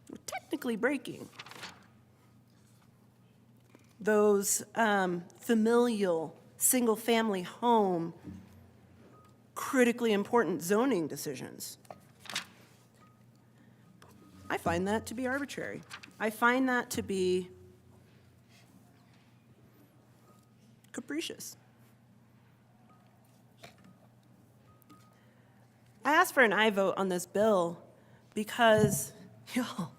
O: We're technically breaking those familial, single-family home, critically important zoning decisions. I find that to be arbitrary. I find that to be capricious. I asked for an aye vote on this bill because, y'all,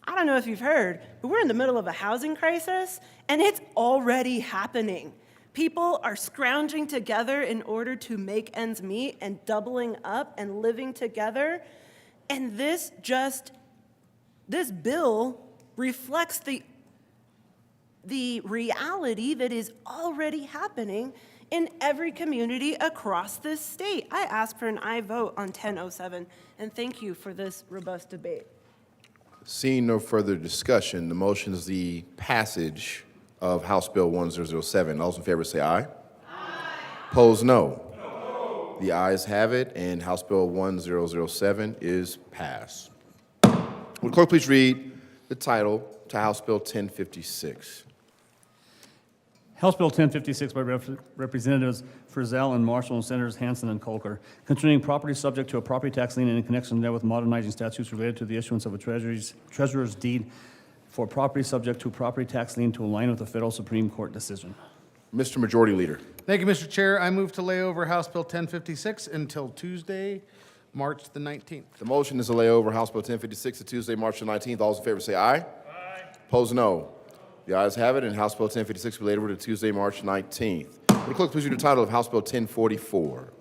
O: I don't know if you've heard, but we're in the middle of a housing crisis, and it's already happening. People are scrounging together in order to make ends meet and doubling up and living together. And this bill reflects the reality that is already happening in every community across this state. I ask for an aye vote on 1007, and thank you for this robust debate.
P: Seeing no further discussion, the motion is the passage of House Bill 1007. All those in favor say aye. Aye. Opposed, no. No. The ayes have it, and House Bill 1007 is passed. Will the clerk please read the title to House Bill 1056?
B: House Bill 1056 by Representatives Frizzell and Marshall and Senators Hansen and Colker, concerning property subject to a property tax lien and in connection therewith modernizing statutes related to the issuance of a treasurer's deed for property subject to a property tax lien to align with the federal Supreme Court decision.
P: Mr. Majority Leader.
D: Thank you, Mr. Chair. I move to lay over House Bill 1056 until Tuesday, March the 19th.
P: The motion is to lay over House Bill 1056 to Tuesday, March the 19th. All those in favor say aye. Aye. Opposed, no. The ayes have it, and House Bill 1056 will be laid over to Tuesday, March 19th. Will the clerk please read the title of House Bill 1044?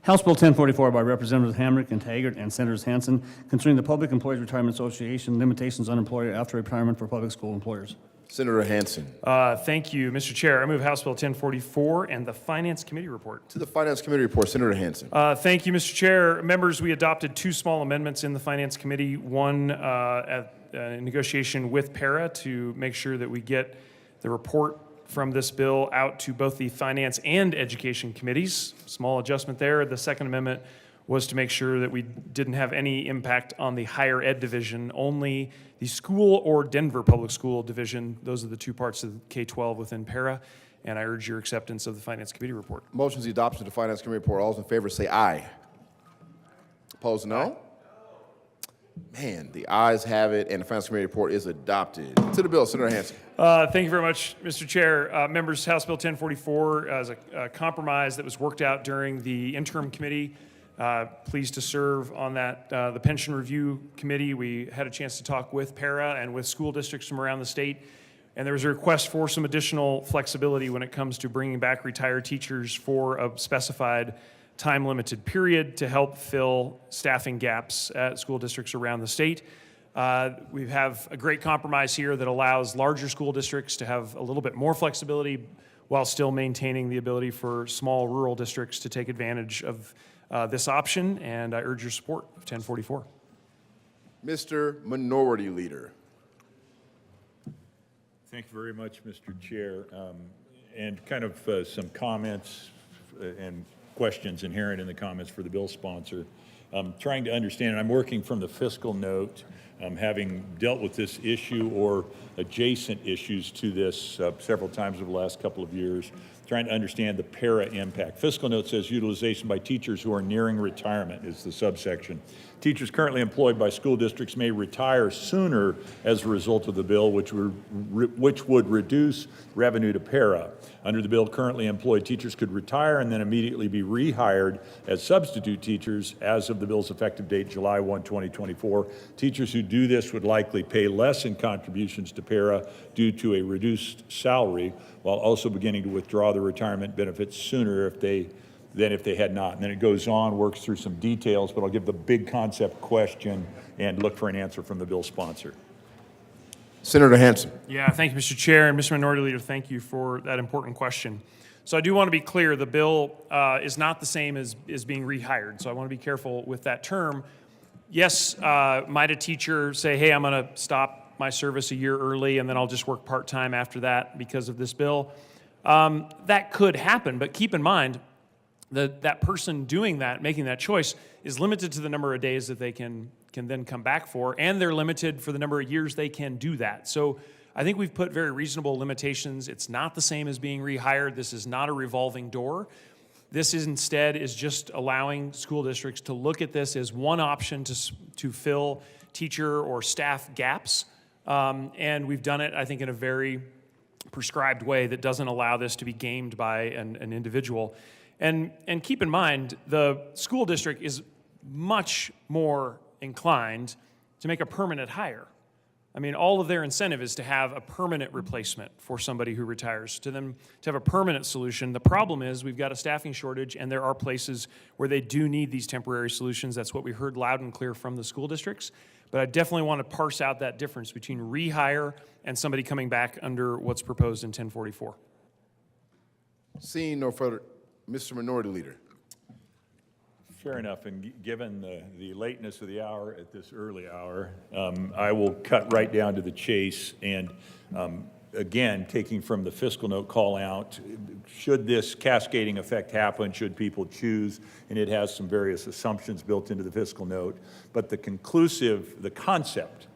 B: House Bill 1044 by Representatives Hamrick and Taggart and Senators Hansen, concerning the Public Employees Retirement Association limitations on employer after retirement for public school employers.
P: Senator Hansen.
H: Thank you, Mr. Chair. I move House Bill 1044 and the Finance Committee report.
P: To the Finance Committee report, Senator Hansen.
H: Thank you, Mr. Chair. Members, we adopted two small amendments in the Finance Committee, one at negotiation with PARA to make sure that we get the report from this bill out to both the Finance and Education Committees. Small adjustment there. The second amendment was to make sure that we didn't have any impact on the higher ed division, only the school or Denver Public School division. Those are the two parts of K-12 within PARA, and I urge your acceptance of the Finance Committee report.
P: Motion is the adoption of the Finance Committee report. All those in favor say aye. Opposed, no? Man, the ayes have it, and the Finance Committee report is adopted. To the bill, Senator Hansen.
H: Thank you very much, Mr. Chair. Members, House Bill 1044 is a compromise that was worked out during the interim committee. Pleased to serve on that. The Pension Review Committee, we had a chance to talk with PARA and with school districts from around the state, and there was a request for some additional flexibility when it comes to bringing back retired teachers for a specified time-limited period to help fill staffing gaps at school districts around the state. We have a great compromise here that allows larger school districts to have a little bit more flexibility while still maintaining the ability for small rural districts to take advantage of this option, and I urge your support of 1044.
P: Mr. Minority Leader.
I: Thank you very much, Mr. Chair. And kind of some comments and questions inherent in the comments for the bill sponsor. I'm trying to understand, and I'm working from the fiscal note, having dealt with this issue or adjacent issues to this several times over the last couple of years, trying to understand the PARA impact. Fiscal note says utilization by teachers who are nearing retirement is the subsection. Teachers currently employed by school districts may retire sooner as a result of the bill, which would reduce revenue to PARA. Under the bill, currently employed teachers could retire and then immediately be rehired as substitute teachers as of the bill's effective date, July 1, 2024. Teachers who do this would likely pay less in contributions to PARA due to a reduced salary, while also beginning to withdraw the retirement benefits sooner than if they had not. And then it goes on, works through some details, but I'll give the big concept question and look for an answer from the bill sponsor.
P: Senator Hansen.
H: Yeah, thank you, Mr. Chair, and Mr. Minority Leader, thank you for that important question. So I do want to be clear, the bill is not the same as being rehired, so I want to be careful with that term. Yes, might a teacher say, hey, I'm going to stop my service a year early and then I'll just work part-time after that because of this bill? That could happen, but keep in mind, that person doing that, making that choice, is limited to the number of days that they can then come back for, and they're limited for the number of years they can do that. So I think we've put very reasonable limitations. It's not the same as being rehired. This is not a revolving door. This is instead is just allowing school districts to look at this as one option to fill teacher or staff gaps. And we've done it, I think, in a very prescribed way that doesn't allow this to be gamed by an individual. And keep in mind, the school district is much more inclined to make a permanent hire. I mean, all of their incentive is to have a permanent replacement for somebody who retires, to have a permanent solution. The problem is we've got a staffing shortage, and there are places where they do need these temporary solutions. That's what we heard loud and clear from the school districts. But I definitely want to parse out that difference between rehire and somebody coming back under what's proposed in 1044.
P: Seeing no further, Mr. Minority Leader.
I: Fair enough, and given the lateness of the hour at this early hour, I will cut right down to the chase. And again, taking from the fiscal note call out, should this cascading effect happen, should people choose, and it has some various assumptions built into the fiscal note, but the concept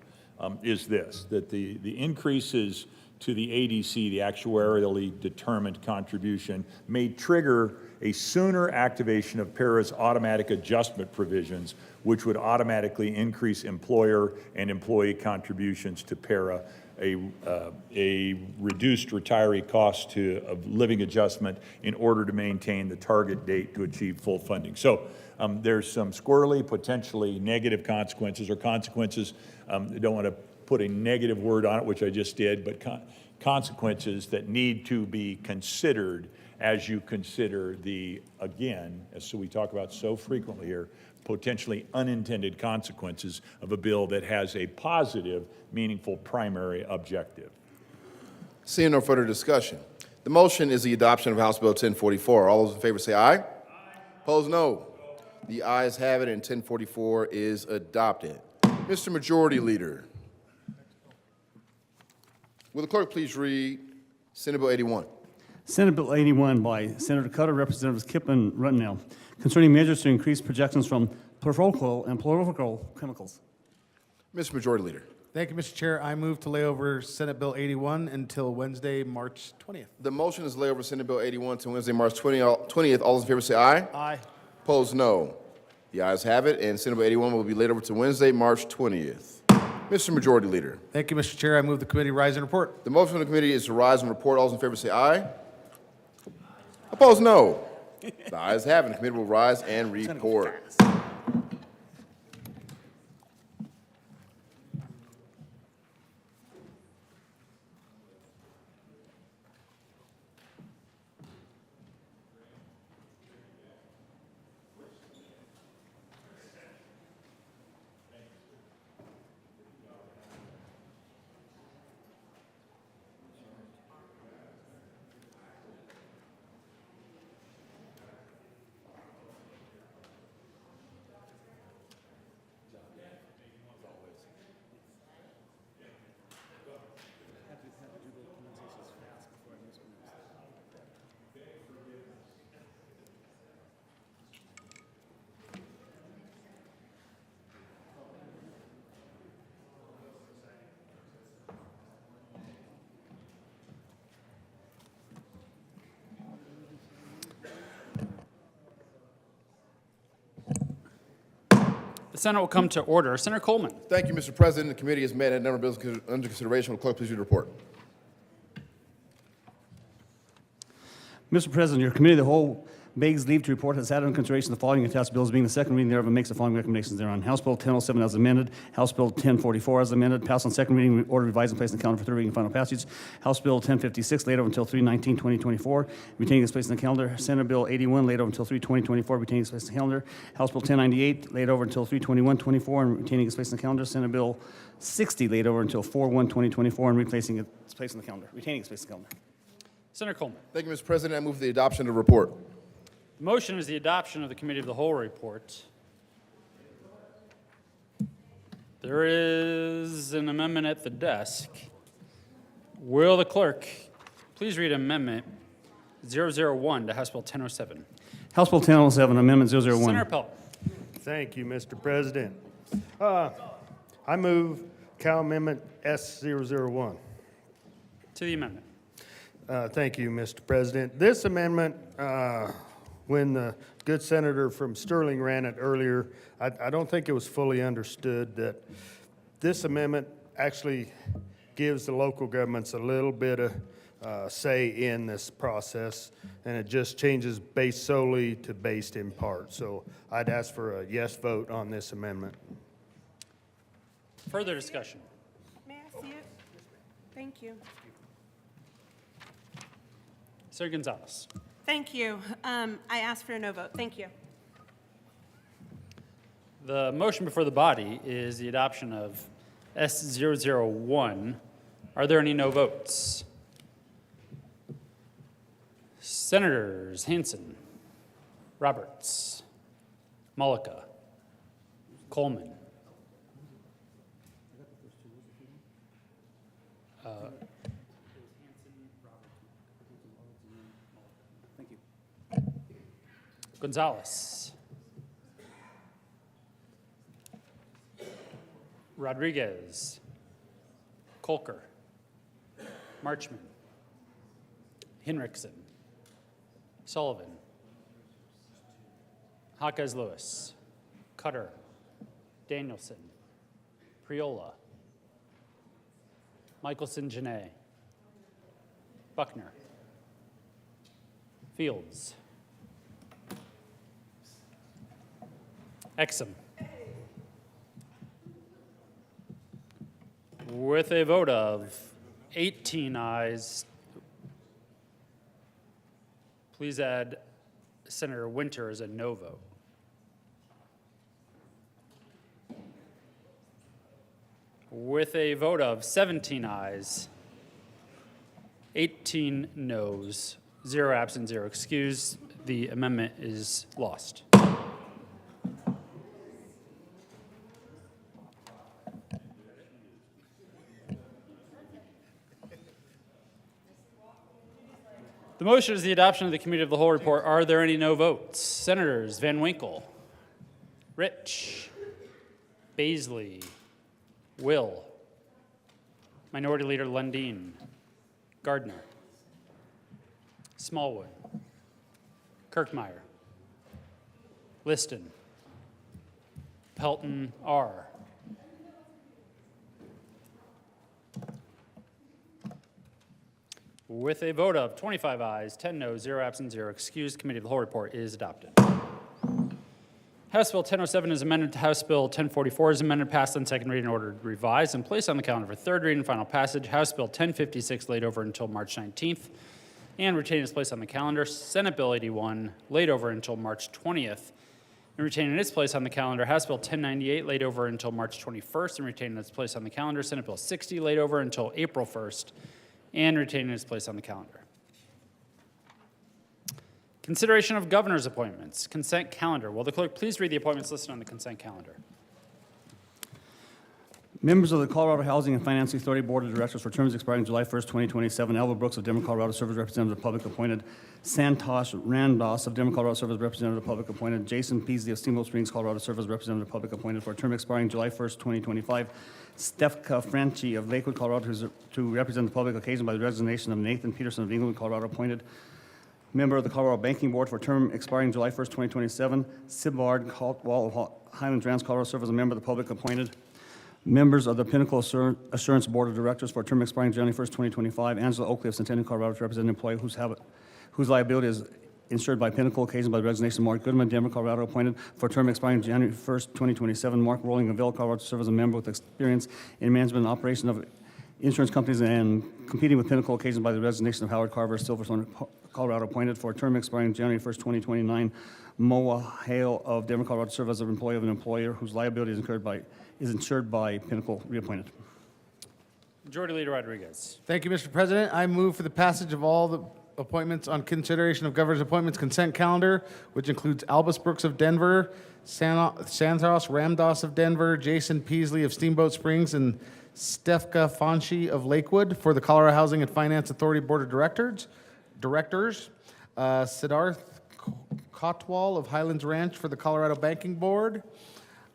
I: is this, that the increases to the ADC, the actuarially determined contribution, may trigger a sooner activation of PARA's automatic adjustment provisions, which would automatically increase employer and employee contributions to PARA, a reduced retiree cost of living adjustment in order to maintain the target date to achieve full funding. So there's some squirrely, potentially negative consequences, or consequences, I don't want to put a negative word on it, which I just did, but consequences that need to be considered as you consider the, again, as we talk about so frequently here, potentially unintended consequences of a bill that has a positive, meaningful primary objective.
P: Seeing no further discussion, the motion is the adoption of House Bill 1044. All those in favor say aye. Opposed, no. The ayes have it, and 1044 is adopted. Mr. Majority Leader, will the clerk please read Senate Bill 81?
B: Senate Bill 81 by Senator Cutter, Representatives Kipp and Runnell, concerning measures to increase projections from fluorochemical and fluorochemical chemicals.
P: Mr. Majority Leader.
D: Thank you, Mr. Chair. I move to lay over Senate Bill 81 until Wednesday, March 20th.
P: The motion is to lay over Senate Bill 81 to Wednesday, March 20th. All those in favor say aye.
D: Aye.
P: Opposed, no. The ayes have it, and Senate Bill 81 will be laid over to Wednesday, March 20th. Mr. Majority Leader.
D: Thank you, Mr. Chair. I move the committee rise and report.
P: The motion of the committee is to rise and report. All those in favor say aye. Opposed, no. The ayes have it. The committee will rise and report.
A: The Senate will come to order. Senator Coleman.
P: Thank you, Mr. President. The committee has met and a number of bills under consideration. Will the clerk please read the report?
B: Mr. President, your committee of the whole begs leave to report has had under consideration the following attached bills, being the second reading thereof, and makes the following recommendations thereon. House Bill 1007 as amended, House Bill 1044 as amended, passed on second reading, order revised and placed in the calendar for third reading and final passage. House Bill 1056 laid over until 3/19/2024, retaining its place in the calendar. Senate Bill 81 laid over until 3/20/24, retaining its place in the calendar. House Bill 1098 laid over until 3/21/24 and retaining its place in the calendar. Senate Bill 60 laid over until 4/1/2024 and replacing its place in the calendar, retaining its place in the calendar.
A: Senator Coleman.
P: Thank you, Mr. President. I move for the adoption of the report.
A: The motion is the adoption of the Committee of the Whole report. There is an amendment at the desk. Will the clerk please read Amendment 001 to House Bill 1007?
B: House Bill 1007, Amendment 001.
A: Senator Pelt.
U: Thank you, Mr. President. I move Cal Amendment S001.
A: To the amendment.
U: Thank you, Mr. President. This amendment, when the good senator from Sterling ran it earlier, I don't think it was fully understood that this amendment actually gives the local governments a little bit of say in this process, and it just changes based solely to based in part. So I'd ask for a yes vote on this amendment.
A: Further discussion.
O: May I see it? Thank you.
A: Senator Gonzalez.
O: Thank you. I ask for a no vote. Thank you.
A: The motion before the body is the adoption of S001. Are there any no votes? Senators Hanson, Roberts, Mullica, Coleman, Gonzalez, Rodriguez, Kolker, Marchman, Hinrichsen, Sullivan, Jaquez Lewis, Cutter, Danielson, Priola, Michelson Janae, Buckner, Fields, Exum. With a vote of 18 ayes, please add Senator Winter as a no vote. With a vote of 17 ayes, 18 noes, 0 absent, 0 excused, the amendment is lost. The motion is the adoption of the Committee of the Whole report. Are there any no votes? Senators Van Winkle, Rich, Baisley, Will, Minority Leader Lundin, Gardner, Smallwood, Kirkmeyer, Liston, Pelton R. With a vote of 25 ayes, 10 noes, 0 absent, 0 excused, Committee of the Whole report is adopted. House Bill 1007 is amended to House Bill 1044 is amended, passed on second reading, ordered revised, and placed on the calendar for third reading and final passage. House Bill 1056 laid over until March 19th and retained its place on the calendar. Senate Bill 81 laid over until March 20th and retained its place on the calendar. House Bill 1098 laid over until March 21st and retained its place on the calendar. Senate Bill 60 laid over until April 1st and retaining its place on the calendar. Consideration of governor's appointments, consent calendar. Will the clerk please read the appointments listed on the consent calendar?
B: Members of the Colorado Housing and Finance Authority Board of Directors for terms expiring July 1st, 2027. Elva Brooks of Denver, Colorado, serve as representative of public appointed. Santosh Randos of Denver, Colorado, serve as representative of public appointed. Jason Peasley of Steamboat Springs, Colorado, serve as representative of public appointed for a term expiring July 1st, 2025. Stefka Franchi of Lakewood, Colorado, to represent the public occasion by the resignation of Nathan Peterson of Englewood, Colorado, appointed. Member of the Colorado Banking Board for a term expiring July 1st, 2027. Sibard Caldwell of Highlands Ranch, Colorado, serve as a member of the public appointed. Members of the Pinnacle Assurance Board of Directors for a term expiring January 1st, 2025. Angela Oakley of Centennial, Colorado, to represent an employee whose liability is insured by Pinnacle, occasioned by the resignation of Mark Goodman, Denver, Colorado, appointed for a term expiring January 1st, 2027. Mark Rolling of Vail, Colorado, to serve as a member with experience in management and operation of insurance companies and competing with Pinnacle, occasioned by the resignation of Howard Carver, Silverstone, Colorado, appointed for a term expiring January 1st, 2029. Moa Hale of Denver, Colorado, to serve as an employee of an employer whose liability is insured by Pinnacle, reappointed.
A: Majority Leader Rodriguez.
D: Thank you, Mr. President. I move for the passage of all the appointments on consideration of governor's appointments consent calendar, which includes Albus Brooks of Denver, Santos Ramdos of Denver, Jason Peasley of Steamboat Springs, and Stefka Fanchi of Lakewood for the Colorado Housing and Finance Authority Board of Directors. Siddharth Cotwall of Highlands Ranch for the Colorado Banking Board,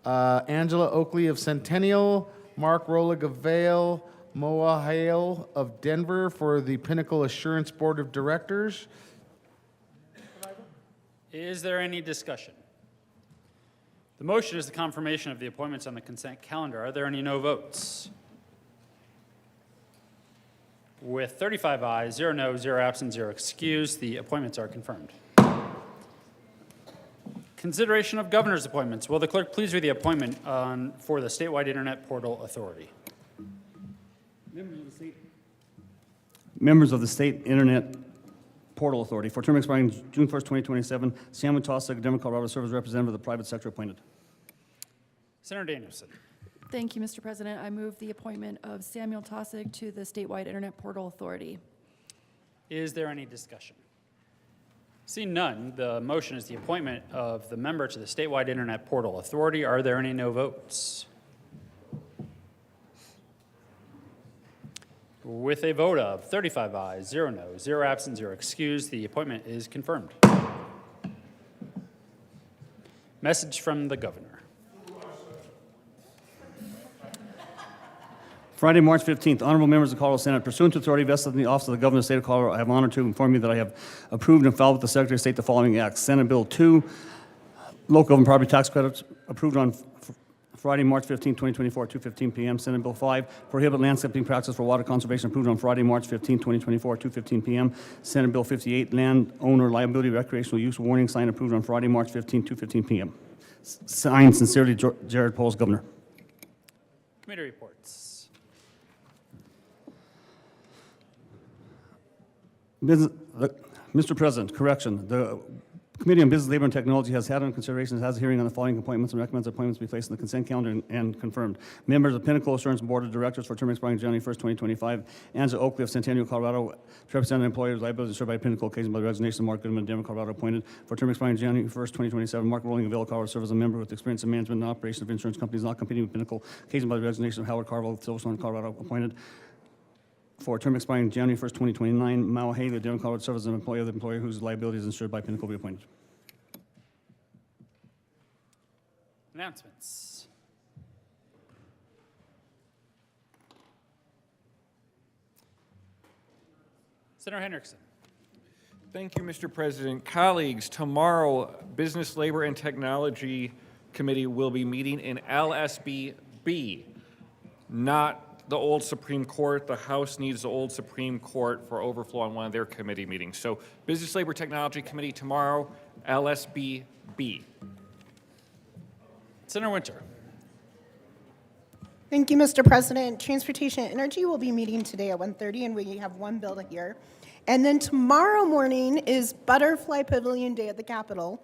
D: Angela Oakley of Centennial, Mark Rolig of Vail, Moa Hale of Denver for the Pinnacle Assurance Board of Directors.
A: Is there any discussion? The motion is the confirmation of the appointments on the consent calendar. Are there any no votes? With 35 ayes, 0 no, 0 absent, 0 excused, the appointments are confirmed. Consideration of governor's appointments. Will the clerk please read the appointment for the statewide Internet Portal Authority?
B: Members of the State Internet Portal Authority, for term expiring June 1st, 2027, Samuel Tosick, Denver, Colorado, serve as representative of the private sector appointed.
A: Senator Danielson.
C: Thank you, Mr. President. I move the appointment of Samuel Tosick to the statewide Internet Portal Authority.
A: Is there any discussion? Seeing none, the motion is the appointment of the member to the statewide Internet Portal Authority. Are there any no votes? With a vote of 35 ayes, 0 no, 0 absent, 0 excused, the appointment is confirmed. Message from the governor.
B: Friday, March 15th, honorable members of the Colorado Senate, pursuant to authority vested in the office of the governor of the state of Colorado, I have honor to inform you that I have approved and filed with the Secretary of State the following acts. Senate Bill 2, local government property tax credits, approved on Friday, March 15, 2024, 2:15 p.m. Senate Bill 5, prohibit landscaping practices for water conservation, approved on Friday, March 15, 2024, 2:15 p.m. Senate Bill 58, landowner liability recreational use warning sign, approved on Friday, March 15, 2:15 p.m. Signed, sincerely, Jared Poles, Governor.
A: Committee reports.
B: Mr. President, correction. The Committee on Business, Labor, and Technology has had on consideration, has a hearing on the following appointments and recommends appointments be placed in the consent calendar and confirmed. Members of Pinnacle Assurance Board of Directors for term expiring January 1st, 2025. Angela Oakley of Centennial, Colorado, to represent employers' liability served by Pinnacle, occasioned by the resignation of Mark Goodman, Denver, Colorado, appointed for term expiring January 1st, 2027. Mark Rolling of Vail, Colorado, serves as a member with experience in management and operation of insurance companies not competing with Pinnacle, occasioned by the resignation of Howard Carville of Silverstone, Colorado, appointed for a term expiring January 1st, 2029. Mao Haley of Denver, Colorado, serves as an employee of the employer whose liability is insured by Pinnacle, be appointed.
A: Announcements. Senator Hendrickson.
V: Thank you, Mr. President. Colleagues, tomorrow, Business, Labor, and Technology Committee will be meeting in LSB B, not the old Supreme Court. The House needs the old Supreme Court for overflow on one of their committee meetings. So Business, Labor, Technology Committee tomorrow, LSB B.
A: Senator Winter.
W: Thank you, Mr. President. Transportation and Energy will be meeting today at 1:30, and we have one bill here. And then tomorrow morning is Butterfly Pavilion Day at the Capitol.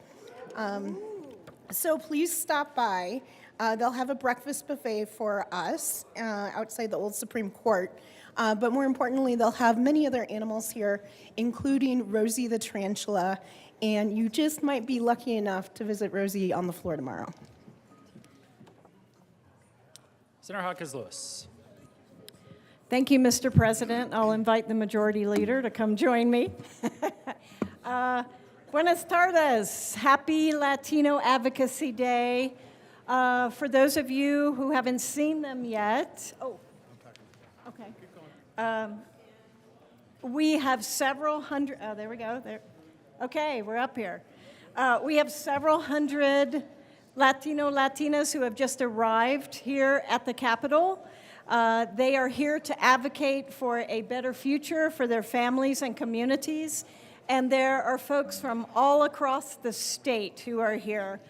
W: So please stop by. They'll have a breakfast buffet for us outside the old Supreme Court. But more importantly, they'll have many other animals here, including Rosie the tarantula. And you just might be lucky enough to visit Rosie on the floor tomorrow.
A: Senator Hawkins-Lewis.
E: Thank you, Mr. President. I'll invite the majority leader to come join me. Buenas tardes. Happy Latino Advocacy Day. For those of you who haven't seen them yet, we have several hundred, there we go. There. Okay, we're up here. We have several hundred Latinas who have just arrived here at the Capitol. They are here to advocate for a better future for their families and communities. And there are folks from all across the state who are here.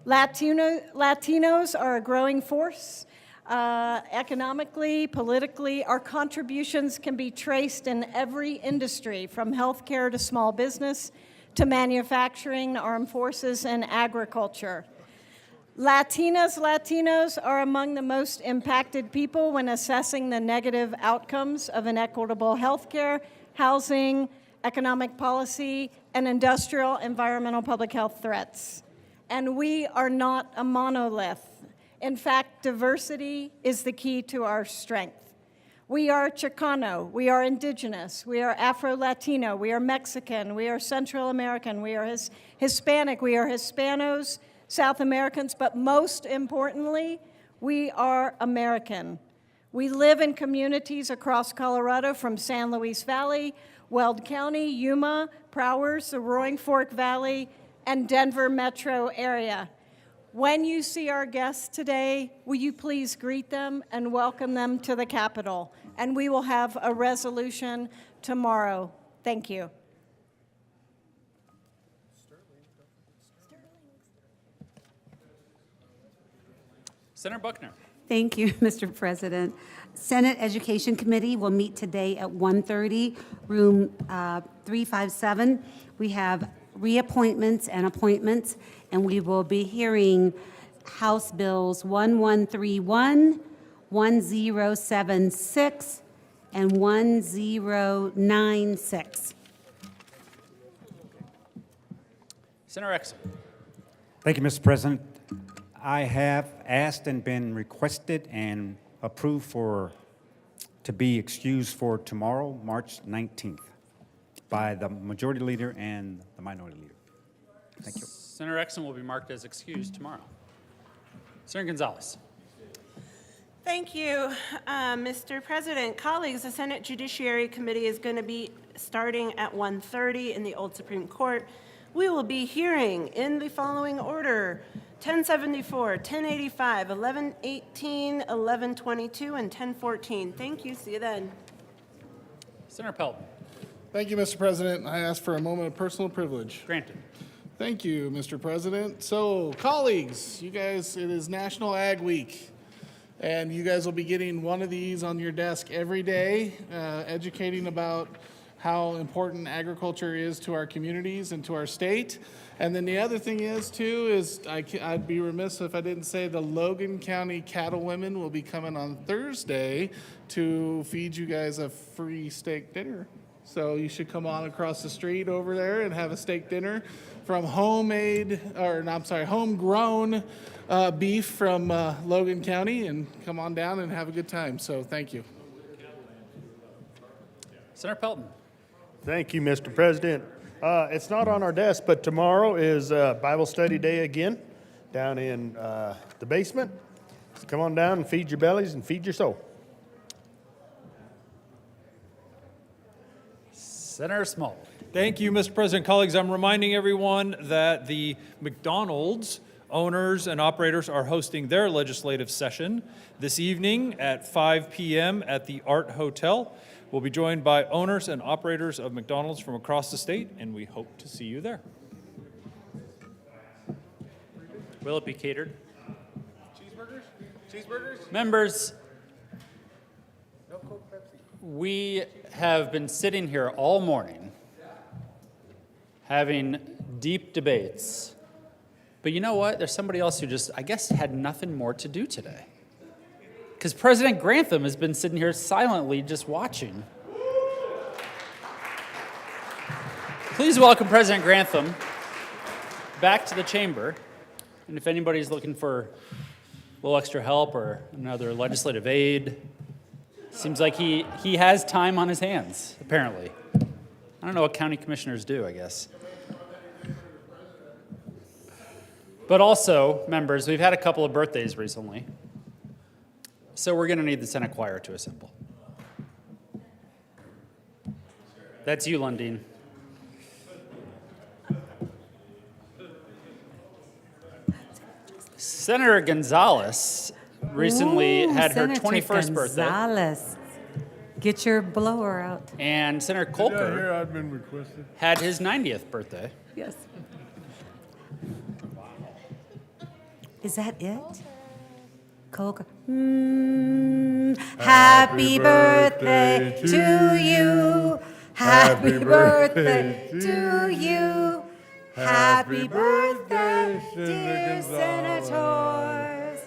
E: Latinos are a growing force. Economically, politically, our contributions can be traced in every industry, from healthcare to small business to manufacturing, armed forces, and agriculture. Latinos are among the most impacted people when assessing the negative outcomes of inequitable healthcare, housing, economic policy, and industrial environmental public health threats. And we are not a monolith. In fact, diversity is the key to our strength.
G: We are Chicano, we are indigenous, we are Afro-Latino, we are Mexican, we are Central American, we are Hispanic, we are Hispanos, South Americans, but most importantly, we are American. We live in communities across Colorado from San Luis Valley, Weld County, Yuma, Prowers, the Roaring Fork Valley, and Denver metro area. When you see our guests today, will you please greet them and welcome them to the Capitol? And we will have a resolution tomorrow. Thank you.
A: Senator Buckner.
M: Thank you, Mr. President. Senate Education Committee will meet today at 1:30, room 357. We have reappointments and appointments, and we will be hearing House Bills 1131, 1076, and 1096.
A: Senator Exum.
Q: Thank you, Mr. President. I have asked and been requested and approved to be excused for tomorrow, March 19th, by the Majority Leader and the Minority Leader. Thank you.
A: Senator Exum will be marked as excused tomorrow. Senator Gonzalez.
O: Thank you, Mr. President. Colleagues, the Senate Judiciary Committee is going to be starting at 1:30 in the Old Supreme Court. We will be hearing in the following order: 1074, 1085, 1118, 1122, and 1014. Thank you. See you then.
A: Senator Pelton.
R: Thank you, Mr. President. I ask for a moment of personal privilege.
A: Granted.
R: Thank you, Mr. President. So, colleagues, you guys, it is National Ag Week, and you guys will be getting one of these on your desk every day, educating about how important agriculture is to our communities and to our state. And then the other thing is, too, is I'd be remiss if I didn't say the Logan County Cattlewomen will be coming on Thursday to feed you guys a free steak dinner. So you should come on across the street over there and have a steak dinner from homegrown beef from Logan County, and come on down and have a good time. So thank you.
A: Senator Pelton.
U: Thank you, Mr. President. It's not on our desk, but tomorrow is Bible study day again down in the basement. So come on down and feed your bellies and feed your soul.
A: Senator Small.
H: Thank you, Mr. President. Colleagues, I'm reminding everyone that the McDonald's owners and operators are hosting their legislative session this evening at 5 p.m. at the Art Hotel. We'll be joined by owners and operators of McDonald's from across the state, and we hope to see you there.
A: Will it be catered?
K: Cheeseburgers? Cheeseburgers?
A: Members,
K: No Coke, Pepsi.
A: we have been sitting here all morning having deep debates. But you know what? There's somebody else who just, I guess, had nothing more to do today. Because President Grantham has been sitting here silently just watching. Please welcome President Grantham back to the chamber. And if anybody's looking for a little extra help or another legislative aid, seems like he has time on his hands, apparently. I don't know what county commissioners do, I guess. But also, members, we've had a couple of birthdays recently. So we're going to need the Senate choir to assemble. That's you, Lundeen. Senator Gonzalez recently had her 21st birthday.
M: Gonzalez. Get your blower out.
A: And Senator
T: Yeah,
A: Colker
T: here I've been requested.
A: had his 90th birthday.
M: Yes. Is that it? Coca. Happy birthday to you. Happy birthday to you. Happy birthday, dear senators.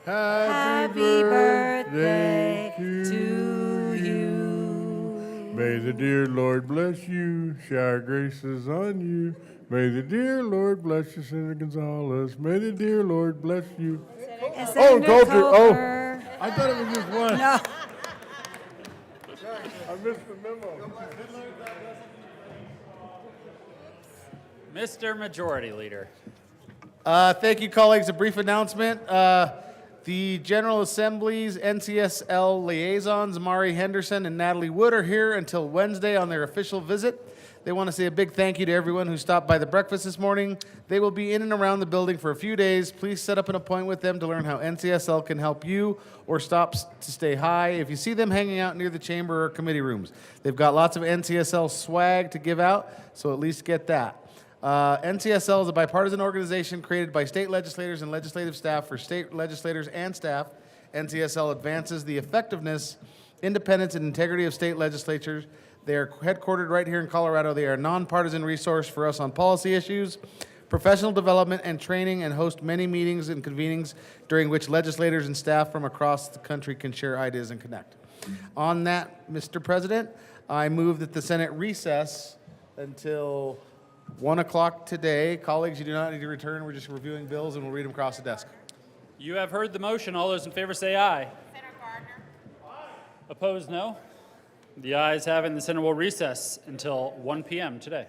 M: Happy birthday to you.
T: May the dear Lord bless you, shower graces on you. May the dear Lord bless you, Senator Gonzalez. May the dear Lord bless you.
M: Senator
T: Coulter. Oh,
M: Coker.
T: I thought it was just one.
M: No.
T: I missed the memo.
A: Mr. Majority Leader.
D: Thank you, colleagues. A brief announcement. The General Assembly's NCSL liaisons, Mari Henderson and Natalie Wood, are here until Wednesday on their official visit. They want to say a big thank you to everyone who stopped by the breakfast this morning. They will be in and around the building for a few days. Please set up an appointment with them to learn how NCSL can help you or stop to stay high if you see them hanging out near the chamber or committee rooms. They've got lots of NCSL swag to give out, so at least get that. NCSL is a bipartisan organization created by state legislators and legislative staff for state legislators and staff. NCSL advances the effectiveness, independence, and integrity of state legislatures. They are headquartered right here in Colorado. They are a nonpartisan resource for us on policy issues, professional development, and training, and host many meetings and convenings during which legislators and staff from across the country can share ideas and connect. On that, Mr. President, I move that the Senate recess until 1 o'clock today. Colleagues, you do not need to return. We're just reviewing bills, and we'll read them across the desk.
A: You have heard the motion. All those in favor say aye. Senator Gardner. Opposed, no. The ayes have it, and the Senate will recess until 1 p.m. today.